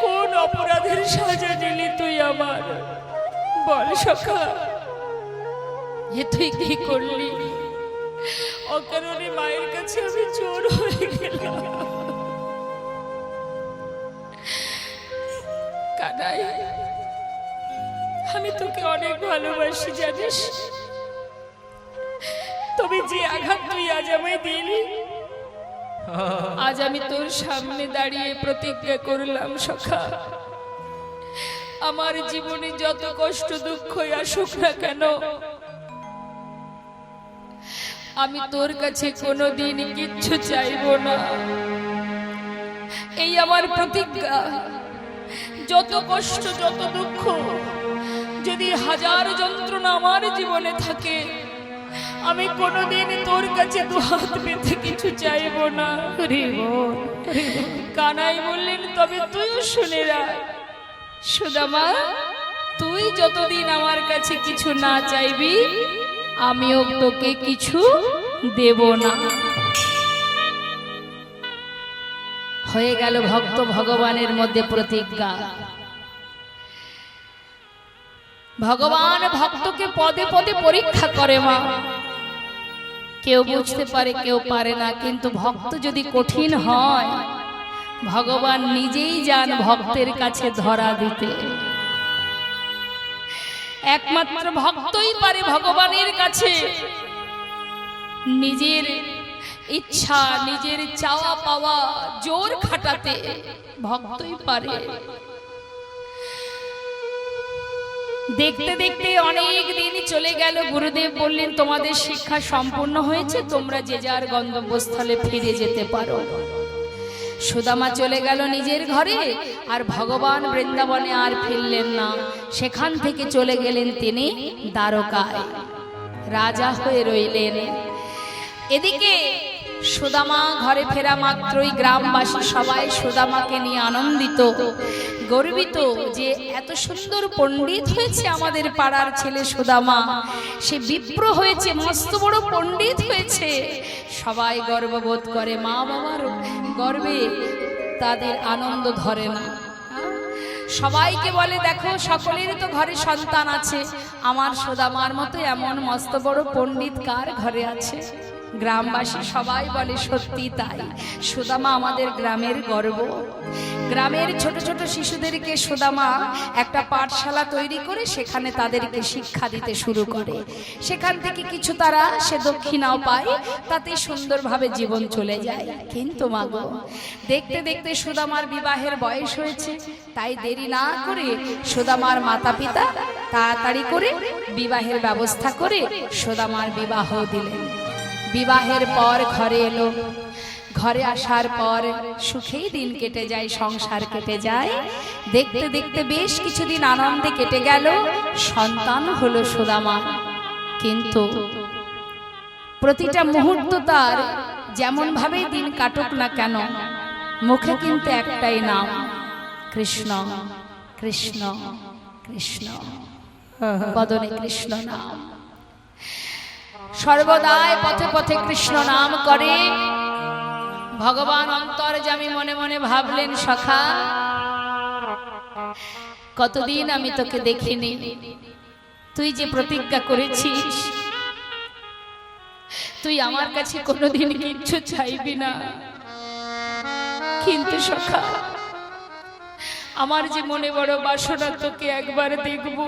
কোন অপরাধের সাজা দিলি তুই আমার? বল সখা, এ তুই কি করলি? অকারণে মায়ের কাছে আমি চোর হয়ে গেলাম। কানাই, আমি তোকে অনেক ভালোবাসি জানিস, তবে যে আঘাত তুই আজ আমায় দিলি, আজ আমি তোর সামনে দাঁড়িয়ে প্রতিজ্ঞা করলাম সখা, আমার জীবনে যত কষ্ট দুঃখ আসুক না কেন, আমি তোর কাছে কোনোদিন কিচ্ছু চাইবো না। এই আমার প্রতিজ্ঞা, যত কষ্ট যত দুঃখ, যদি হাজার যন্ত্রণা আমার জীবনে থাকে, আমি কোনোদিন তোর কাছে দুহাত পেতে কিছু চাইবো না। কানাই বললেন, তবে তুইও শুনে রাখ সুদামা, তুই যতদিন আমার কাছে কিছু না চাইবি আমিও তোকে কিছু দেব না। হয়ে গেল ভক্ত ভগবানের মধ্যে প্রতিজ্ঞা। ভগবান ভক্তকে পদে পদে পরীক্ষা করে মা, কেউ বুঝতে পারে কেউ পারে না, কিন্তু ভক্ত যদি কঠিন হয় ভগবান নিজেই যান ভক্তের কাছে ধরা দিতে। একমাত্র ভক্তই পারে ভগবানের কাছে নিজের ইচ্ছা নিজের চাওয়া পাওয়া জোর খাটাতে, ভক্তই পারে। দেখতে দেখতে অনেক দিন চলে গেল। গুরুদেব বললেন, তোমাদের শিক্ষা সম্পূর্ণ হয়েছে, তোমরা যে যার গন্তব্যস্থলে ফিরে যেতে পারো। সুদামা চলে গেল নিজের ঘরে, আর ভগবান বৃন্দাবনে আর ফিরলেন না। সেখান থেকে চলে গেলেন তিনি দ্বারকায়, রাজা হয়ে রইলেন। এদিকে সুদামা ঘরে ফেরা মাত্রই গ্রামবাসী সবাই সুদামাকে নিয়ে আনন্দিত, গর্বিত যে এত সুন্দর পণ্ডিত হয়েছে আমাদের পাড়ার ছেলে সুদামা, সে বিপ্র হয়েছে, মস্ত বড় পণ্ডিত হয়েছে। সবাই গর্ববোধ করে, মা বাবার গর্বে তাদের আনন্দ ধরে না। সবাইকে বলে, দেখো সকলের তো ঘরে সন্তান আছে, আমার সুদামার মতো এমন মস্ত বড় পণ্ডিত কার ঘরে আছে? গ্রামবাসী সবাই বলে সত্যি তাই, সুদামা আমাদের গ্রামের গর্ব। গ্রামের ছোট ছোট শিশুদেরকে সুদামা একটা পাঠশালা তৈরি করে সেখানে তাদেরকে শিক্ষা দিতে শুরু করে। সেখান থেকে কিছু তারা সে দক্ষিণাও পায়, তাতে সুন্দরভাবে জীবন চলে যায়। কিন্তু মাগো, দেখতে দেখতে সুদামার বিবাহের বয়স হয়েছে, তাই দেরি না করে সুদামার মাতা পিতা তাড়াতাড়ি করে বিবাহের ব্যবস্থা করে সুদামার বিবাহ দিলেন। বিবাহের পর ঘরে এলো, ঘরে আসার পর সুখেই দিন কেটে যায়, সংসার কেটে যায়। দেখতে দেখতে বেশ কিছুদিন আনন্দে কেটে গেল, সন্তান হলো সুদামা। কিন্তু প্রতিটা মুহূর্ত তার যেমন ভাবে দিন কাটুক না কেন, মুখে কিন্তু একটাই নাম, কৃষ্ণ কৃষ্ণ কৃষ্ণ, বদনে কৃষ্ণ নাম। সর্বদাই পথে পথে কৃষ্ণ নাম করে। ভগবান অন্তর্যামী মনে মনে ভাবলেন, সখা কতদিন আমি তোকে দেখিনি, তুই যে প্রতিজ্ঞা করেছিস তুই আমার কাছে কোনোদিন কিচ্ছু চাইবি না, কিন্তু সখা আমার যে মনে বড় বাসনা তোকে একবার দেখব,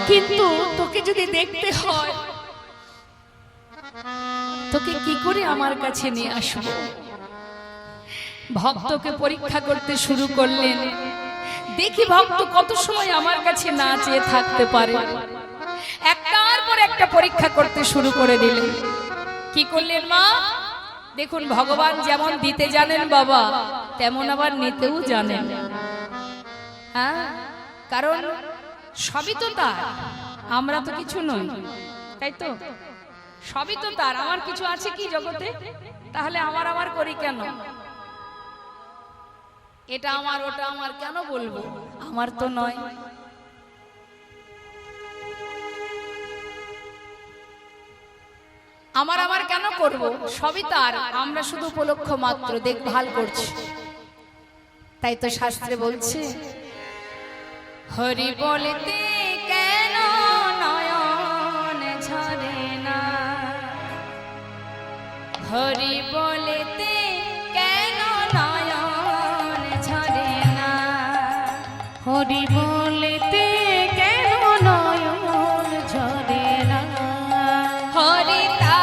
কিন্তু তোকে যদি দেখতে হয় তোকে কি করে আমার কাছে নিয়ে আসবো। ভক্তকে পরীক্ষা করতে শুরু করলেন, দেখি ভক্ত কত সময় আমার কাছে না চেয়ে থাকতে পারে। একটার পর একটা পরীক্ষা করতে শুরু করে দিলেন। কি করলেন মা? দেখুন, ভগবান যেমন দিতে জানেন বাবা, তেমন আবার নিতেও জানেন। হ্যাঁ, কারণ সবই তো তার, আমরা তো কিছু নই, তাই তো? সবই তো তার, আমার কিছু আছে কি জগতে? তাহলে আমার করি কেন? এটা আমার ওটা আমার কেন বলবো? আমার তো নয়। আমার কেন করব? সবই তার, আমরা শুধু উপলক্ষ মাত্র, দেখভাল করছি। তাই তো শাস্ত্রে বলছে, হরি বলতে কেন নয়ন ঝরে না, হরি বলতে কেন নয়ন ঝরে না, হরি বলতে কেন নয়ন ঝরে না, হরি তা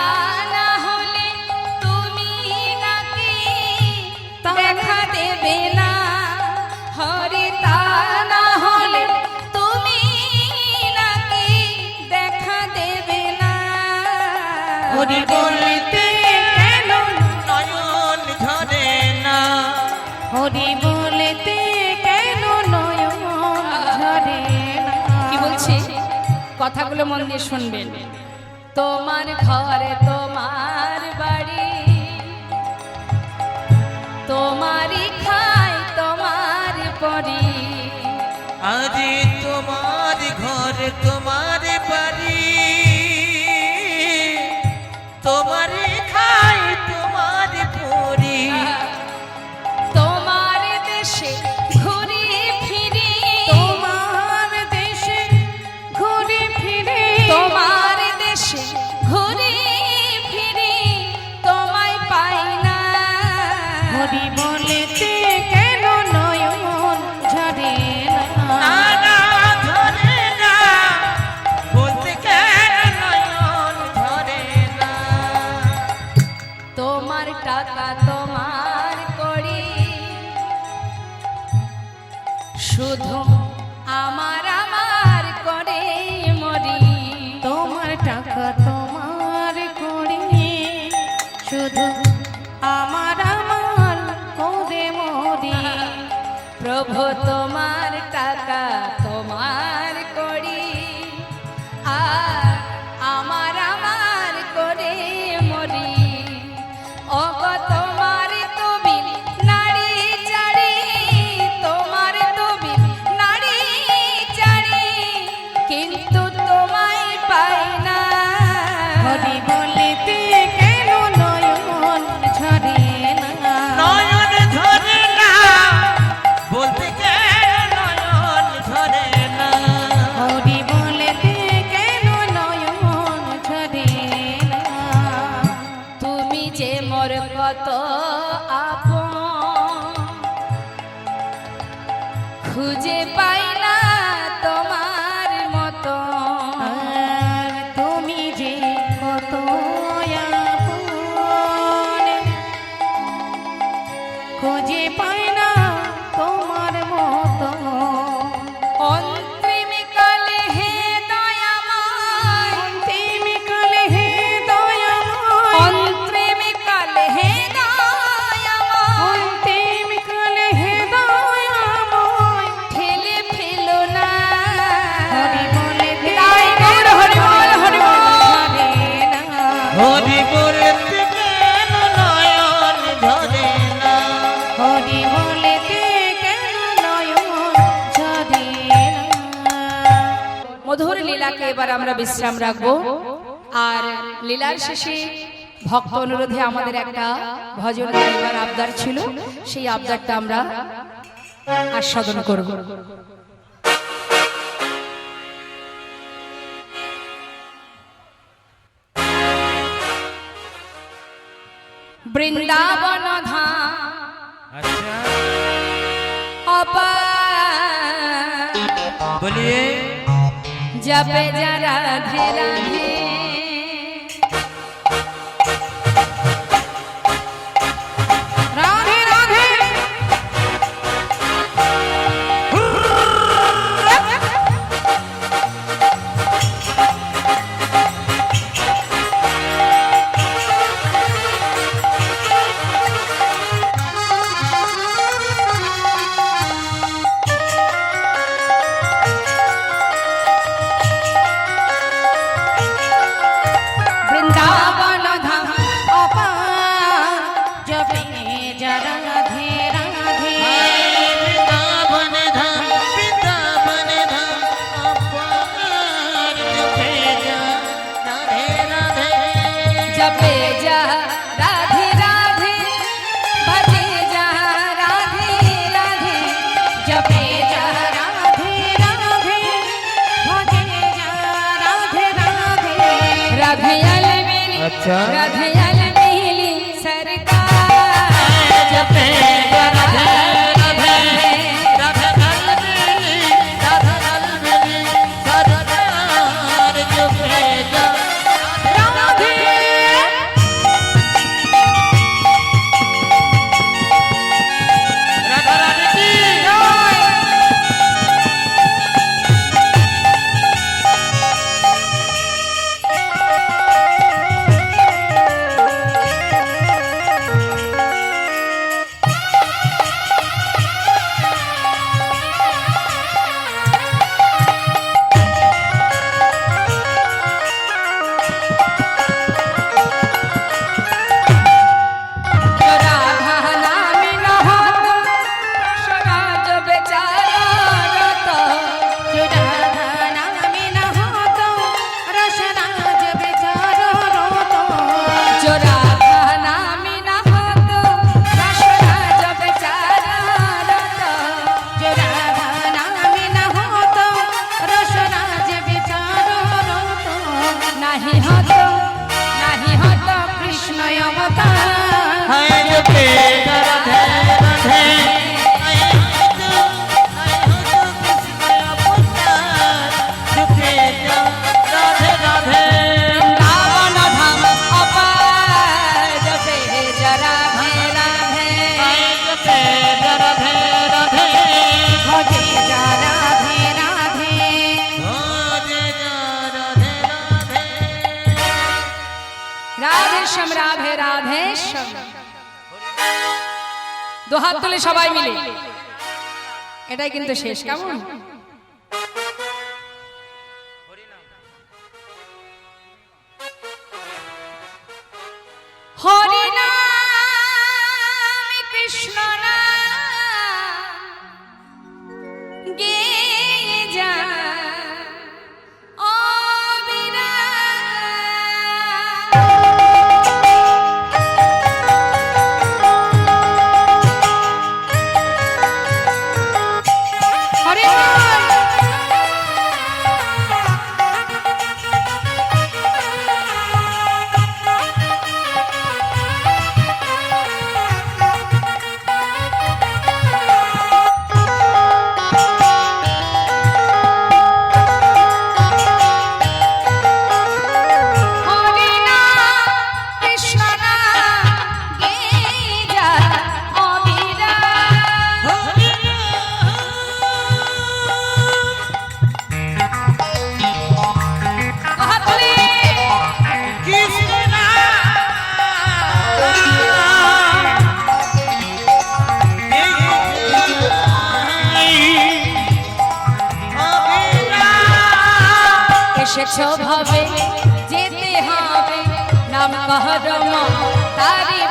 না হলে তুমি নাকি দেখা দেবে না, হরি তা না হলে তুমি নাকি দেখা দেবে না, হরি বলতে কেন নয়ন ঝরে না, হরি বলতে কেন নয়ন ঝরে না। কি বলছে? কথাগুলো মন দিয়ে শুনবেন। তোমার ঘরে তোমার বাড়ি, তোমারই খাই তোমার পরি, আজ তোমার ঘর তোমার বাড়ি, তোমার খাই তোমার পরি, তোমার দেশে ঘুরি ফিরি, তোমার দেশে ঘুরে ফিরে, তোমার দেশে ঘুরি ফিরি, তোমায় পাই না, হরি বলতে কেন নয়ন ঝরে না, না না ঝরে না, বলতে কেন নয়ন ঝরে না, তোমার টাকা তোমার করি, শুধু আমার করে মরি, তোমার টাকা তোমার করি, শুধু আমার করে মরি, প্রভু তোমার টাকা তোমার করি, আর আমার করে মরি, ওগো তোমার তুমি নারী চারি, তোমার তুমি নারী চারি, কিন্তু তোমায় পাই না, হরি বলতে কেন নয়ন ঝরে না, নয়ন ঝরে না, বলতে কেন নয়ন ঝরে না, হরি বলতে কেন নয়ন ঝরে না, কত আপন খুঁজে পাই না তোমার মতো আর তুমি যে কত আপন খুঁজে পাই না তোমার মতো অন্তিম কালে হে দয়াময় অন্তিম কালে হে দয়াময় অন্তিম কালে হে দয়াময় অন্তিম কালে হে দয়াময় ঠেলে ফেলো না হরি বলে তাই গৌর হরি বল হরি বল হরি বলতে কেন নয়ন ঝরে না হরি বলেতে কেন নয়ন ঝরে না মধুর লীলাকে এবার আমরা বিশ্রাম রাখবো আর লীলার শেষে ভক্ত অনুরোধে আমাদের একটা ভজন গাইবার আবদার ছিল সেই আবদারটা আমরা আস্বাদন করব বৃন্দাবন ধাম अच्छा অপার बोलिए जपे जा राधे राधे রাধে রাধে वृंदावन धाम অপার জপে যা রাধে রাধে वृंदावन धाम अपार जपे जा राधे राधे जपे जा राधे राधे भजे जा राधे राधे জপে যা রাধে রাধে ভজে যা রাধে রাধে राधे अलमेली अच्छा राधे अलमेली सरकार जपे जा राधे राधे राधे अलमेली राधे अलमेली सरदार जपे जा রাধে राधा रानी की राधा नाम न हो सराज बेचारा रतो রাধা নামে না হতো রসরাজ বেচারো রতো जो राधा नाम न हो सराज बेचारा रतो রাধা নামে না হতো রসরাজ বেচারো রতো नहीं हो কৃষ্ণ অবতার हाय जपे जा राधे राधे हाय हो कृष्ण अवतार जपे जा राधे राधे रावण धाम अपार जपे जा राधे राधे हाय जपे जा राधे राधे ভজে যা রাধে রাধে हो जे जा राधे राधे রাধে শ্যাম রাধে রাধে শ্যাম দু হাত তুলে সবাই মিলে এটাই কিন্তু শেষ কেমন হরি নাম কৃষ্ণ নাম গেয়ে যা হরে বল এসেছ ভাবে যেতে হবে নাম কহরম তারি